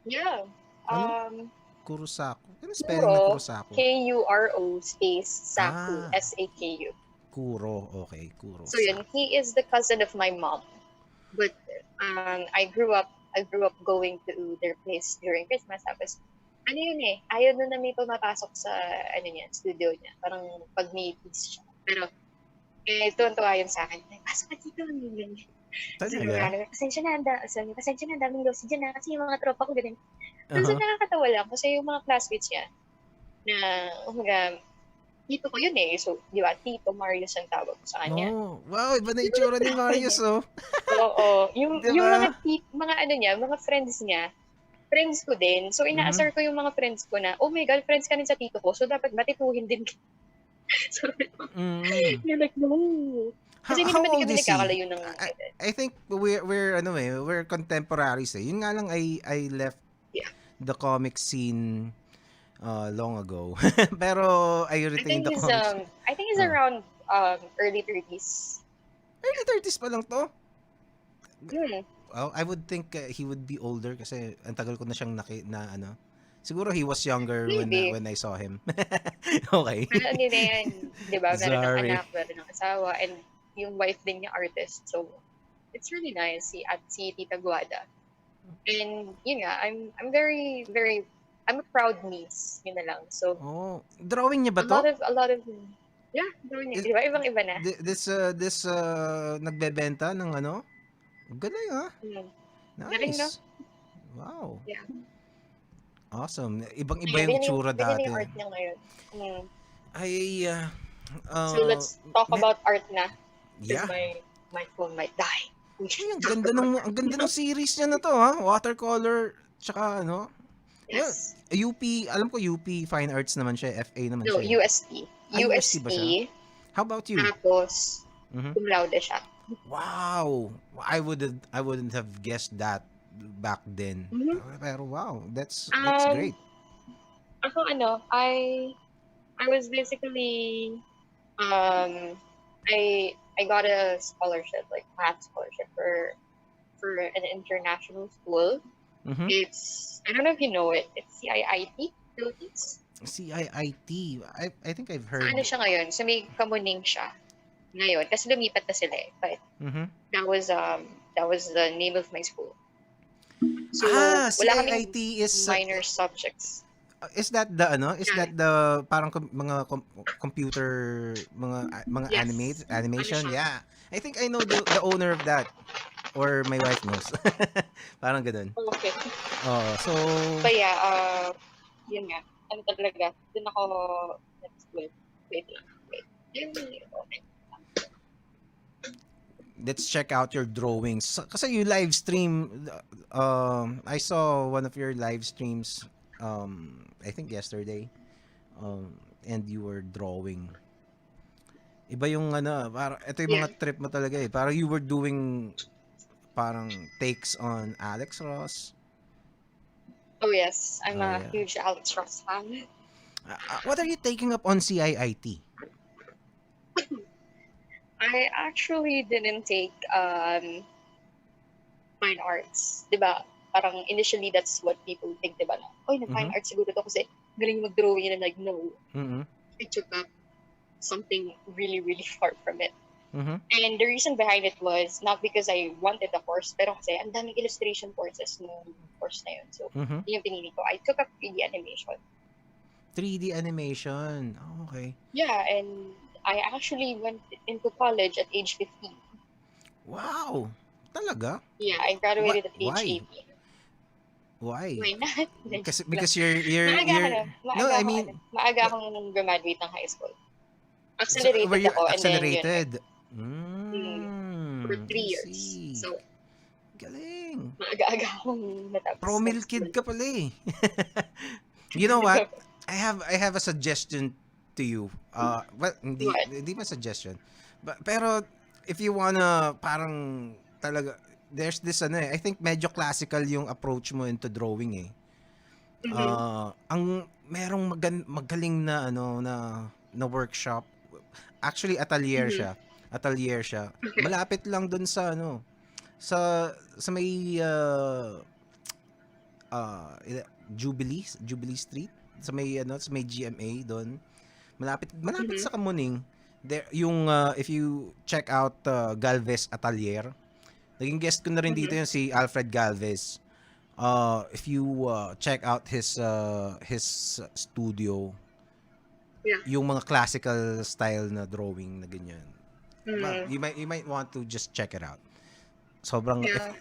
Yeah. Ano? Um, Kurosaku. Ano spelling ng Kuro, Kurosaku? Kuro space Saku, Ah, Saku. Kuro. Okay, So yun, Kurosaku. he is the cousin of my mom. But I grew up going to their place during Christmas. Tapos, ano yun eh, ayaw na may pumapasok sa, ano niya, studio niya. Parang pag may piece siya. Pero, tuwan-tuwa yun sa akin. Pasok ka dito, ganyan. So, Talaga? pasensya na, daming losi dyan na. Kasi yung mga tropa ko ganun. So, Uh-huh. nakakatawa lang. Kasi yung mga classmates niya, na, tito ko yun eh. So, di ba, Tito Marius ang tawag ko sa kanya. Oh, wow, iba na itsura ni Marius, oh. Oo. Yung, 'Di yung ba? mga ano niya, mga friends niya, friends ko din. So, Mhm. inaasar ko yung mga friends ko na, oh my God, friends ka rin sa tito ko. So, dapat matituhin din. So, Mm. you're like, no. Kasi hindi How naman din old kami is he? nagkakalayo ng, I think we're contemporaries eh. Yun nga lang I left yeah. the comic scene long ago. Pero I I retain think the he's, comics. Uh, around, early 30s. early 30s pa lang to. Hmm. Well, I would think he would be older kasi ang tagal ko na siyang na ano. Siguro he was younger Maybe. when I saw him. Okay. Pero ano na yan, di ba? Meron ng Sorry. anak, meron ng asawa, and yung wife din niya artist. So, it's really nice, si Tita Guada. And, yun nga, I'm very, very, I'm a proud niece, yun na lang. So, Oh, drawing niya ba a to? lot of, yeah, Is, di ba? Ibang-iba na. this nagbebenta ng ano? Ang galing ah. Hmm. Galing, no? Nice. Wow. Yeah. Awesome. Ibang-iba Ayun, yung itsura ganyan na dati. yung art niya ngayon. Hmm. Ay, So, let's talk me- about art na. Because yeah. my phone might die. We Ay, should talk about art. ang ganda ng series niya na to ha. Watercolor, tsaka ano. Well, Yes. UP, alam ko UP Fine Arts naman siya, FA naman No, siya. Eh. UST. UST ba siya? UST. How about you? Tapos, Mhm. cum laude siya. Wow. I wouldn't have guessed that back then. Mhm. Pero wow, that's Um, great. Ako I was basically, I got a scholarship, like math scholarship for an international school. Mhm. It's, I don't know if you know it. It's CIIT, Philippines. CIIT. I think I've Sa heard. ano siya ngayon? Sa may Kamuning siya. Ngayon. Kasi lumipat na sila eh. But Mhm. that was the name of my school. So, wala kaming CIIT minor subjects. is that the ano? Is Yeah. that the parang computer mga Yes. animation? Ano siya? Yeah. I think I know the owner of that or my wife knows. Parang ganun. Okay. So But yeah, yun nga. Ano talaga, dun ako nag-school. Wait lang. Wait. Okay. let's check out your drawings. Kasi you live stream I saw one of your live streams I think yesterday. and you were drawing. Iba yung ano, parang ito yung Yeah. mga trip mo talaga eh. Parang you were doing parang takes on Alex Ross. Oh yes, I'm Oh a yeah. huge Alex Ross fan. What are you taking up on CIIT? I actually didn't take fine arts, 'di ba? Parang initially that's what people think, 'di ba? Na, oy, fine Mhm. arts siguro to kasi galing mag-drawing and like no, Mhm. I took up something really really far from it. Mhm. And the reason behind it was not because I wanted the course, pero kasi ang daming illustration courses nung course na yun. So, Mhm. yun yung pinili ko. I took up 3D animation. 3D animation. Oh, okay. Yeah, and I actually went into college at age 15. Wow. Talaga? Yeah, I What? graduated at age Why? 18. Why? Why not? Because you're Maaga ako you're na. no, I mean Maaga no, akong graduate ng high school. so were Accelerated you ako and then yun, accelerated? for I 3 years. see. So, Galing. maaga-aga akong natapos ng Promil school. kid ka pala eh. You know what? I have a suggestion to you. Well, hindi What? hindi ba suggestion? Pero if you wanna parang talaga there's this ano eh, I think medyo classical yung approach mo into drawing eh. Mm-hmm. Ang merong magaling na ano na workshop. Actually atelier Mm-hmm. siya. Atelier siya. Okay. Malapit lang dun sa ano sa may uh, Jubilee Street sa may GMA doon. Malapit Mm-hmm. sa Kamuning. There yung if you check out Galvez Atelier. Naging guest ko na rin dito Mm-hmm. yung si Alfred Galvez. If you check out his studio, Yeah. yung mga classical style na drawing na ganyan. Well, Mm-hmm. you might want to just check it out. Sobrang if Yeah.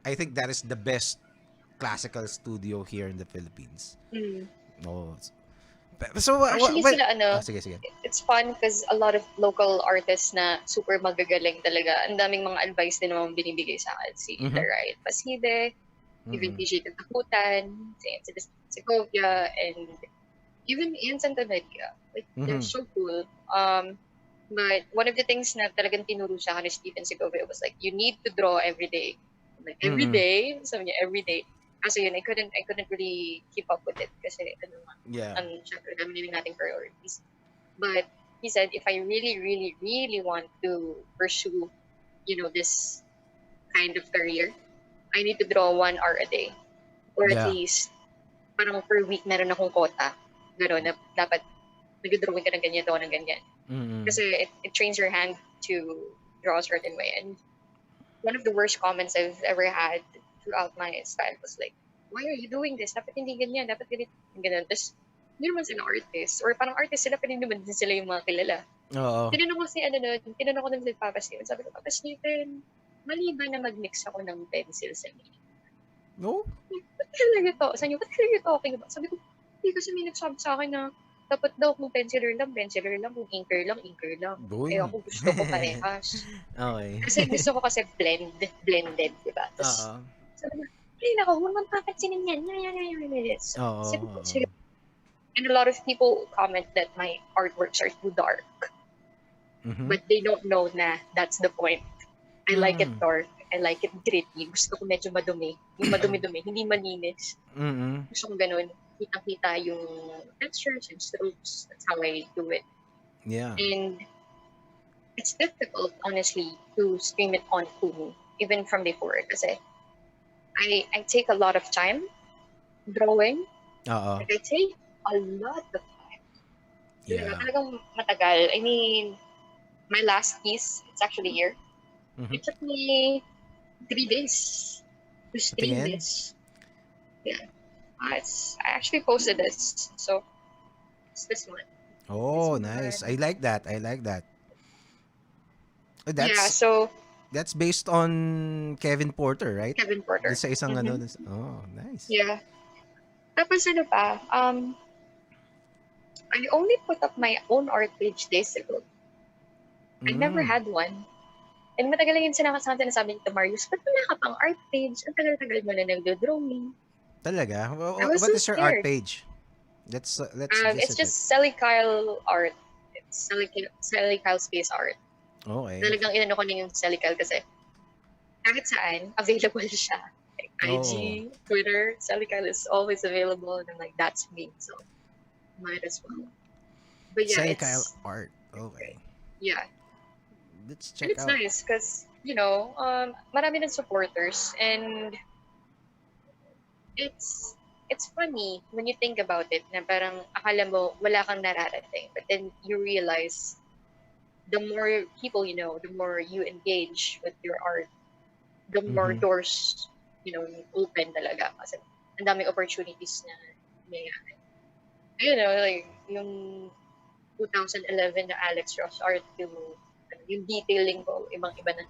I think that is the best classical studio here in the Philippines. Mm. Oh. So Actually sila sige sige. it's fun because a lot of local artists na super magagaling talaga. Ang daming mga advice din naman binibigay sa akin. Si Mhm. Larry Paside, even Mhm. PJ Katakutan, si Segovia, and even Ian Santaveria. Like, they're Mhm. so cool. But one of the things na talagang tinuro sa akin ni Stephen Segovia was like, you need to draw every day. I'm like, every Mhm. day? Sabi niya, every day. Kasi yun, I couldn't really keep up with it kasi ano nga, Yeah. syempre, dami din nating priorities. But he said, if I really, really, really want to pursue, this kind of career, I need to draw 1 hour a day. Or at Yeah. least, parang per week meron akong quota. Gano'n, na dapat nag-drawing ka ng ganyan, daw ng ganyan. Mhm. Kasi it trains your hand to draw a certain way. And one of the worst comments I've ever had throughout my style was like, why are you doing this? Dapat hindi ganyan, dapat ganyan. Tapos, hindi naman sila artist. Or parang artist sila, pero hindi naman din sila yung mga kilala. Oo. Tinanong ko din si Papa Steven. Sabi ko, Papa Steven, mali ba na mag-mix ako ng pencil sa mini? No? Ba't talaga to? Sabi niyo, ba't talaga talking about? Sabi ko, hindi kasi may nagsabi sa akin na dapat daw kung penciler lang, kung inker lang, inker lang. Boy. Eh ako gusto ko parehas. Okay. Kasi gusto ko kasi blended, di ba? Tapos, Oo. sabi niya, ay nako, huwag mong papansinin yan. Yan. So, Oo. sabi ko, Oo. sige. And a lot of people comment that my artworks are too dark. Mhm. But they don't know na that's the point. I like it Mm. dark. I like it gritty. Gusto ko medyo madumi. Yung madumi-dumi, hindi malinis. Mhm. Gusto ko ganun. Kitang-kita yung textures and strokes. That's how I do it. Yeah. And it's difficult, honestly, to stream it on Kumu, even from before. Kasi I take a lot of time drawing. Oo. Like, I take a lot of time. Yeah. Talagang matagal. I mean, my last piece, it's actually here. Mhm. It took me 3 days to stream Tingin? this. Yeah. I actually posted this. So, it's this one. Oh, nice. I like that. Yeah, That's so, that's based on Kevin Porter, right? Kevin Doon Porter. sa isang ano. Mm-hmm. Oh, nice. Yeah. Tapos ano pa, I only put up my own art page days ago. I never Mm. had one. And matagal lang yung sinasabi to Marius, ba't wala ka pang art page? Ang tagal-tagal mo na nagdo-drawing. Talaga? I was What so is your art scared. page? Let's It's visit it. just Sely Kyle art. It's Sely Kyle space art. Okay. Talagang inano ko na yung Sely Kyle kasi kahit saan, available siya. Like Oo. IG, Twitter, Sely Kyle is always available. And I'm like, that's me. So, might as well. But yeah, Sely Kyle it's art. Okay. great. Yeah. Let's And check it's out. nice because, marami ng supporters. And it's funny when you think about it na parang akala mo wala kang nararating. But then you realize the more people you know, the more you engage with your art, the more Mhm. doors, open talaga. Kasi ang daming opportunities na nangyayari. Like yung 2011 na Alex Ross art, yung detailing ko, ibang-iba na.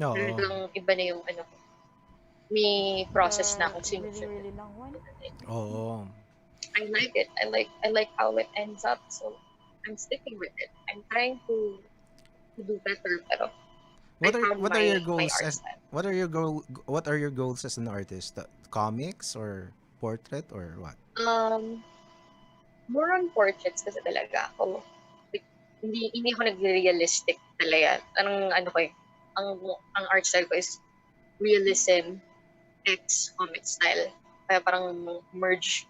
Oo. Talagang iba na yung may process na The akong really, sinusunod. really long one. Oo. I like it. I like how it ends up. So I'm sticking with it. I'm trying to do better, pero I found What are your my goals art as style. what are your goals as an artist? Comics or portrait or what? Um, More on portraits kasi talaga ako. Like, hindi ako nag-realistic talaga. Ano ko ang art style ko is realism X comic style. Kaya parang merge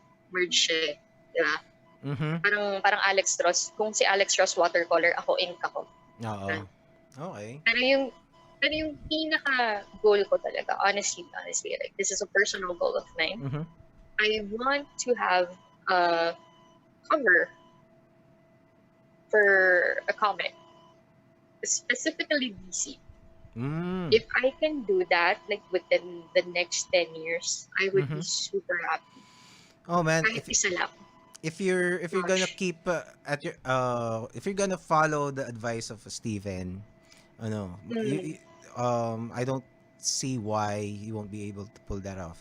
siya, di ba? Mhm. Parang Alex Ross. Kung si Alex Ross watercolor, ako ink ako. Oo. Ganun. Okay. Pero yung pinaka goal ko talaga, honestly, like this is a personal goal of mine. Mhm. I want to have a cover for a comic, specifically DC. Mm. If I can do that, like within the next 10 years, I would be Mhm. super happy. Oh man, Kahit isa lang. if you're gonna Gosh. keep at your if you're gonna follow the advice of Steven, ano, Mm, I don't see why you won't be able to pull that off.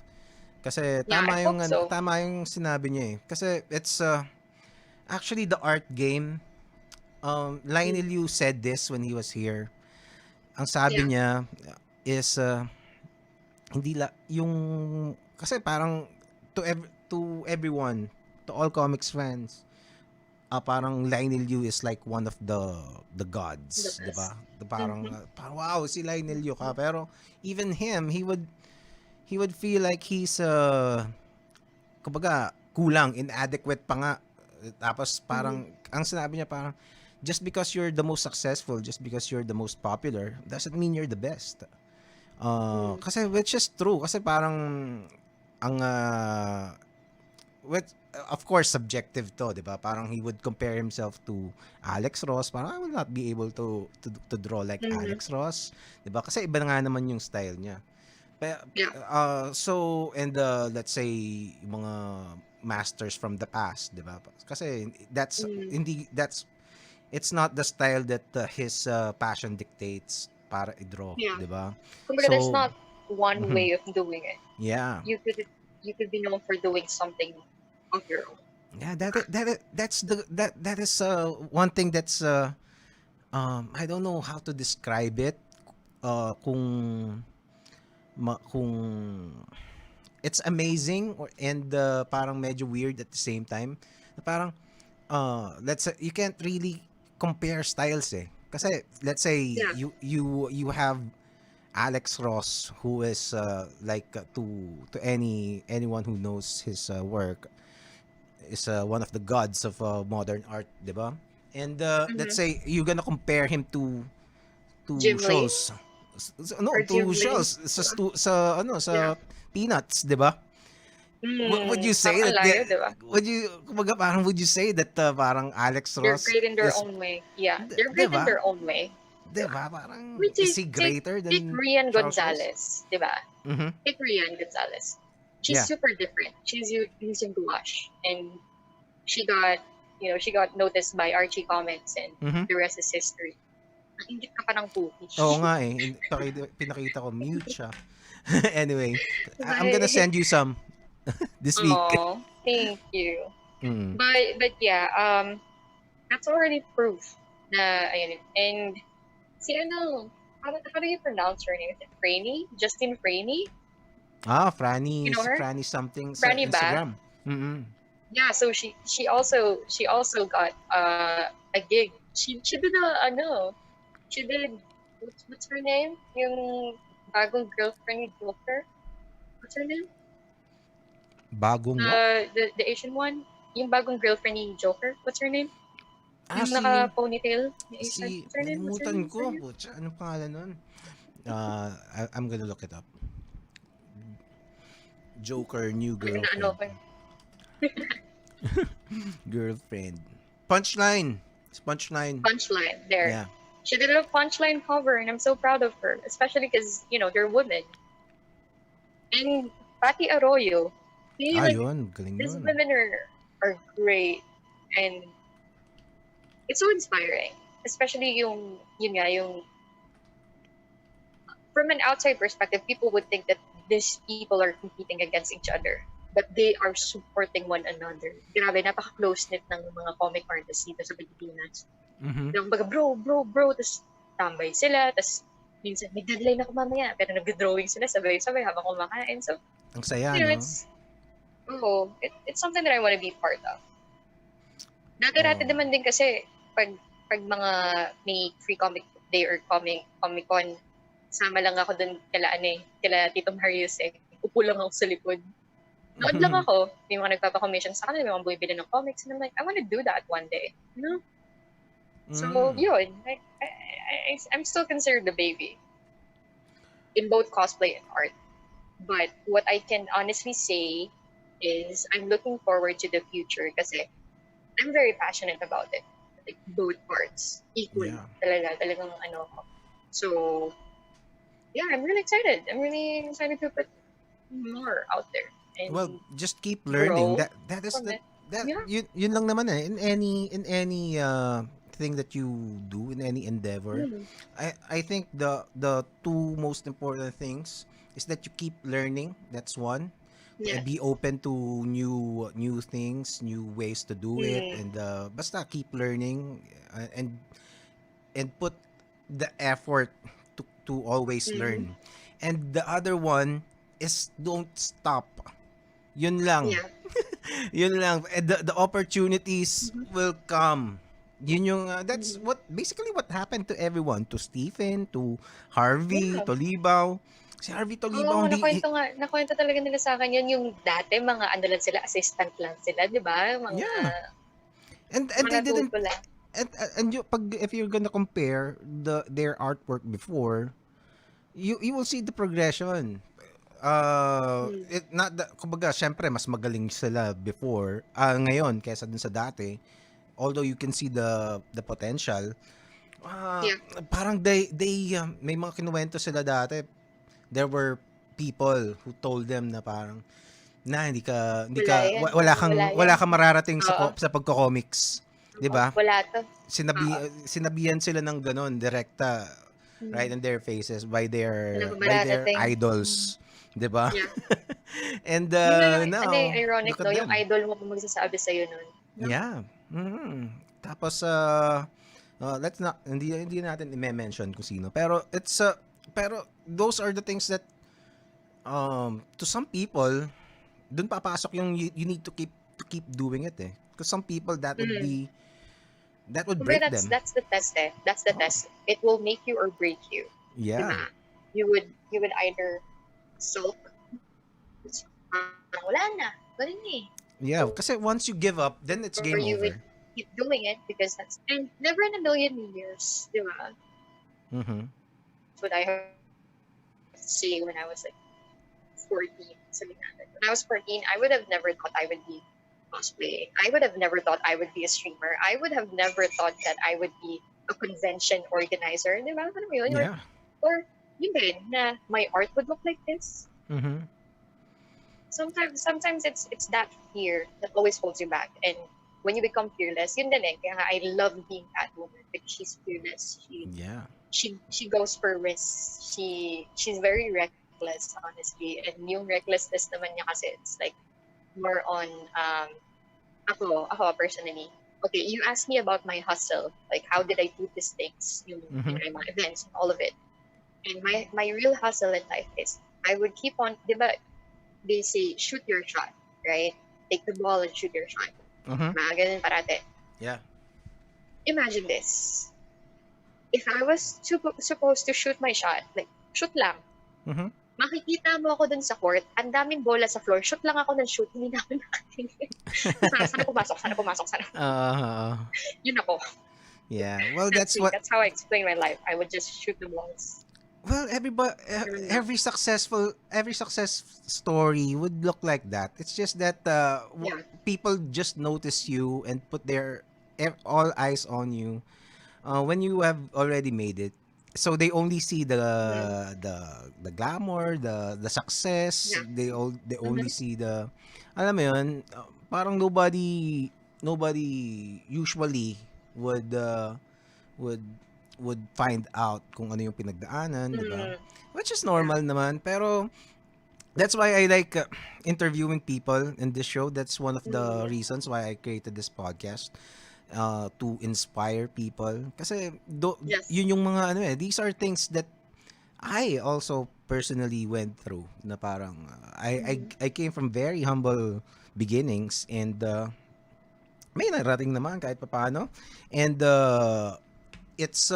Kasi yeah, I hope so. tama yung sinabi niya eh. Kasi it's actually the art game. Mm, Lionel Yu said this when he was here. Ang yeah. sabi niya is hindi la yung kasi parang to everyone, to all comics fans, parang Lionel Yu is like one of the The gods, 'di best. ba? Mm-hmm. Parang wow, si Lionel Yu ka. Mm-hmm. Pero even him, he would feel like he's kumbaga kulang, inadequate pa nga. Tapos Mm-hmm. parang ang sinabi niya parang just because you're the most successful, just because you're the most popular, doesn't mean you're the best. Mm-hmm. Kasi which is true kasi parang ang with of course subjective to, 'di ba? Parang he would compare himself to Alex Ross. Parang I will not be able to draw like Mm-hmm. Alex Ross, 'di ba? Kasi iba na nga naman yung style niya. Yeah. So and let's say yung mga masters from the past, 'di ba? Kasi Mm-hmm. that's it's not the style that his passion dictates para i-draw, Yeah. 'di ba? Kumbaga, there's So, not one mhm, way of doing it. yeah. You could be known for doing something of your own. Yeah, that is one thing that's I don't know how to describe it. Kung kung it's amazing and parang medyo weird at the same time. Na parang let's say you can't really compare styles eh. Kasi let's say Yeah. you have Alex Ross who is like to anyone who knows his work is one of the gods of modern art, 'di ba? And let's Mm-hmm. say you're gonna compare him to Jim Lee shows no or to Jim Lee. shows sa Diba? Yeah. sa Peanuts, 'di ba? Would you say Parang ang that layo, diba? would you say that parang Alex They're Ross great in their is own way. Yeah, they're 'di great in ba? their own way. 'Di Diba? ba? Parang We is take he take greater take than Rian Charles Ross? Gonzalez, diba? Mhm. Take Rian Gonzalez. She's Yeah. super different. She's using gouache, and she got noticed by Archie Comics, and Mhm. the rest is history. Ang ingit ka pa ng puki. Oo nga eh. Pinakita ko mute siya. Anyway, I'm gonna But send you some this week. oh, thank you. Mm. But yeah, that's already proof na ayun. And si ano, how do you pronounce her name? Is it Franny? Justin Franny? You Franny, know si her? Franny something sa Franny ba? Instagram. Mm. yeah, so she also got a gig. She did a ano, she did what's her name? Yung bagong girlfriend ni Joker. What's her name? Bagong what? The Asian one, yung bagong girlfriend ni Joker. What's her name? Ah, Yung naka ponytail ni Asian. si, What's her name? What's her nalimutan name? What's her ko. name? Putya, anong pangalan nun? I'm gonna look it up. Joker, new Na ano girlfriend. ko. Girlfriend. Punchline. It's Punchline. Punchline there. Yeah. She did a punchline cover, and I'm so proud of her, especially because they're women. And Pati Arroyo, see, like Yun. Galing these nun. women are great, and it's so inspiring. Especially yun nga, yung from an outside perspective, people would think that these people are competing against each other. But they are supporting one another. Grabe, napaka-close-knit ng mga comic artists dito sa Pilipinas. Mm-hmm. Yung baga, bro, tapos tambay sila, tapos minsan may deadline ako mamaya, pero nag-drawing sila sabay-sabay habang kumakain. So, Ang saya, no? it's something that I want to be part of. Dati-dati Oh. naman din kasi, pag mga may free comic day or comic-con, sama lang ako dun kala Tito Marius eh. Upo lang ako sa likod. Nood lang ako. May mga nagpapa-commission sa kanila, may mga bumibili ng comics. And I'm like, I want to do that one day. You know? So, yun. I'm still considered a baby in both cosplay and art. But what I can honestly say is I'm looking forward to the future kasi I'm very passionate about it. Like both parts equally. Yeah. Talagang ano ko. So, yeah, I'm really excited. I'm really excited to put more out there. And Well, just keep learning. grow That is from the it. that Yeah. yun lang naman eh. In any thing that you do, in any endeavor. Mm. I think the two most important things is that you keep learning. That's one. Yeah. Be open to new things, new ways to do it, Mm. and basta keep learning, and put the effort to always Mm-hmm. learn. And the other one is don't stop. Yun lang. Yeah. Yun lang. And the opportunities Mm-hmm. will come. Yun yung that's Mm-hmm. what basically what happened to everyone, to Stephen, to Harvey, Yeah. to Libaw. Si Harvey Tolibaw Oo, hindi nakwento talaga nila sa akin yun, yung dati mga ano lang sila, assistant lang sila, di ba? yeah. And Mga they didn't, natuto lang. and you pag if you're gonna compare their artwork before, you will see the progression. Mm. It not the, kumbaga syempre mas magaling sila before ngayon kaysa dun sa dati, although you can see the potential. Yeah. Parang they may mga kinuwento sila dati. There were people who told them na parang na hindi Wala ka yan. Wala wala yan. kang mararating Oo. sa pagko-comics, 'di ba? Wala to. Sinabi Oo. sinabihan sila ng ganon direkta right in their faces by their Mararating. idols, 'di ba? Yeah. And Yun nga yung, now ironic, look at no? Yung them. idol mo pa magsasabi sa'yo nun. No? Yeah. Tapos let's not hindi natin i-mention kung sino, pero pero those are the things that to some people dun papasok yung you need to keep doing it eh, because some people that would Mm. be that would Kumbaga, break them. that's the test eh. That's the Oh, test. It will make you or break you. yeah. Diba? You would either sulk, wala na, ganun eh. Yeah, kasi once you give up, then it's Or game you would over. keep doing it because and never in a million years, diba? Mhm. That's what I heard say when I was like 14. Something like that. When I was 14, I would have never thought I would be cosplaying. I would have never thought I would be a streamer. I would have never thought that I would be a convention organizer. Diba? Alam mo yun? Yeah. Or yun din, na my art would look like this. Mhm. Sometimes it's that fear that always holds you back. And when you become fearless, yun din eh. Kaya nga I love being Catwoman because she's fearless. Yeah. She goes for risks. She's very reckless, honestly. And yung recklessness naman niya kasi it's like more on ako personally. Okay, you asked me about my hustle, like how did I do these things, yung mga events and all of it. And my real hustle in life is I would keep on, diba, they say shoot your shot, right? take the ball and shoot your shot. Mga ganun parate. Yeah. Imagine this. If I was supposed to shoot my shot, like, shoot lang. Makikita mo ako dun sa court, ang daming bola sa floor, shoot lang ako ng shoot, hindi na ako nakatingin. Sana pumasok. Yun ako. Yeah. Well, That's how I explain my life. I would just shoot the balls. Well, every success story would look like that. It's just that people just notice you and put their all eyes on you when you have already made it. So they only see the glamour, the success. They only see the, alam mo yun, parang nobody usually would find out kung ano yung pinagdaanan, di ba? Which is normal naman, pero that's why I like interviewing people in this show. That's one of the reasons why I created this podcast, to inspire people. Kasi yun yung mga these are things that I also personally went through, na parang I came from very humble beginnings, and may narating naman kahit papaano, and it's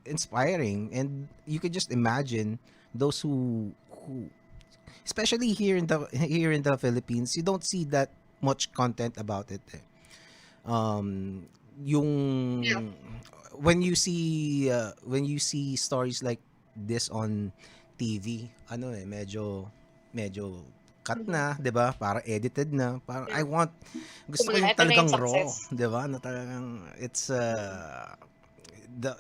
inspiring, and you could just imagine those who especially here in the Philippines, you don't see that much content about it. Yung when you see stories like this on TV, medyo cut na, 'di ba? Para edited na. Para gusto ko yung talagang raw, 'di ba? Na talagang it's the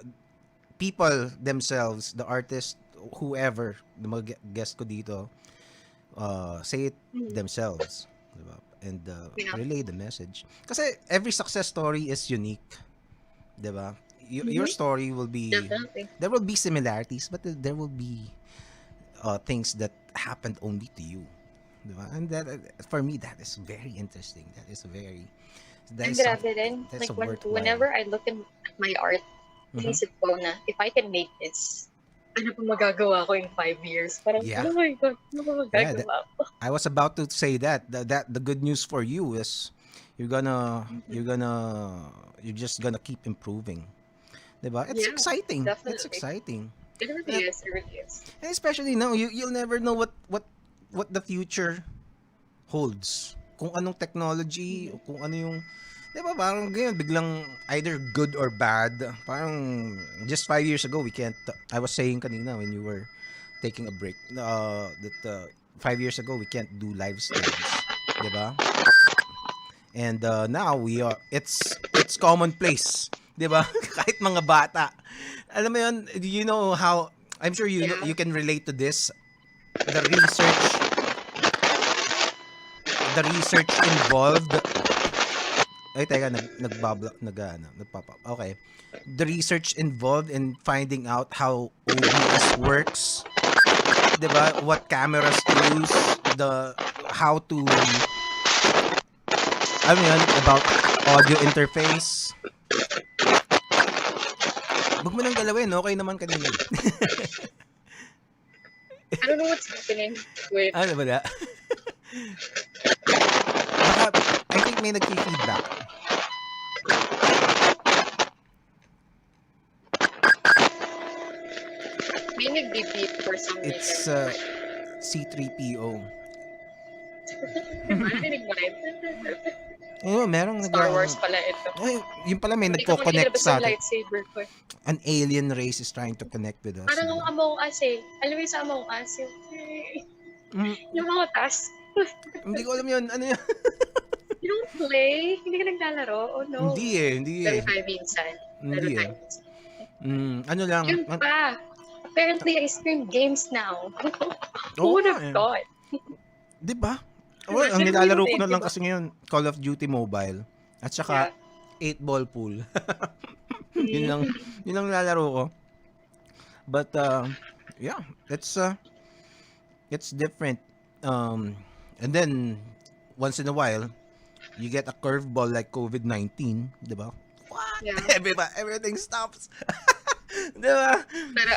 people themselves, the artist, whoever, the mga guest ko dito, say it themselves, 'di ba? And relay the message. Kasi every success story is unique, 'di ba? Your story will be, there will be similarities, but there will be things that happened only to you. Diba? And that, for me, that is very interesting. That is grabe rin. Like, whenever I look at my art, inisip ko na, if I can make this, ano pa magagawa ko in 5 years? Parang, oh my God, ano pa magagawa ko? I was about to say that the good news for you is you're just gonna keep improving. Diba? It's exciting. Definitely. It's exciting. It really is. And especially now, you'll never know what the future holds. Kung anong technology, kung ano yung, di ba, parang ganyan, biglang either good or bad. Parang just 5 years ago, I was saying kanina when you were taking a break, that 5 years ago, we can't do live streams. Di ba? And now, it's commonplace. Di ba? Kahit mga bata. Alam mo yun, you know how, I'm sure you can relate to this. The research involved. Ay, teka, nagpop up. Okay. The research involved in finding out how OBS works. Diba? What cameras to use. How to, ano yun, about audio interface. Huwag mo nang galawin, okay naman kanina. I don't know what's happening. Wait. Ano ba na? I think may nag-feedback. May nag-beep for some reason. It's C3PO. Narinig mo rin? Merong Star Wars pala ito. Yung pala may nagko-connect sa atin. Lightsaber ko. An alien race is trying to connect with us. Parang ang Among Us eh. Alam mo yung sa Among Us yung mga task. Hindi ko alam yun. Ano yun? You don't play? Hindi ka naglalaro? Oh no. Hindi eh. Pero tayo minsan. Hindi eh. Ano lang. Yun pa. Apparently, I stream games now. Who would have thought? Diba? Well, ang nilalaro ko na lang kasi ngayon, Call of Duty Mobile. At saka, 8-ball pool. yun lang nilalaro ko. But, yeah, it's different. And then, once in a while, you get a curveball like COVID-19, diba? What? Yeah. Everything stops. Diba? Pero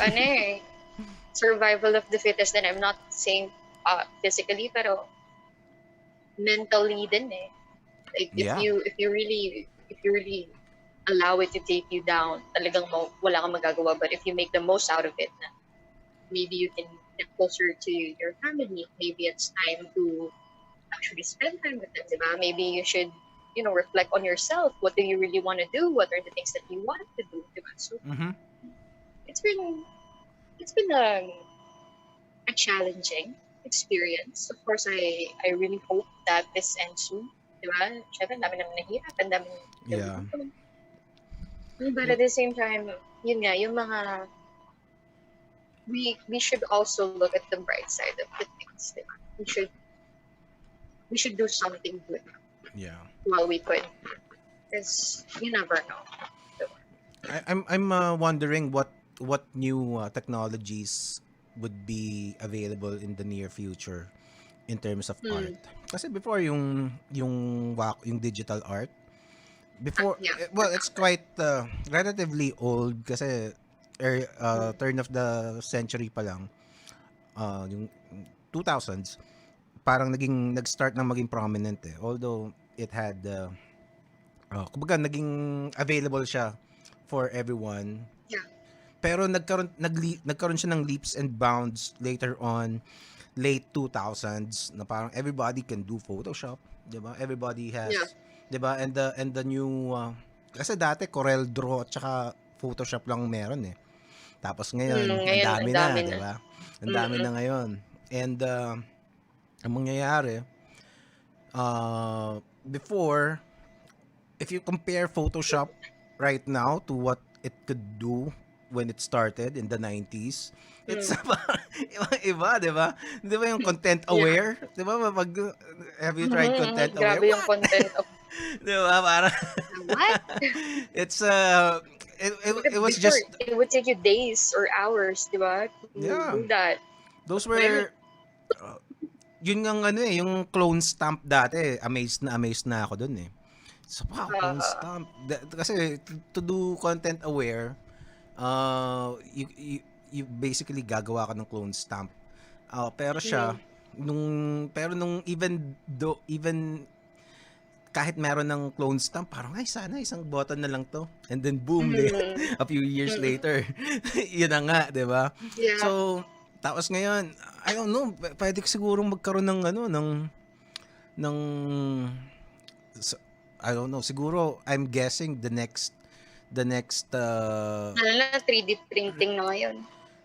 survival of the fittest, then I'm not saying physically, pero mentally din eh. Like Yeah. if you really allow it to take you down, talagang wala kang magagawa. But if you make the most out of it, maybe you can get closer to your family. Maybe it's time to actually spend time with them, diba? Maybe you should, reflect on yourself. What do you really want to do? What are the things that you want to do, diba? So Mm-hmm. it's been a challenging experience. Of course, I really hope that this ends soon. Diba? Syempre, ang dami naman nahirap, ang dami Yeah. nagugutom. But Mm, at the same time, yun nga, yung mga, we should also look at the bright side of the things. Diba? We should do something good yeah. while we could. Because you never know. I'm wondering what new technologies would be available in the near future in terms of art. Hmm. Kasi before yung digital art, before Yeah. well, it's quite relatively old kasi Mm. turn of the century pa lang, yung 2000s, parang nag-start na maging prominent eh. Although it had kumbaga naging available siya for everyone. Yeah. Pero nagkaroon siya ng leaps and bounds later on, late 2000s, na parang everybody can do Photoshop, 'di ba? Everybody Yeah. has, 'di ba? And the new kasi dati Corel Draw at saka Photoshop lang meron eh. Tapos ngayon, ang Ngayon, ang dami dami na, 'di na. ba? Ang dami Mm-mm. na ngayon. And ang mangyayari, before, if you compare Photoshop right now to what it could do when it started in the 90s, it's Mm. iba, 'di ba? 'Di ba yung content Yeah. aware? 'Di ba have you tried content aware? Grabe yung What? content of 'Di ba? Para what? it's it was Before, just it would take you days or hours, di ba, to yeah. do that. Those But when it, were yun nga ano eh, yung clone stamp dati, amazed na ako dun eh. So, wow, clone uh, stamp. Kasi to do content aware, you basically gagawa ka ng clone stamp. Pero siya, mm, nung even kahit meron ng clone stamp, parang ay sana isang button na lang to. And then boom, mm, a few years mm, later, yun na nga, 'di ba? yeah, So, tapos ngayon, I don't know, pwede sigurong magkaroon ng ng s- I don't know, siguro I'm guessing the next lalo na 3D printing na ngayon,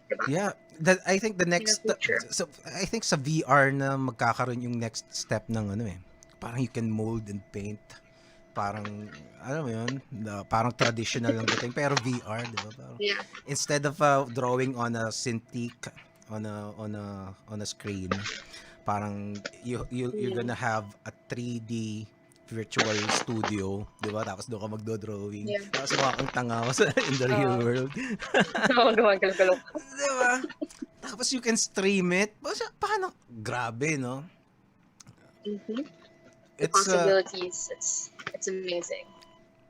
di ba, yeah, that I think the in the next future. so I think sa VR na magkakaroon yung next step ng ano eh. Parang you can mold and paint. Parang alam mo yun, parang traditional lang dating pero VR, 'di ba? Parang Yeah. instead of drawing on a Cintiq on a screen, parang you're Mm, gonna have a 3D virtual studio, 'di ba? Tapos doon ka magdo-drawing. yeah. Tapos mukha kang tanga mo in the real uh, world. Oo, gumagalaw-galaw. 'Di ba? Tapos you can stream it. Paano? Grabe, no? Mm-hmm. The It's possibilities, it's amazing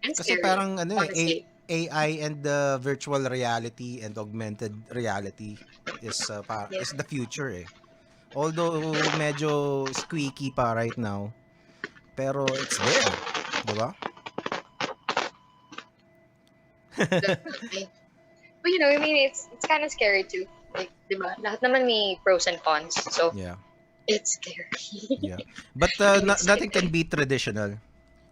and kasi scary, parang ano eh, honestly. AI and the virtual reality and augmented reality Yeah. is the future eh. Although medyo squeaky pa right now, pero it's there, 'di ba? Definitely. But I mean, it's kind of scary too. Like, di ba? Lahat naman may pros and cons. So, Yeah. it's scary. Yeah. But And nothing exciting. can be traditional.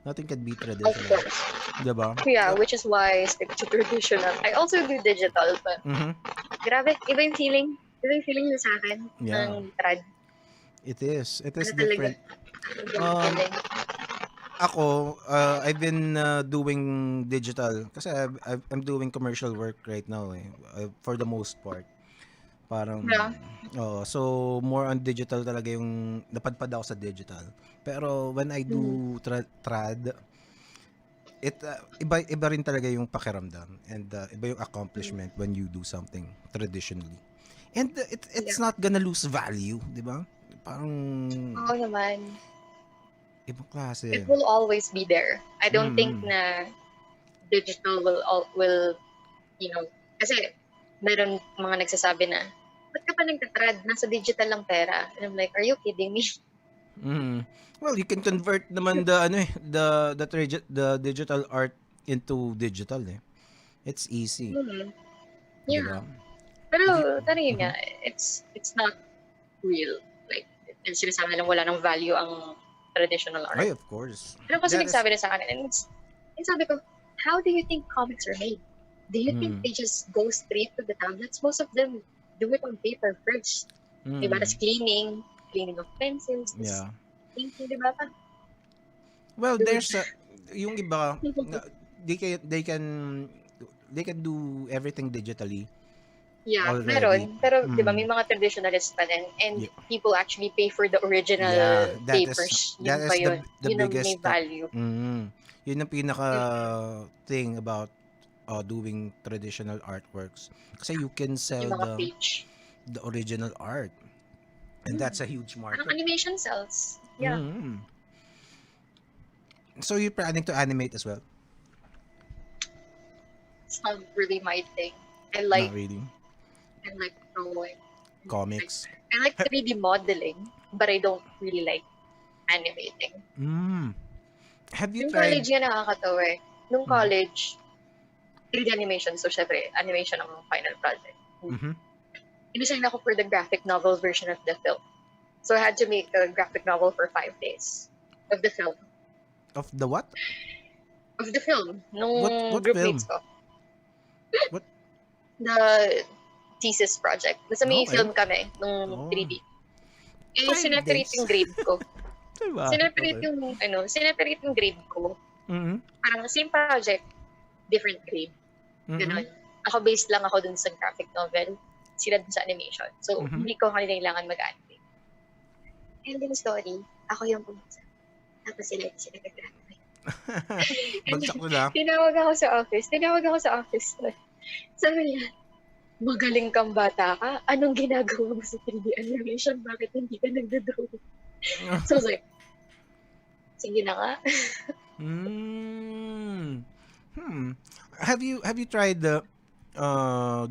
Nothing can be Of traditional, course. 'di ba? Yeah, which is why I stick to traditional. I also do digital, but Mhm. grabe, iba yung feeling. Iba yung feeling niya sa akin ng Yeah. trad. It is. It Ano is talaga? different. Iba yung Um feeling. Ako, I've been doing digital kasi I'm doing commercial work right now eh, for the most part. Parang, Yeah. so more on digital talaga yung napadpad ako sa digital. Pero when I Mm. do trad, iba rin talaga yung pakiramdam and iba yung Mm. accomplishment when you do something traditionally. And it's Yeah. not gonna lose value, di ba? Parang Oo naman. ibang klase. It will always be there. I don't think Mm. na digital will kasi meron mga nagsasabi na, ba't ka pa nagtatrad? Nasa digital lang pera. And I'm like, are you kidding me? Mm. Well, you can convert naman the ano eh, the digital art into digital eh. It's easy, Hmm. 'di Yeah. ba? If you Pero yun Mhm. nga, it's not real. Like, yung sinasabi nilang wala ng value ang traditional Ay, art. of course. Ano kasi That is nagsabi na sa akin, and sabi ko, how do you think comics are made? Do you think mm. they just go straight to the tablets? Most of them do it on paper first. Diba? Mm. Tas cleaning of pencils, tas Yeah. painting, diba? Well, Dude. there's yung iba they can they can they can do everything digitally Yeah, already. meron. Pero, di ba, Mm. may mga traditionalists pa din. And Yeah, people actually pay for the original yeah, papers. that Yun pa is yun. the Yun ang may biggest value. yun ang pinaka Mm. thing about doing traditional artworks kasi you can sell Yung mga page. the original art and Mm. that's a huge Parang market. animation cells. Yeah. Mm. So you're planning to animate as well? It's not really my thing. I Not like really. I like drawing. Like, Comics. I like 3D modeling, but I don't really like animating. Mm. Have you Yung tried? college nga nakakatawa eh. Nung Mhm. college, 3D animation. So, syempre, animation ang final project. Mhm. Inusign ako for the graphic novel version of the film. So, I had to make a graphic novel for 5 days of the film. Of the what? Of the film. Nung What groupmates film? ko. What? The thesis project. Basta may Okay. film kami nung Oh, 3D. Eh, 5 days. sineperate yung grade ko. Diba? Okay. Sineperate yung grade ko. Mhm. Parang same project, different grade. Mhm. Ganon. Ako based lang ako dun sa graphic novel. Sila dun sa animation. So, Mhm. hindi ko kailangan mag-animate. Ending story, ako yung pumunta. Tapos sila nag-graduate. And Bagsak then, nila. tinawag ako sa office. Sabi niya, magaling kang bata ka. Anong ginagawa mo sa 3D animation? Bakit hindi ka nagdo-draw? So, I was like, sige na nga. Mm. Hmm. Have you tried the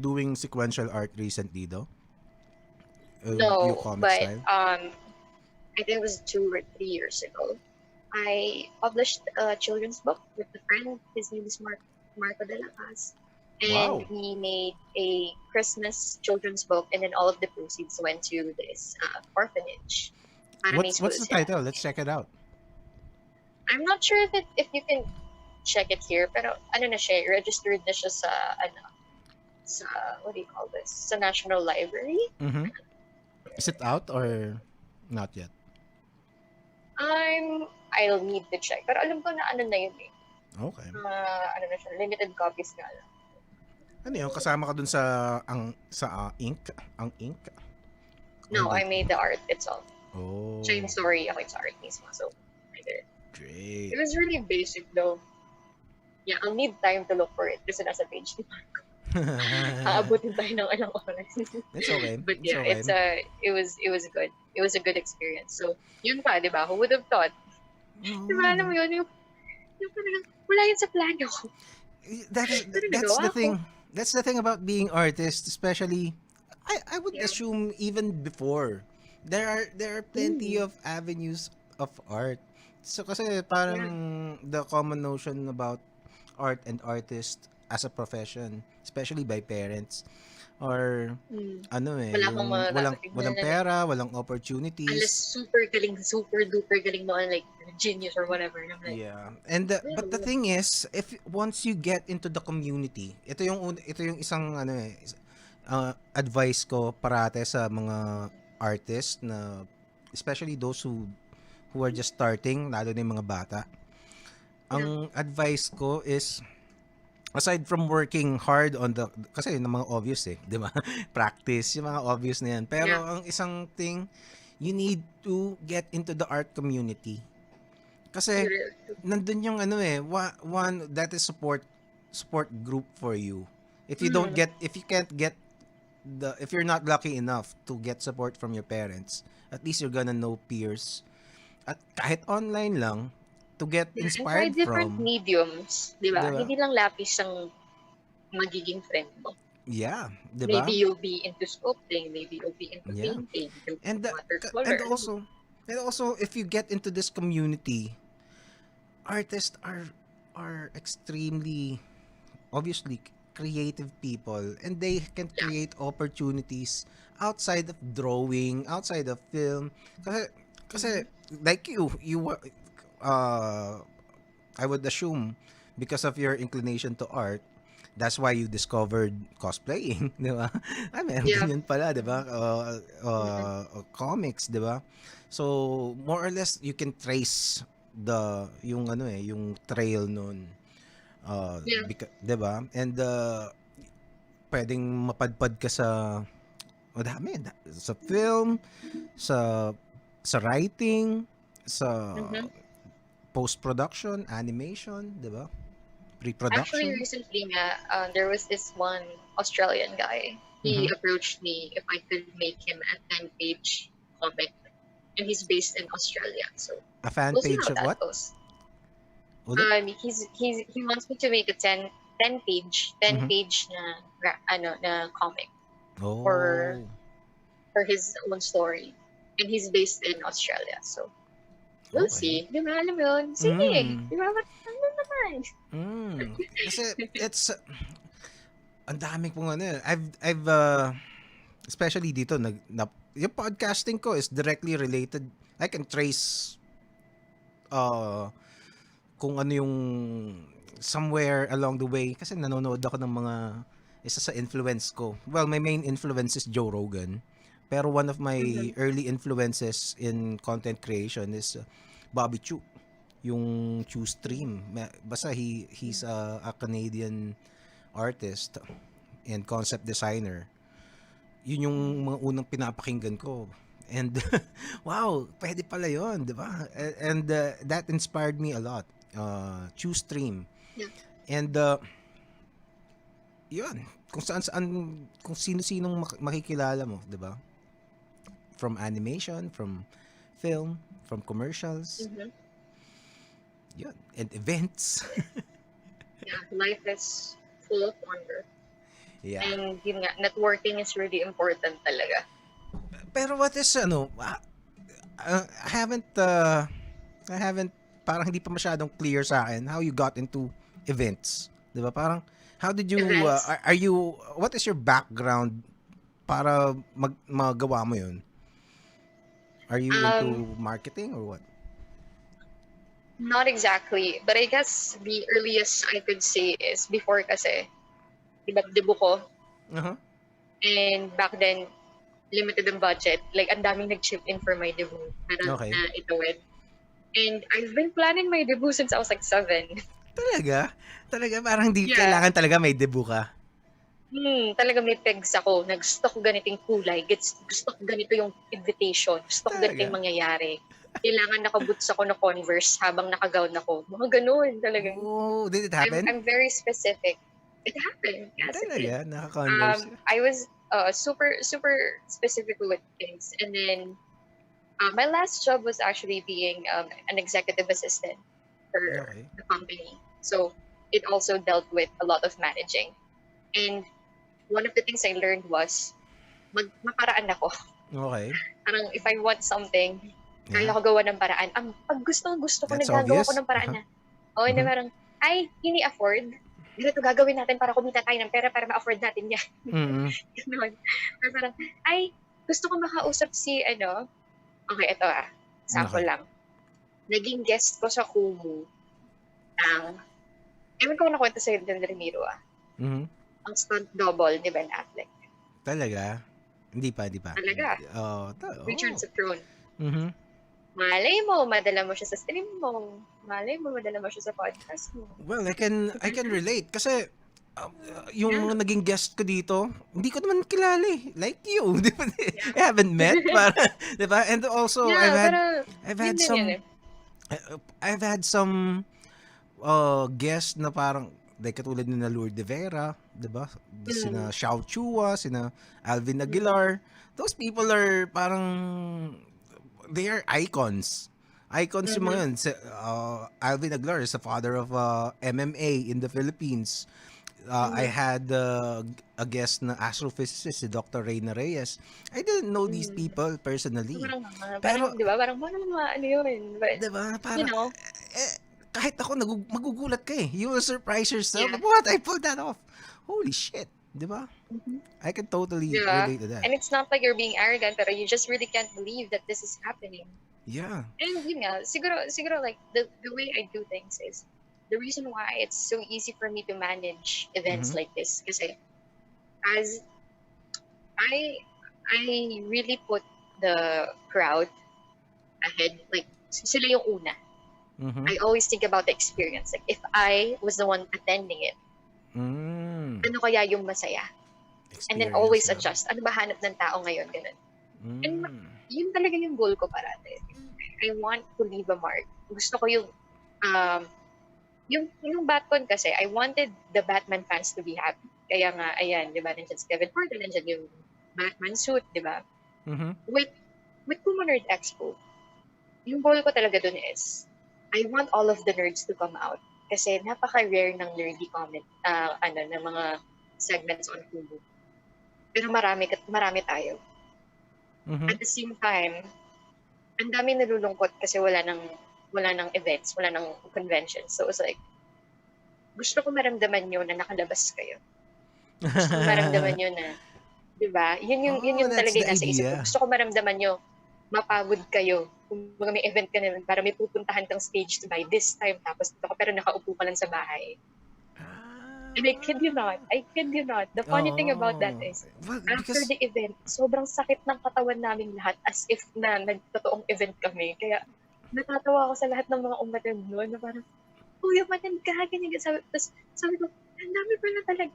doing sequential art recently though? Yung No, comic but style? I think it was 2 or 3 years ago. I published a children's book with a friend. His name is Marco de la Paz. And Wow. we made a Christmas children's book, and then all of the proceeds went to this orphanage. Para may school What's the sila. title? Let's check it out. I'm not sure if you can check it here, pero ano na siya, registered na siya sa, sa, what do you call this? Sa National Library. Mhm. Is it out or not yet? I'll need to check. Pero alam ko na ano na yun eh. Okay. Ano na siya, limited copies nga lang. Ano yun? Kasama ka dun sa ink? Ang ink? No, Or I made the art itself. Oh, Siya yung story, ako yung sa art mismo. So, I did it. great. It was really basic though. Yeah, I'll need time to look for it kasi nasa page ni Marco. Aabutin tayo ng ilang oras. It's okay. But It's yeah, okay. it was good. It was a good experience. So, yun pa, di ba? Who would have thought? Di ba, alam mo yun, yung parang, wala yun sa plano ko. Pero That's nagawa the ko. thing. That's the thing about being artist, especially I would Yeah. assume even before. There are plenty of avenues of art. So kasi Yeah. parang the common notion about art and artist as a profession, especially by parents, or ano eh, Wala akong yung mga walang natatignan. pera, walang Unless opportunities. super duper galing mo, like genius or whatever. And I'm like, Yeah. And but the thing is, if once you get into the community, ito yung isang ano eh, advice ko parate sa mga artists na especially those who are just starting, lalo na yung mga bata. yeah. Ang advice ko is aside from working hard on the kasi yung mga obvious eh, 'di ba? Practice yung mga obvious na yan. Pero Yeah. ang isang thing, you need to get into the art community. Kasi nandun yung ano eh, one that is support group for you. If you don't get if you can't get if you're not lucky enough to get support from your parents, at least you're gonna know peers. At kahit online lang to get Yeah, and try inspired different from, mediums, di ba? 'di ba? Hindi lang lapis ang magiging friend mo. Yeah, 'di ba? Maybe you'll be into sculpting, maybe you'll be into Yeah. painting, you'll be And into watercolor. also And also, if you get into this community, artists are extremely obviously creative people, and they can Yeah. create opportunities outside of drawing, outside of film. Kasi kasi Mm-hmm. like you were I would assume because of your inclination to art, that's why you discovered cosplaying, di ba? Ay, meron Yeah. ganyan pala, di ba? Mm-hmm. Comics, di ba? So, more or less, you can trace yung ano yung trail nun. Yeah. 'Di ba? And pwedeng mapadpad ka sa madami, sa film, sa writing, sa Mm-hmm. post-production, animation, 'di ba? Actually, Pre-production. recently, there was this one Australian guy. He Mhm. approached me if I could make him a 10-page comic, and he's based in Australia. So A fan we'll see page how of that what? goes. Ulit? He wants me to make a 10 Mhm. page na comic for Oh. his own story, and he's based in Australia. So we'll Okay. see. Di ba? Alam mo yun? Sige. Mm. Di ba? Ano naman? Kasi it's ang dami pong ano. I've especially dito yung podcasting ko is directly related. I can trace uh kung ano yung somewhere along the way kasi nanonood ako ng mga isa sa influence ko. Well, my main influence is Joe Rogan. Pero one of my Mm-hmm. early influences in content creation is Bobby Chu. Yung Chu Stream. Basta he's a Canadian artist and concept designer. Yun yung mga unang pinapakinggan ko. And wow, pwede pala yun, di ba? And that inspired me a lot. Choose stream. Yeah. And yun, kung saan kung sino-sinong makikilala mo, di ba? From animation, from film, from commercials, Mm-hmm. yun, and events. Yeah. Life is full of wonder. Yeah. And yun nga, networking is really important talaga. Pero what is I haven't parang hindi pa masyadong clear sa akin how you got into events. 'Di ba? Parang how did you Events. are you what is your background para magawa mo 'yun? Are you Um, into marketing or what? Not exactly, but I guess the earliest I could say is before kasi, diba, debut ko, Uh-huh. and back then, limited ang budget. Like, ang daming nag-chip in for my debut. Parang Okay. na itawid. And I've been planning my debut since I was like 7. Talaga? Talaga parang di Yeah. kailangan talaga may debut ka. Talaga may pegs ako. Gusto ko ganitong kulay. Gusto ko ganito yung invitation. Gusto ko ganito yung Talaga? mangyayari. Kailangan nakaboots ako na Converse habang nakagown ako. Mga ganun talagang. Oh, did it I'm, happen? I'm very specific. It happened. Yes, it did. Talaga? Naka-converse. I was super super specific with things, and then my last job was actually being an executive assistant for Okay. the company. So it also dealt with a lot of managing. And one of the things I learned was maparaan ako. Okay. Parang if I want something, kaya Yeah. ko gawa ng paraan. Pag gusto ko, That's nagagawa ko obvious. ng paraan Uh-huh. na. O, na Mhm. parang, ay, hindi afford. Ganito gagawin natin para kumita tayo ng pera para ma-afford natin yan. Mhm. Ganun. Or parang, ay, gusto ko makausap si, okay, ito sample Okay. lang. Naging guest ko sa Kumu ang, ewan ko nakwento sa'yo din Ramiro Mhm. ang stunt double ni Ben Affleck. Talaga? Hindi pa, hindi pa. Talaga. Oh, Richard sa throne. Mhm. Malay mo, madala mo siya sa stream mo. Malay mo, madala mo siya sa podcast mo. Well, I can relate kasi yung Yeah. mga naging guest ko dito, hindi ko naman kilala eh. Like you, di ba? Yeah. I haven't met, para, di ba? And also, Yeah, pero I've yun had din yun some, I've had some guests na parang, like katulad ni na Lourdes de Vera, di ba? Sina Xiao Chua, sina Alvin Aguilar. Those people are parang, they are icons. Icons yung mga yun. Alvin Aguilar is the father of MMA in the Philippines. I Mm-hmm. had a guest na astrophysicist, si Dr. Reyna Reyes. I didn't know these Mm-hmm. people So personally. parang, parang, Pero, di ba, parang, ano yun? But, 'di ba, you parang, know, kahit ako, magugulat ka eh. You will surprise yourself. yeah. What? I pulled that off. Holy shit. 'Di ba? Mm-hmm. I can totally Yeah. relate to that. And it's not like you're being arrogant, but you just really can't believe that this is happening. Yeah. And yun nga, siguro like the way I do things is the reason why it's so easy for me to manage events Mhm. like this kasi as I I really put the crowd ahead, like sila yung una. Mhm. I always think about the experience. Like if I was the one attending it, Mm. ano kaya yung masaya? And then Experience, always no? adjust. Ano ba hanap ng tao ngayon? Ganun. And Mm. yun talaga yung goal ko parate. I want to leave a mark. Gusto ko um, yung Batman kasi, I wanted the Batman fans to be happy. Kaya nga, ayan, di ba, nandiyan si Kevin Porter, nandiyan yung Batman suit, di ba? Mhm. With Kumu Nerd Expo, yung goal ko talaga dun is, I want all of the nerds to come out. Kasi napaka-rare ng nerdy comment, ng mga segments on Kumu. Pero marami tayo. Mhm. At the same time, ang dami nalulungkot kasi wala nang events, wala nang convention. So it's like, gusto ko maramdaman nyo na nakalabas kayo. Gusto ko maramdaman nyo na, di ba? Yun Oh, yung that's talaga the yung nasa isip ko. idea. Gusto ko maramdaman nyo, mapagod kayo. Kung may event ka naman, para may pupuntahan kang stage by this time, tapos dito ka, pero nakaupo ka lang sa bahay. And I kid you not, the funny thing about that Oh. is, Well, after because the event, sobrang sakit ng katawan namin lahat as if na nagtotoong event kami. Kaya natatawa ako sa lahat ng mga umattend noon na parang, Kuya, matend ka, ganyan. Sabi ko, ang dami pala talaga,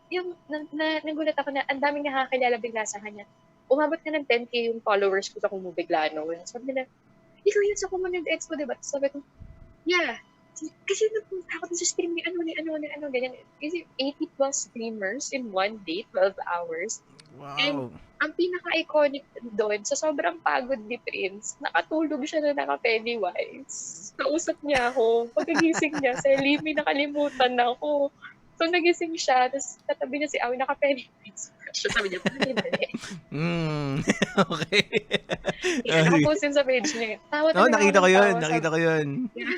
nagulat ako na, ang daming nakakilala bigla sa kanya. Umabot na ng 10K yung followers ko sa Kumu bigla noon. Sabi nila, ikaw yun sa Kumu Nerd Expo, diba? Sabi ko, yeah. Kasi nagpunta ako sa stream ni ano, ganyan. Kasi 80 plus streamers in one day, 12 hours. And wow. ang pinaka-iconic doon, sa sobrang pagod ni Prince, nakatulog siya na naka-Pennywise. Kausap niya ako. Pagkagising niya, Sely, may nakalimutan ako. So nagising siya, tapos katabi niya si Awi, naka-Pennywise. So sabi niya, mali. Mm. Okay. Yeah, nakapost yun sa page niya. Tawa Oh, talaga ako nakita ng ko 'yun, tawa. nakita ko 'yun. Yeah,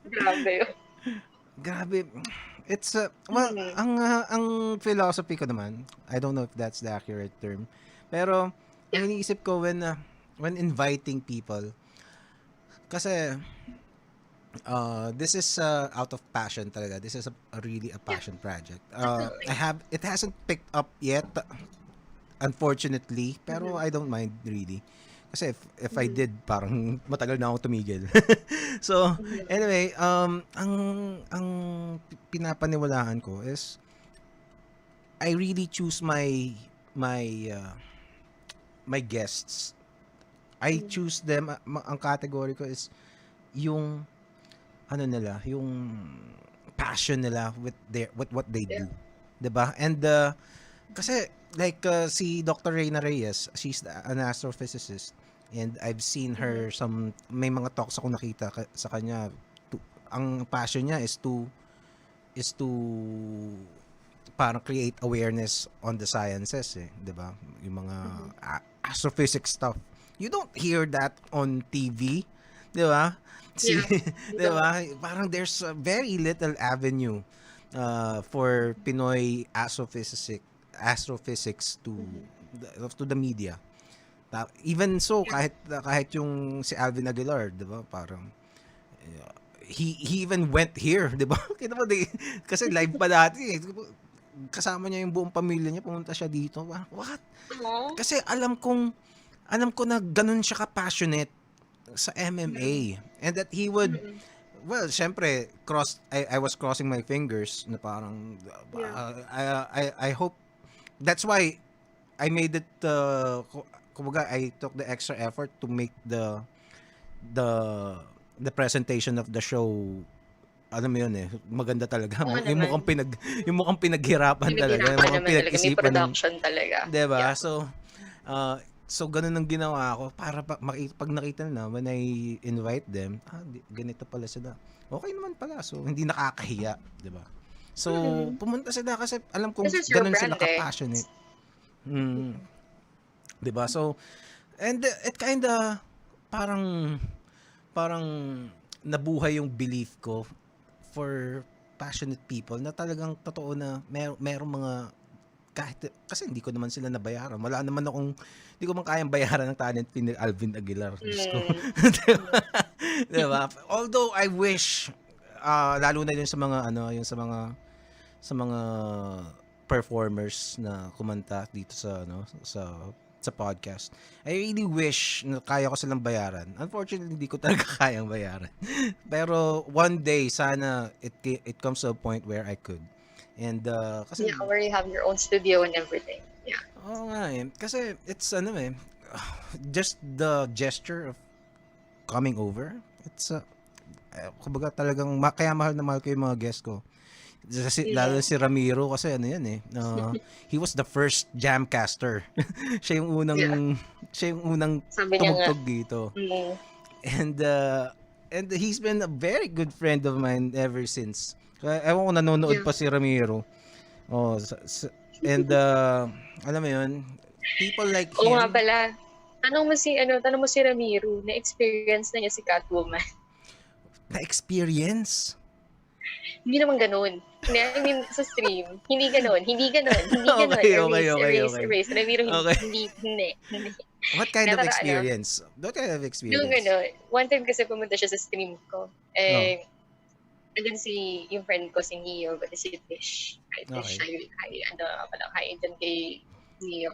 grabe yun. Grabe. It's well, Hmm. ang philosophy ko naman, I don't know if that's the accurate term. Pero ang Yeah. iniisip ko when inviting people, kasi this is out of passion talaga. This is a really a Yeah, passion project. definitely. It hasn't picked up yet, unfortunately, pero Mm-hmm. I don't mind really. Kasi if I Mm-hmm. did, parang matagal na ako tumigil. So, Mm-hmm. anyway, ang pinapaniwalaan ko is I really choose my uh, my guests. I Mm-hmm. choose them, ang category ko is yung ano nila, yung passion nila with what they Yeah. do. 'Di ba? And kasi like si Dr. Reyna Reyes, she's an astrophysicist, and I've seen Mm-hmm. her may mga talks ako nakita sa kanya. Ang passion niya is to parang create awareness on the sciences, 'di ba? Yung mga Mm-hmm. astrophysics stuff. You don't hear that on TV, 'di ba? Si Yeah. You 'Di don't. ba? Parang there's a very little avenue for Pinoy astrophysics Mm-hmm. to the media. Even so, Yeah. kahit yung si Alvin Aguilar, 'di ba? Parang he even went here, 'di ba? Kita mo kasi live pa dati eh. Kasama niya yung buong pamilya niya, pumunta siya dito. What? Aww. Kasi alam ko na ganun siya ka-passionate sa Mm-mm. MMA, and that he would, Mm-mm. well, syempre I was crossing my fingers na parang Yeah. I hope that's why I made it kumbaga I took the extra effort to make the the presentation of the show. Alam mo yun eh, maganda talaga. Oo Yung naman. mukhang pinaghirapan talaga, yung Pinaghirapan mukhang naman talaga. May pinag-isipan ng, production talaga. 'di ba? Yeah. So ganun ang ginawa ko para pag nakita na when I invite them, ganito pala sila. Okay naman pala. So hindi nakakahiya, 'di ba? So, pumunta sila kasi alam kong This is your ganun sila brand, eh. ka-passionate. 'Di ba? So, and it kinda parang parang nabuhay yung belief ko for passionate people na talagang totoo na merong mga kahit kasi hindi ko naman sila nabayaran. Wala naman akong hindi ko man kayang bayaran ng talent fee ni Alvin Aguilar. Diyos ko. Diba? Although I wish lalo na yun sa mga yung sa mga performers na kumanta dito sa sa podcast. I really wish na kaya ko silang bayaran. Unfortunately, hindi ko talaga kayang bayaran. Pero one day sana it comes to a point where I could. And kasi Yeah, where you have your own studio and everything. Yeah. oo nga eh. Kasi it's just the gesture of coming over. It's kumbaga talagang kaya mahal na mahal ko yung mga guests ko. Kasi, lalo si Ramiro kasi yan eh. He was the first jamcaster. siya yung unang Yeah. siya yung unang Sabi niya nga. tumugtog dito. And he's been a very good friend of mine ever since. Kaya ewan ko nanonood Yeah. pa si Ramiro. Oh, and alam mo yun, people like Oo him. nga pala. Tanong mo si Ramiro, na-experience na niya si Catwoman. Na-experience? Hindi naman ganun. I mean, sa stream. Hindi ganun. Okay. Erase. Ramiro, Okay. hindi. What kind of Nakaka- experience? What kind of Nung experience? one time kasi pumunta siya sa stream ko. Andun yung friend ko, si Neo, but si Fish. Hi, Fish. Okay. Hi, dyan kay Neo.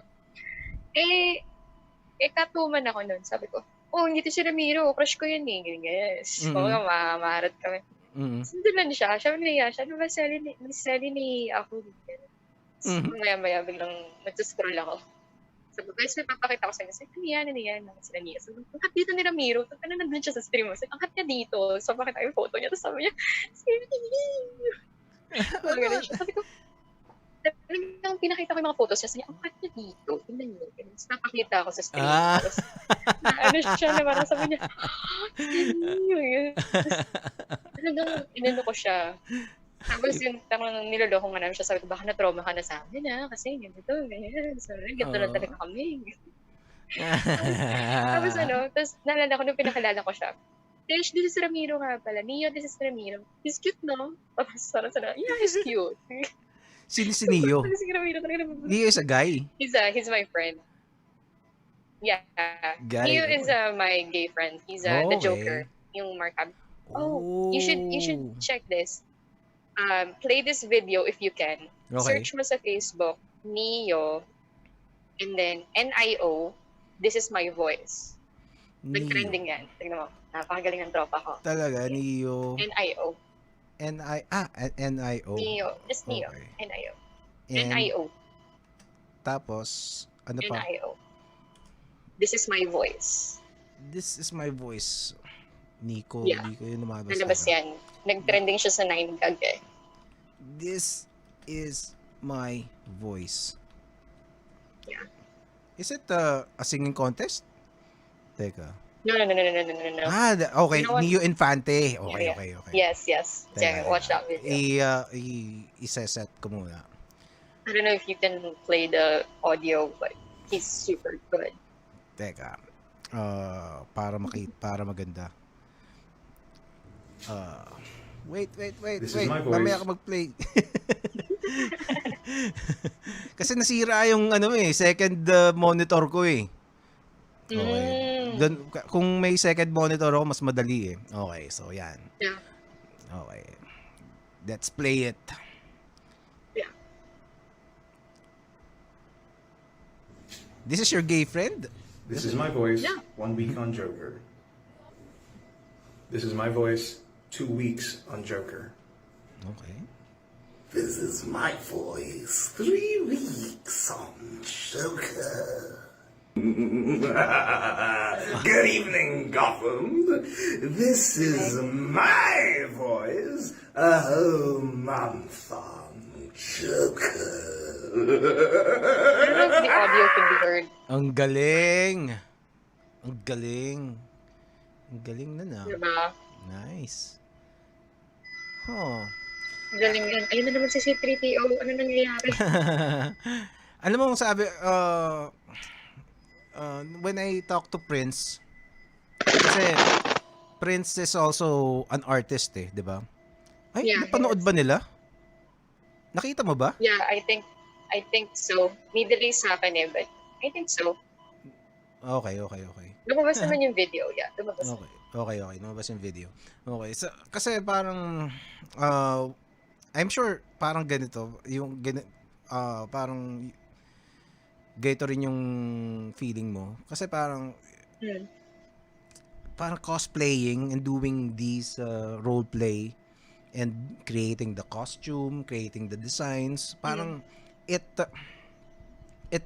Catwoman ako nun. Sabi ko, hindi to si Ramiro. Crush ko yun eh. Yes. Maharat kami. Sundulan siya. Sabi niya, ano ba Sely ni ako? Maya-maya biglang nag-scroll ako. Sabi ko, guys, may papakita ko sa inyo. Sabi ko, ano yan? Sila niya. Sabi ko, ang cut dito ni Ramiro. Sabi ko, nandun siya sa stream. Sabi ko, ang cut niya dito. So, pakita yung photo niya. Tapos sabi niya, sabi ko, talagang pinakita ko yung mga photos niya. Sabi niya, ang cut niya dito. Tingnan niyo. Tapos napakita ako sa stream. Tapos, siya na parang sabi niya, talagang inano ko siya. Tapos yung niloloko nga namin siya, sabi ko, baka na-trauma ka na sa amin kasi ganito, ganyan. So, ganito na talaga kami. Tapos naalala ko nung pinakilala ko siya. This is Ramiro nga pala. Neo, this is Ramiro. He's cute, no? Tapos sana, yeah, he's cute. Sino si Neo? Si Ramiro talaga. Neo is a guy. He's my friend. Yeah. Guy. Neo is my gay friend. He's the Joker. Yung Mark Hamill. You should check this. Play this video if you can. Okay. Search mo sa Facebook, Neo, and then Nio, this is my voice. Nag-trending yan. Tignan mo. Napakagaling ng tropa ko. Talaga, Neo. Nio. Nio. Neo. Just Neo. Okay. Nio. And, Nio. Tapos, ano pa? Nio. This is my voice. This is my voice. Nico, Yeah. Nico yung lumabas. Nalabas yan. Nag-trending siya sa 9gag eh. This is my voice. Yeah. Is it a singing contest? Teka. No. Okay. You know what? Neo Infante. Okay. Yes. Yeah, watch that video. Isa-set ko muna. I don't know if you can play the audio, but he's super good. Teka. Para maganda. Wait. This is my voice. Mamaya ka mag-play. Kasi nasira yung second monitor ko eh. Okay. Kung may second monitor ako, mas madali eh. Okay, so yan. Yeah. Okay. Let's play it. Yeah. This is your gay friend? This is my voice, Yeah. 1 week on Joker. This is my voice, 2 weeks on Joker. Okay. This is my voice, 3 weeks on Joker. Good evening, Gotham. This is my voice, a whole month on Joker. I don't know if the audio can be heard. Ang galing. Ang galing na. Diba? Nice. Huh. Galing yan. Ayun na naman si C3PO. Ano nangyayari? Alam mo, sabi, when I talk to Prince, kasi Prince is also an artist eh, di ba? Ay, Yeah, he napanood is. ba nila? Nakita mo ba? Yeah, I think so. Middle East sa akin eh, but I think so. Okay. Lumabas naman yung video. Yeah, lumabas naman. Okay. Lumabas yung video. Okay. So, kasi parang, I'm sure, parang ganito, parang, ganito rin yung feeling mo. Kasi parang cosplaying and doing these role play and creating the costume, creating the designs, parang it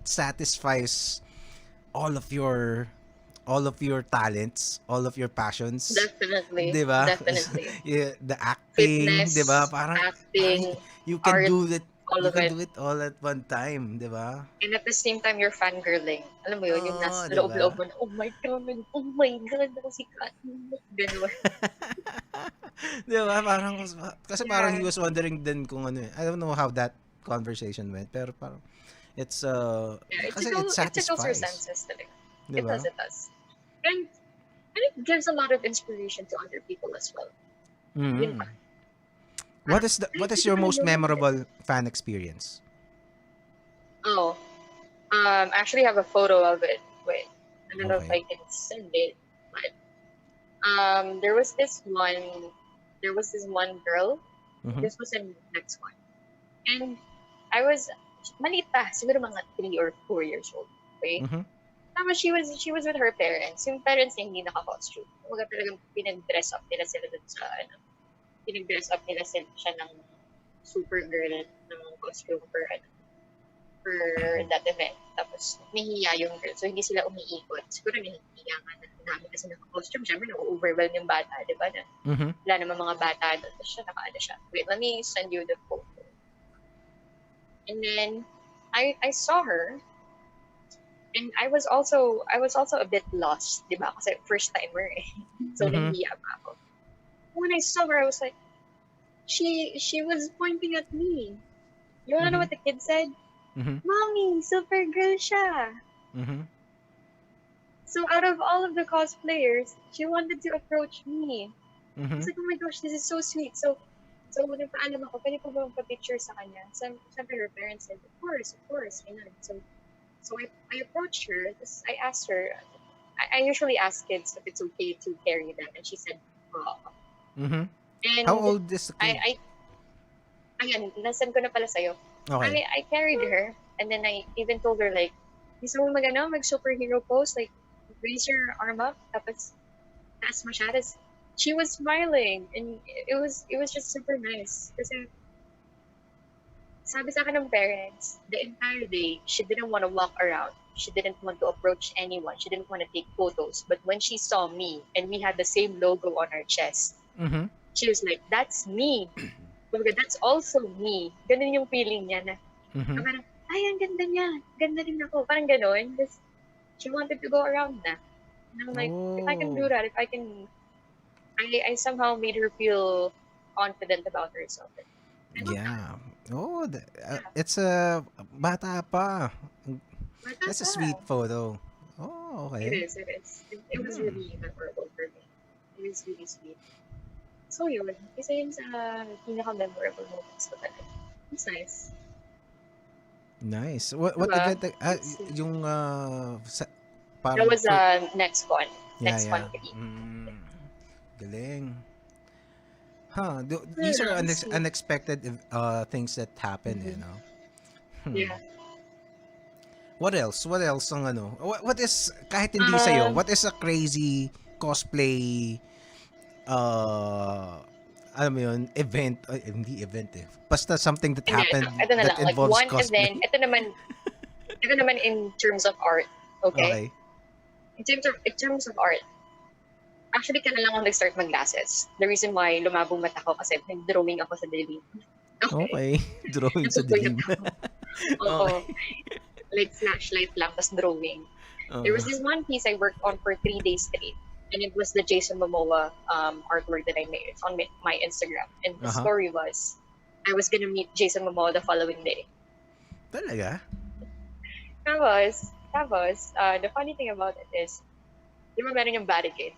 satisfies all of your talents, all of your passions. Definitely. 'Di ba? Definitely. Yeah, the acting, Fitness, 'di ba? Parang acting, you can art, do it. all You of can it. do it all at one time, 'di ba? And at the same time, you're fangirling. Alam mo yun, yung nasa 'di loob-loob ba? mo na, oh my God, ako si Catwoman. Ganun. 'Di ba? Parang kasi parang he Yeah. was wondering din kung ano eh. I don't know how that conversation went, pero parang it's Yeah, it kasi it tickles your satisfies, senses talaga. 'di ba? It does. And it gives a lot of inspiration to other people as well. Yun Mhm. pa. What is your most Hindi ko memorable fan experience? Oh, actually have a photo of it. Wait, I don't know if Okay. I can send it, but there was this one girl. Mhm. This was in Nexcon, and I was maliit pa, siguro mga 3 or 4 years old. Okay. Mhm. Tapos she was with her parents. Yung parents niya hindi naka-costume. Kumbaga talagang pinag-dress up nila sila dun sa pinag-dress up nila siya ng Supergirl ng costume for that event. Tapos nahihiya yung girl. So hindi sila umiikot. Siguro nahihiya nga na dami kasi naka-costume. Siyempre na-overwhelm yung bata, di ba? Na Mhm. wala naman mga bata doon. Tapos siya naka-ano siya. Wait, let me send you the photo. And then I saw her. And I was also a bit lost, di ba? Kasi first timer eh. So Mhm. nahihiya pa ako. When I saw her, I was like, she was pointing at me. You wanna know Mhm. what the kid said? Mhm. Mommy, Supergirl siya. Mhm. So out of all of the cosplayers, she wanted to approach me. I was Mhm. like, oh my gosh, this is so sweet. So nagpaalam ako, pwede po ba magpa-picture sa kanya? Siyempre her parents said, of course. Ganun. So I approached her. I asked her. I usually ask kids if it's okay to carry them, and she said, "Oh." Mhm. And How old is the kid? I ayan, nasend ko na pala sa'yo. Okay. I carried her, and then I even told her like, gusto mo mag superhero pose, like raise your arm up, tapos taas mo siya. Tapos she was smiling, and it was just super nice. Kasi sabi sa akin ng parents, the entire day, she didn't want to walk around. She didn't want to approach anyone. She didn't want to take photos. But when she saw me, and we had the same logo on our chest, Mhm. she was like, that's me. Kumbaga, that's also me. Ganun yung feeling niya na, Mhm. parang, ay, ang ganda niya. Ganda rin ako. Parang ganun. Just, she wanted to go around na. And I'm like, if I can do Oh. that, I somehow made her feel confident about herself. I love that. Yeah. Oh, Yeah. it's a bata pa. But That's a sweet photo. Oh, It okay. is. It was really memorable for me. It was really sweet. So yun, isa yun sa pinaka-memorable moments ko talaga. It's nice. Nice. What Diba? event It's, yung that parang was Nexcon. yeah. Nexcon 3. Galing. Huh, these are Yeah, sweet. unexpected things that happen, you Mhm. know. Yeah. What else? What else ang ano? What is kahit hindi sa'yo, what is a crazy cosplay alam mo yun, event, hindi event eh. Basta something that Hindi, happened ito na that lang. Like involves one cosplay. event, ito naman in terms of art. Okay? Okay. In terms of art, actually, kailan lang ako nag-start mag-glasses. The reason why lumabong mata ko kasi nag-drawing ako sa dilim. Okay. Drawing sa Napupuyat dilim. ako. Oo. Okay. Like flashlight lang, tapos drawing. There was this one piece I worked on for 3 days straight. And it was the Jason Momoa artwork that I made. It's on my Instagram. And the Uh-huh. story was, I was gonna meet Jason Momoa the following day. Talaga? Tapos, the funny thing about it is, di ba meron yung barricade?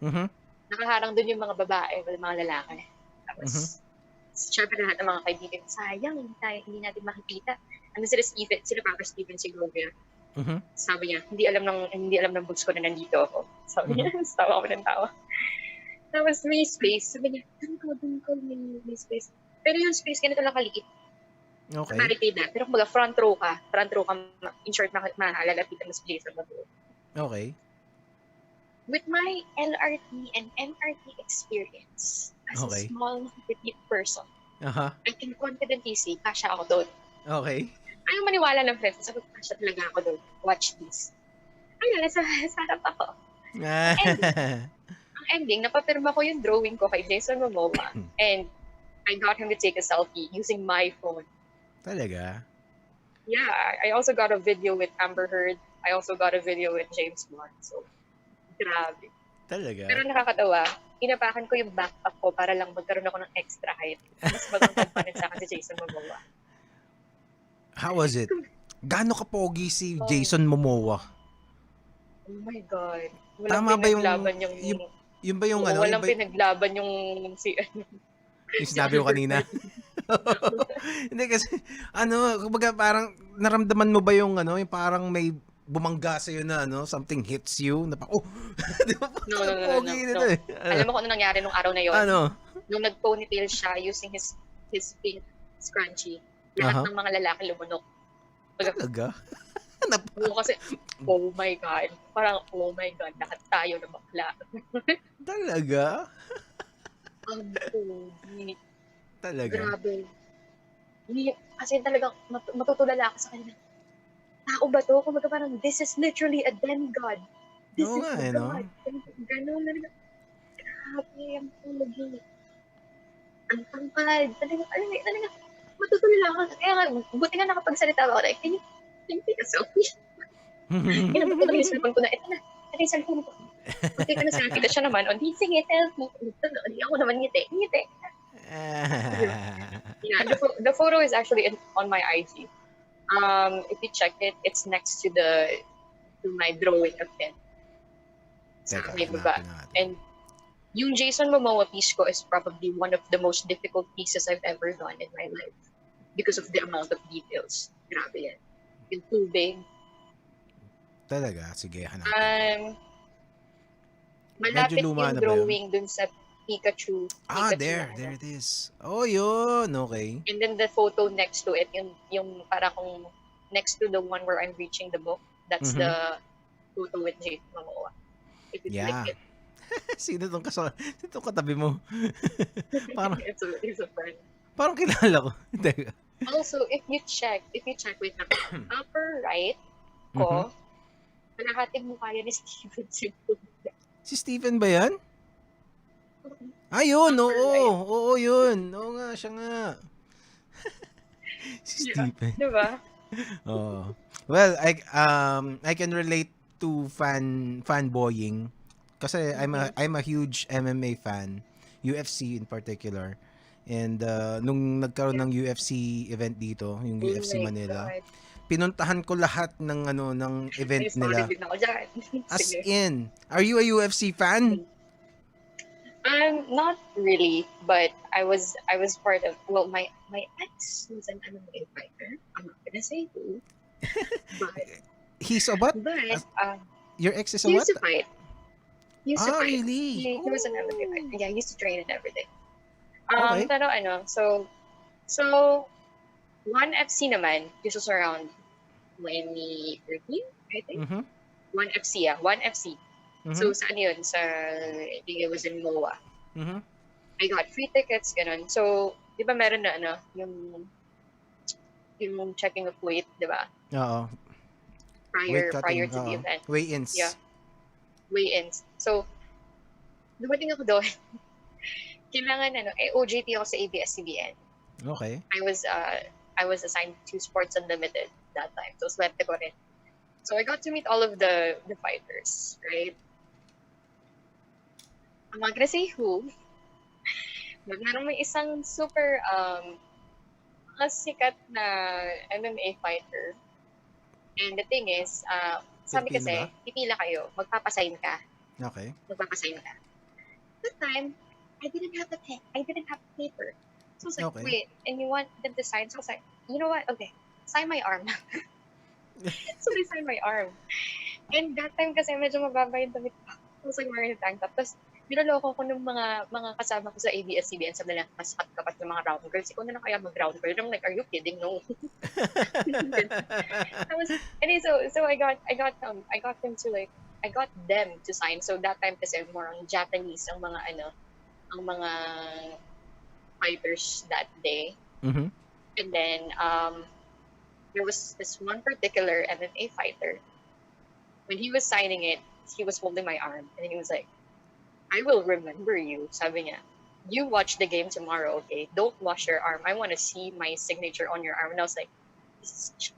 Mhm. Nakaharang dun yung mga babae, yung mga lalaki. Mhm. Tapos, syempre lahat ng mga kaibigan, sayang, hindi natin makikita. Ano sila Papa Steven siguro yun. Mhm. Sabi niya, hindi alam ng books ko na nandito ako. Sabi niya, tawa ako ng tawa. Tapos may space. Sabi niya, dun ko, may space. Pero yung space, ganito lang kaliit. Okay. Barricade na. Pero kumbaga, front row ka, in short, malalapitan mo si Jason Momoa. Okay. With my LRT and MRT experience as a Okay. small, petite person, Aha. I can confidently say, kasha ako doon. Okay. Ayaw maniwala ng friends. Sabi ko, kasha talaga ako doon. Watch this. Ayun, nasa harap ako. Ang ending, napapirma ko yung drawing ko kay Jason Momoa. And I got him to take a selfie using my phone. Talaga? Yeah, I also got a video with Amber Heard. I also got a video with James Bond. So, grabe. Talaga? Pero nakakatawa, inapakan ko yung backpack ko para lang magkaroon ako ng extra height. Mas magandang pa rin sa akin si Jason Momoa. How was it? Gaano ka pogi si Jason Momoa? Oh my God. Tama ba yung ba yung ano? Walang pinaglaban yung Yung sinabi ko kanina. Hindi kasi kumbaga parang naramdaman mo ba yung yung parang may bumangga sa na something hits you na di ba? No. Pogi nito eh. Alam mo kung ano nangyari nung araw na yon? Ano? Nung nag-ponytail siya using his pink scrunchie, lahat ng mga lalaki lumunok. Talaga? Kasi, oh my God. Parang, oh my God, lahat tayo na bakla. Talaga? Ang pogi. Talaga? Grabe. Kasi talagang matutulala ako sa kanya. Tao ba to? Kumbaga parang, this is literally a demigod. This Oo is nga, God. Ganun na rin. Grabe, ang pogi. Ang tangkad. Talaga, matutulala ako. Kaya nga, buti nga nakapagsalita ako. Like, can you take a selfie? Ginabot ko lang yung cellphone ko na, ito yung cellphone ko. Buti ka na selfie. Tapos siya naman, di sige, selfie. Di ako naman ngiti. Yeah, the photo is actually on my IG. If you check it, it's next to my drawing of Kitten. Sa may baba. And yung Jason Momoa piece ko is probably one of the most difficult pieces I've ever done in my life because of the amount of details. Grabe yan. Yung tubig. Talaga? Sige, hanapin. Malapit yung drawing dun sa Pikachu. There it is. Oh, yun. Okay. And then the photo next to it, yung para kung next to the one where I'm reaching the book, that's the photo with Jason Momoa. If you click it. Sino tong katabi mo? Parang, it's a friend. Parang kilala ko. Also, if you check with the upper right ko, kalahating mukha yan ni Steven Seagal. Si Steven ba yan? Ayun, oo, yun. Oo nga, siya nga. Si Steven. Diba? Oh. Well, I can relate to fanboying kasi I'm a huge MMA fan, UFC in particular. And nung nagkaroon ng UFC event dito, yung UFC Manila, pinuntahan ko lahat ng ng event nila. As in, are you a UFC fan? I'm not really, but I was part of. Well, my ex was an MMA fighter. I'm not gonna say who, but he's a what? But your ex is a he what? Used to fight. He used to fight. Really? He was an MMA fighter. Yeah, he used to train and everything. Okay. Pero so one FC naman. This was around 2013, I think. One FC, yeah. One FC. So, saan yun? I think it was in MOA. I got free tickets, ganun. So, di ba meron na, yung checking of weight, di ba? Oo. Prior to the event. Weigh-ins. Yeah. Weigh-ins. So, dumating ako doon. Kailangan, OJT ako sa ABS-CBN. Okay. I was assigned to Sports Unlimited that time. So, swerte ko rin. So, I got to meet all of the fighters, right? I'm not gonna say who, Meron may isang super sikat na MMA fighter. And the thing is, sabi Pilipino kasi, ba? pipila kayo, magpapasign ka. Okay. Magpapasign ka. That time, I didn't have paper. So I was like, Okay. wait, and you want them to sign? So I was like, you know what? Okay, sign my arm. So they signed my arm. And that time kasi medyo mababa yung damit ko. I was like wearing a tank top. Tapos, niloloko ko ng mga kasama ko sa ABS-CBN. Sabi nila, mas hot ka pa ng mga round girls. Ikaw na lang kaya mag-round girl. I'm like, are you kidding? No. Tapos, anyway, so I got them to like, I got them to sign. So that time kasi more on Japanese ang mga fighters that day. Mm-hmm. And then there was this one particular MMA fighter. When he was signing it, he was holding my arm and he was like, I will remember you. Sabi niya, you watch the game tomorrow, okay? Don't wash your arm. I want to see my signature on your arm. And I was like, this is such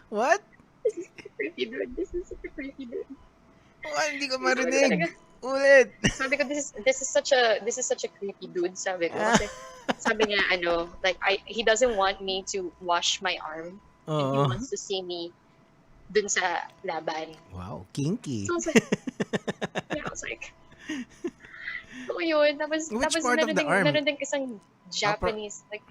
What? a creepy dude. This is such a creepy dude. Oh, hindi ko Sabi ko talaga, marinig. Ulit. sabi ko, this is such a creepy dude. Sabi ko kasi sabi niya like he doesn't want me to wash my arm and he Oo. wants to see me dun sa laban. Wow, kinky. So I was like, yeah, I was like, so yun. Tapos Which part of the arm? meron ding isang Japanese like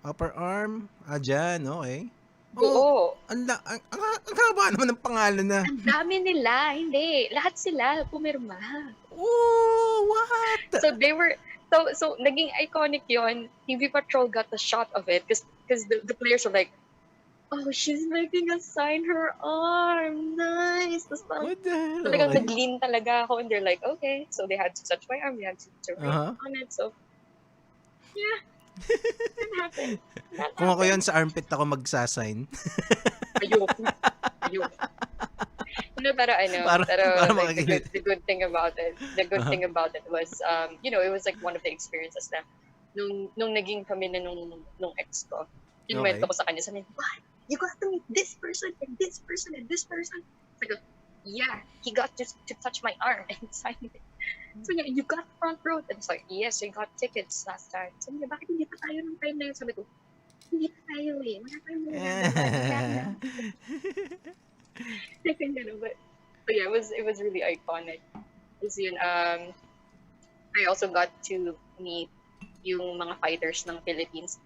Upper arm? Dyan, okay. buo. Ang haba naman ng pangalan na. Ang dami nila, hindi. Lahat sila pumirma. Oh, what? So they were so naging iconic yon. TV Patrol got the shot of it because the players were like, oh, she's making us sign her arm. Nice. Tapos parang What the hell? talagang Okay. nag-lean talaga ako and they're like, okay. So they had to touch my arm. They had to write on it. So, yeah. That happened. Kung ako yun, sa armpit ako magsasign. Ayoko. Pero Para like, makakilit. the good thing about it was, it was like one of the experiences na nung naging kami na nung Expo, Okay. ko sa kanya, sabi niya, what? You got to meet this person and this person and this person. I go, yeah, he got to touch my arm and sign it. So yeah, you got front row. And it's like, yes, I got tickets last time. Sabi niya, bakit hindi pa tayo nung time na yun? Sabi ko, hindi pa tayo eh. Wala tayong mga but yeah, it was really iconic. Kasi yun, I also got to meet yung mga fighters ng Philippines.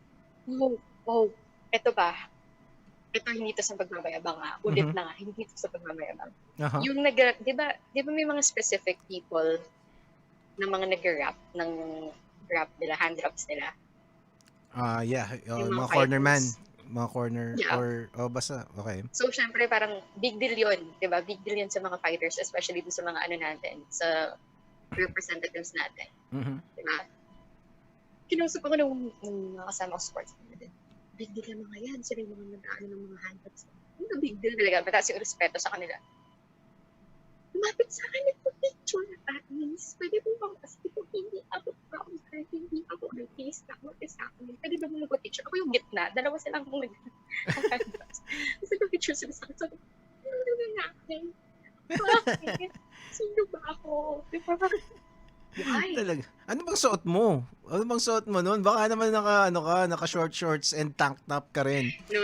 Oh, eto ba? Ito hindi to sa pagmamayabang ha. Ulit na nga, hindi to sa pagmamayabang. Uh-huh. Yung di ba may mga specific people na mga nag-rap ng rap nila, hand raps nila. Yeah. Yung mga Mga corner man. fighters. Mga corner Yeah. or basta. Okay. So, syempre, parang big deal yun, di ba? Big deal yun sa mga fighters, especially dun sa mga natin, sa representatives natin. Mm-hmm. Di ba? Kinausap ako nung kasama ko sports. Big deal yung mga yan. Sila yung mga nag-ano ng mga handbags. Yung big deal talaga. Mataas yung respeto sa kanila. Lumapit sa akin, nagpa-picture at least. Pwede po bang, kasi kung hindi ako brown, hindi ako artist, what is happening? Pwede ba mo nagpa-picture? Ako yung gitna. Dalawa silang mong nag-handbags. Tapos nagpa-picture sila sa akin. Sabi, ano na natin? Bakit? Sino ba ako? Di ba? Why? Talaga. Ano bang suot mo? Ano bang suot mo noon? Baka naman naka short shorts and tank top ka rin. No.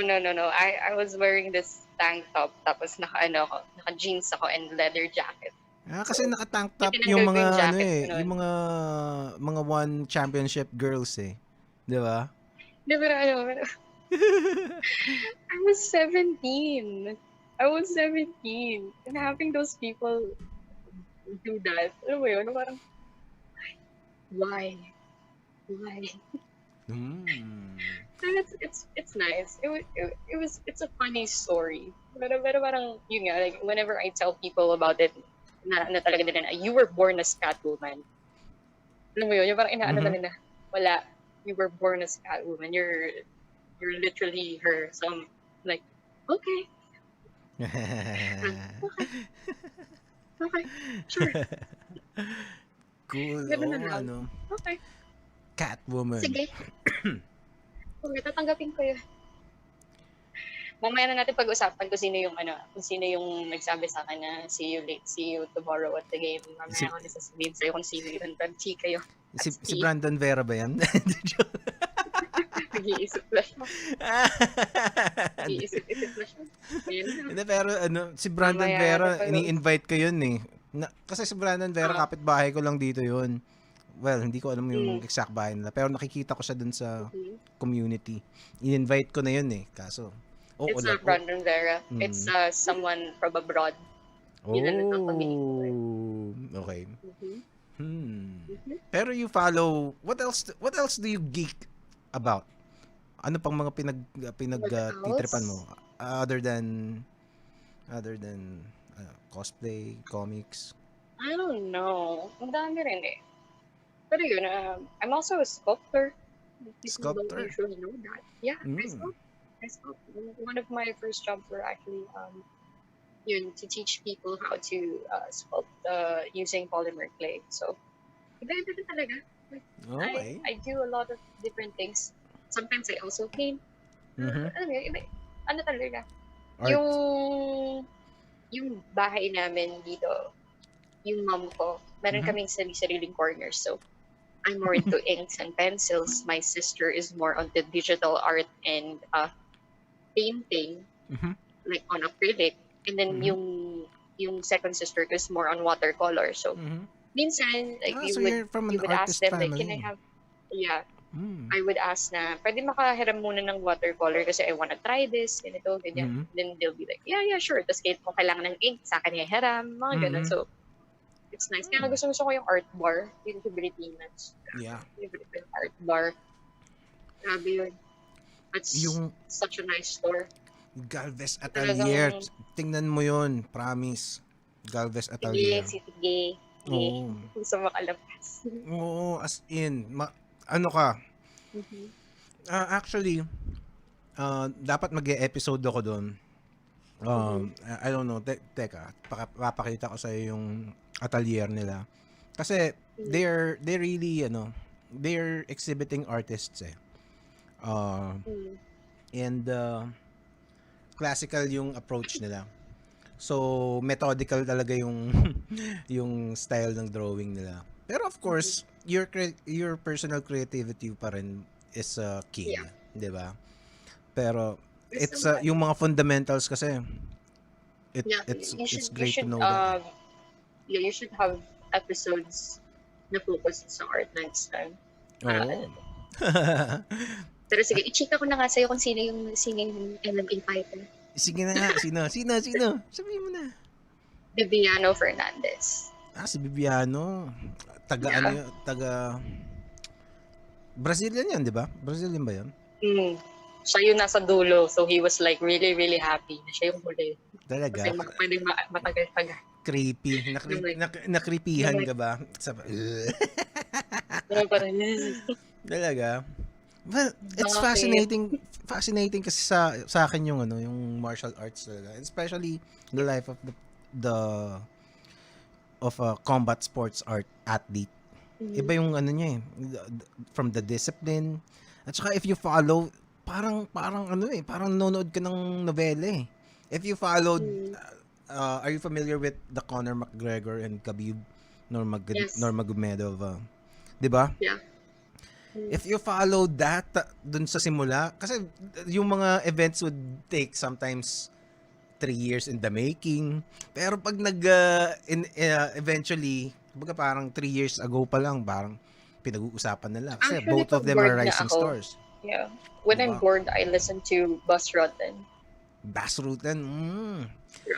I was wearing this tank top, tapos naka-jeans ako and leather jacket. Kasi naka-tank top Tinanggal yung ko mga yung jacket ko nun. yung mga one championship girls eh. 'Di ba? Di ba pero I was 17. And having those people do that. Alam mo yun? Parang, why? And it's nice. It's a funny story. Pero parang, yun nga, like, whenever I tell people about it, na talaga nila na, you were born as Catwoman. Alam mo yun? Yung parang inaano na nila, wala, you were born as Catwoman. You're literally her. So I'm like, okay. Okay, sure. Cool. Ganun na Oo, lang. ano. Okay, Catwoman. sige. Okay, tatanggapin ko yun. mamaya na natin pag-usapan kung sino yung nagsabi sa akin na see you tomorrow at the game. Si, Mamaya ako nasasabihin sa'yo kung sino yun. Pero chika yun. si Brandon Vera ba yan? Nag-iisip na siya. Nag-iisip na siya. Ayun na. Hindi, pero si Brandon Mamaya Vera, na pag- ini-invite ko yun eh. Kasi si Brandon Vera, kapitbahay ko lang dito yun. Well, hindi ko alam yung exact bahay nila. Pero nakikita ko siya dun sa community. In-invite ko na yun eh. Kaso, It's not Brandon Vera. It's someone from abroad. Yun ang nagpapamili ko. Okay. Pero you follow, what else do you geek about? Ano pang mga titripan mo? Other than cosplay, comics? I don't know. Ang dami rin eh. Pero yun, I'm also a sculptor. People don't usually know that. Yeah, I sculpt. One of my first jobs were actually to teach people how to sculpt using polymer clay. So, iba-iba din talaga. Okay. I do a lot of different things. Sometimes I also paint. Ano talaga? Art. Yung bahay namin dito, yung mom ko, meron kaming sariling corners. So, I'm more into inks and pencils. My sister is more onto digital art and painting, like on acrylic. And then yung second sister is more on watercolor. So, minsan, like, you're from an you would ask artist them, like, family. can I have, I would ask na, pwede makahiram muna ng watercolor kasi I wanna try this, ganito, ganyan. Then they'll be like, yeah, sure. Tapos kahit kung kailangan ng ink, sa akin hiram, mga ganun. So, it's nice. Kaya gusto ko yung art bar, yung Filipinas. Yeah. Yung art bar. Grabe yun. It's such a nice store. Galvez Atelier. Tingnan mo yun. Promise. Galvez Atelier. Sige. Oo. Gusto makalabas. Oo, as in. Ano ka? Actually, dapat mag-e-episode ako doon. I don't know. Teka, papakita ko sa'yo yung atelier nila. Kasi, they're really, they're exhibiting artists eh. And classical yung approach nila. So methodical talaga yung yung style ng drawing nila. Pero of course, your personal creativity pa rin is key, 'di ba? Pero it's yung mga fundamentals kasi it's great to know that. You should have episodes na focus sa art next time. Pero sige, i-check ko na nga sa'yo kung sino yung MMA fighter. Sige na nga. Sino? Sabihin mo na. Bibiano Fernandez. Si Bibiano. Taga Brazilian yan, di ba? Brazilian ba yan? Siya yung nasa dulo. So he was like really, really happy na siya yung huli. Talaga? Kasi pwede matagal-tagal. Creepy. Nakreepyhan ka ba? Talaga? Well, it's fascinating kasi sa akin yung yung martial arts talaga, especially the life of a combat sports art athlete. Iba yung niya from the discipline. At saka if you follow, parang parang nanonood ka ng novela eh. If you followed, are you familiar with the Conor McGregor and Khabib Nurmagomedov? 'Di ba? Yeah. If you follow that dun sa simula, kasi yung mga events would take sometimes 3 years in the making. Pero pag eventually, parang 3 years ago pa lang, parang pinag-uusapan nila. Kasi actually, both of them are rising stars. Yeah. When I'm bored, I listen to Buzz Rotten. Buzz Rotten?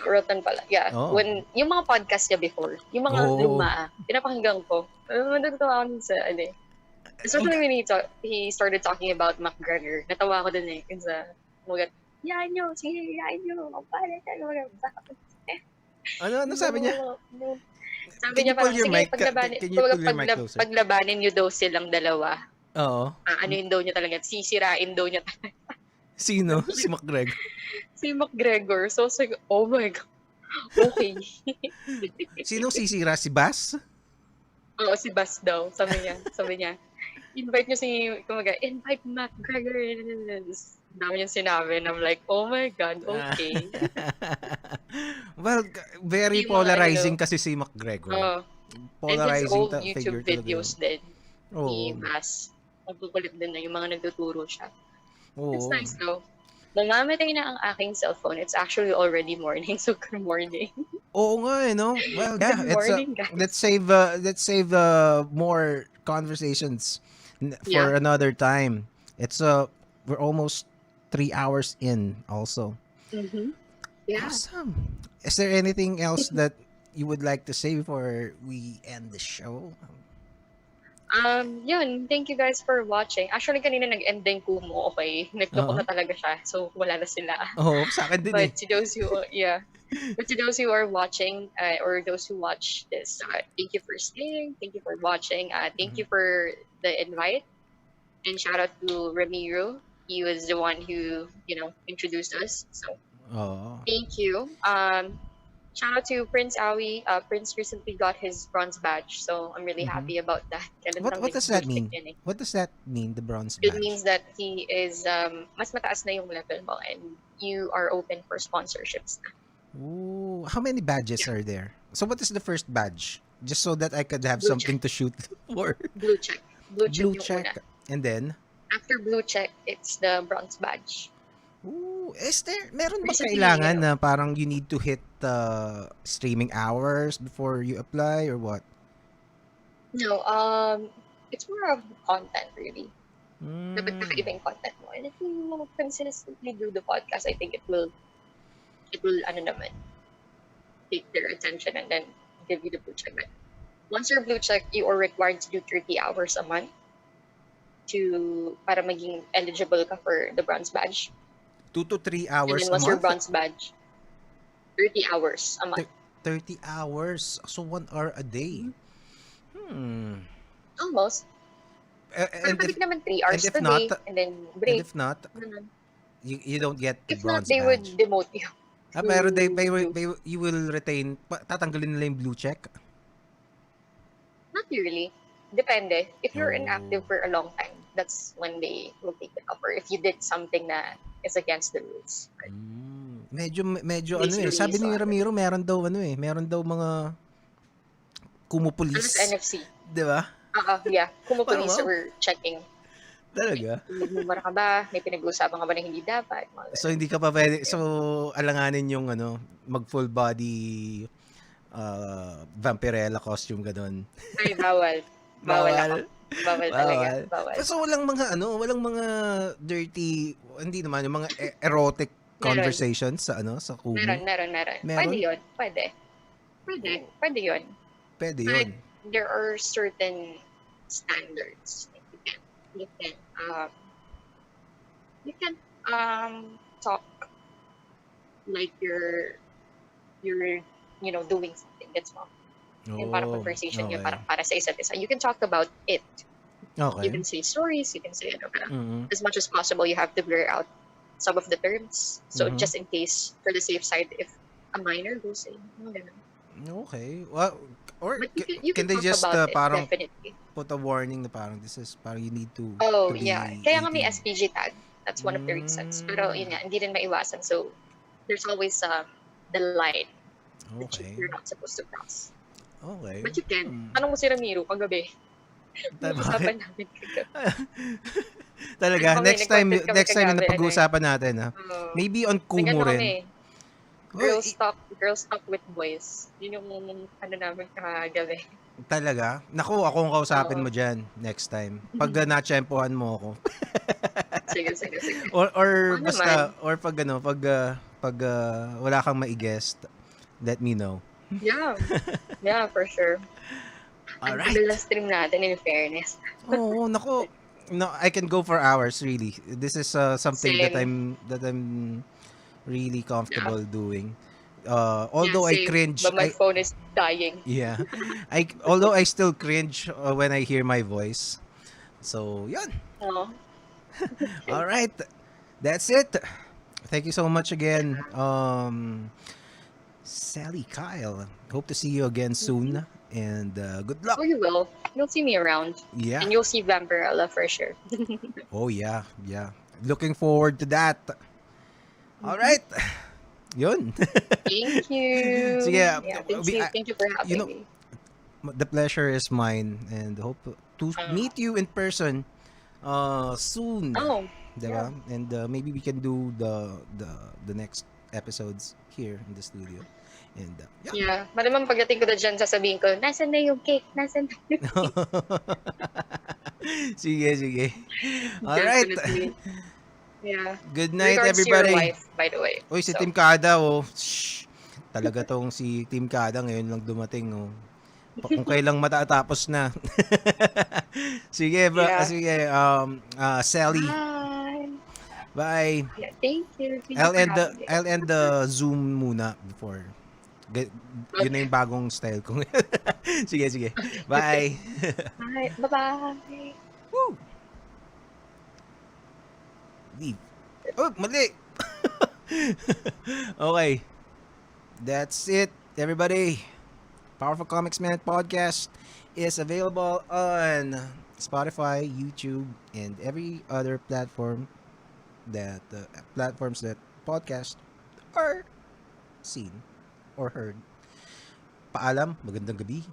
Rotten pala. Yeah. When, yung mga podcast niya before, yung mga luma, pinapakinggan ko. Natawa ako sa, especially when he started talking about McGregor. Natawa ako dun eh. Yung sa, yain nyo. Ano sabi niya? Sabi niya parang, sige, paglabanin nyo daw silang dalawa. Oo. Anuin daw niya talaga. Sisirain daw niya talaga. Sino? Si McGregor? Si McGregor. So, oh my God. Okay. Sinong sisira? Si Bass? Oo, si Bass daw. Sabi niya. Invite niyo invite McGregor. Dami yung sinabi, and I'm like, oh my God, okay. Well, very Yung mga, polarizing kasi si McGregor. uh, and his Polarizing old YouTube figure talaga yun. videos din, ni Oo. Bass. Magkukulit din na yung mga nagtuturo siya. It's Oo. nice though. Namamatay na ang aking cellphone. It's actually already morning, so good morning. Oo nga no. Well, yeah, Good it's morning, guys. let's save more conversations Yeah. for another time. It's we're almost 3 hours in also. Mm-hmm. Yeah. Awesome. Is there anything else that you would like to say before we end the show? Yun. Thank you guys for watching. Actually, kanina nag-end din Kumu, okay? Nag-look Oo. na talaga siya, so wala na sila. Oo, sa akin din eh. But to those who, yeah. But to those who are watching, or those who watch this, thank you for staying. Thank you for watching. Thank you for the invite. And shout out to Ramiro. He was the one who, introduced us. So Oo. thank you. Shout out to Prince Awi. Prince recently got his bronze badge, so I'm really Mhm. happy about that. Kailan lang What does that nag-bullshit mean? yun eh. What does that mean, the bronze It badge? means that he is mas mataas na yung level mo and you are open for sponsorships na. Ooh, how many badges are there? So what is the first badge? Just so that I could have Blue something to shoot for. Blue check. Blue check Blue yung check. una. And then, After blue check, it's the bronze badge. ooh, meron ba Recently, kailangan na parang you need to hit streaming hours before you apply or what? No, it's more of content really. Dapat Mm. kakaiba yung content mo. And if you consistently do the podcast, I think it will ano naman, take their attention and then give you the blue check. But once you're blue check, you are required to do 30 hours a month para maging eligible ka for the bronze badge. 2 to 3 And hours then a once your month? bronze badge, 30 hours a month. 30 hours. So 1 hour a day. Almost. A- Pero And if, pwede naman 3 hours if per not, day and then and break. if not, Ganun. you don't get the If not, bronze they would badge. demote you. Pero to- you will retain, tatanggalin nila yung blue check? Not really. Depende. If you're Oh. inactive for a long time, that's when they will take it off. Or if you did something that is against the rules. Right? Medyo Please ano eh. Sabi release ni on it. Ramiro, meron daw mga Kumu Alas police. NFC. Di ba? Yeah. Kumu Parang, police wow. were checking. Talaga? Nagmumura ka ba? May pinag-uusapan ka ba na hindi dapat? Mga So hindi ka pa pwede, so alanganin yung mag full body vampirella costume ganun. Ay, bawal. Bawal ako. Bawal talaga. Bawal. Bawal. So walang mga dirty, hindi naman yung mga erotic conversations sa sa Kumu. Meron. Meron? Pwede yun. Pwede. Pwede yun. Pwede But yun. there are certain standards. You can talk like you're doing something that's wrong. Yung parang conversation yun, okay. parang para sa isa't isa. You can talk about it. You Okay. can say stories, you can say Mhm. as much as possible, you have to blur out some of the terms. So Mhm. just in case, for the safe side, if a minor goes in, ganun. Okay. Well, or But you can can they talk just about it, parang definitely. put a warning na parang this is parang you need to Oh, to be yeah. Kaya nga may 18. SPG tag. That's one of the reasons. Pero yun nga, hindi rin maiwasan. So, there's always the line that Okay. you're not supposed to cross. Okay. But you can. Tanong mo si Ramiro kagabi. Usapan namin kagabi. Talaga, Ano kami, next time nag-content kami next time kagabi, na pag-uusapan natin Maybe on Kumu Nag-ano rin. kami, Well, girls talk with boys. Yun yung namin kagabi. talaga? Naku, ako ang kausapin Oo. mo dyan next time. Pag na-tsempohan mo ako. Sige. or Oo basta, or pag pag wala kang ma-guest, let me know. Yeah, for sure. Ang Alright. tagal na stream natin, in fairness. Oo, naku. No, I can go for hours really. This is something Same. that I'm really comfortable doing. Although I Same. cringe, But my phone is dying. yeah. Although I still cringe when I hear my voice. So, yun. Oh. All right. That's it. Thank you so much again. Sely Kyle. Hope to see you again soon and good luck. Oh, you will. You'll see me around. Yeah. And you'll see Vampirella for sure. Oh yeah. looking forward to that. All right. Yun. Thank you. Sige, Yeah, thank you for you having know, me. the pleasure is mine and hope to meet you in person soon. Oh, yeah. Diba? And maybe we can do the next episodes here in the studio. And yeah. Yeah. Malamang pagdating ko na dyan, sasabihin ko, nasan na yung cake? Nasan na yung cake? Sige. All right. Definitely. Yeah. Good night, Regards to your everybody. wife, by the way. Uy, si So, Team Kada, oh. Shh. Talaga tong si Team Kada ngayon lang dumating, oh. Kung kailang matatapos na. Sige, Yeah. sige, Sally. bye. Bye. Yeah, thank you. Thank you I'll for end having me. I'll end the Zoom muna before. Yun na yung bagong style ko. Sige. Bye. Bye. Bye-bye. Woo! Leave. Oh, mali. Okay. That's it, everybody. Powerful Comicsman podcast is available on Spotify, YouTube, and every other platform that platforms that podcast are seen or heard. Paalam, magandang gabi.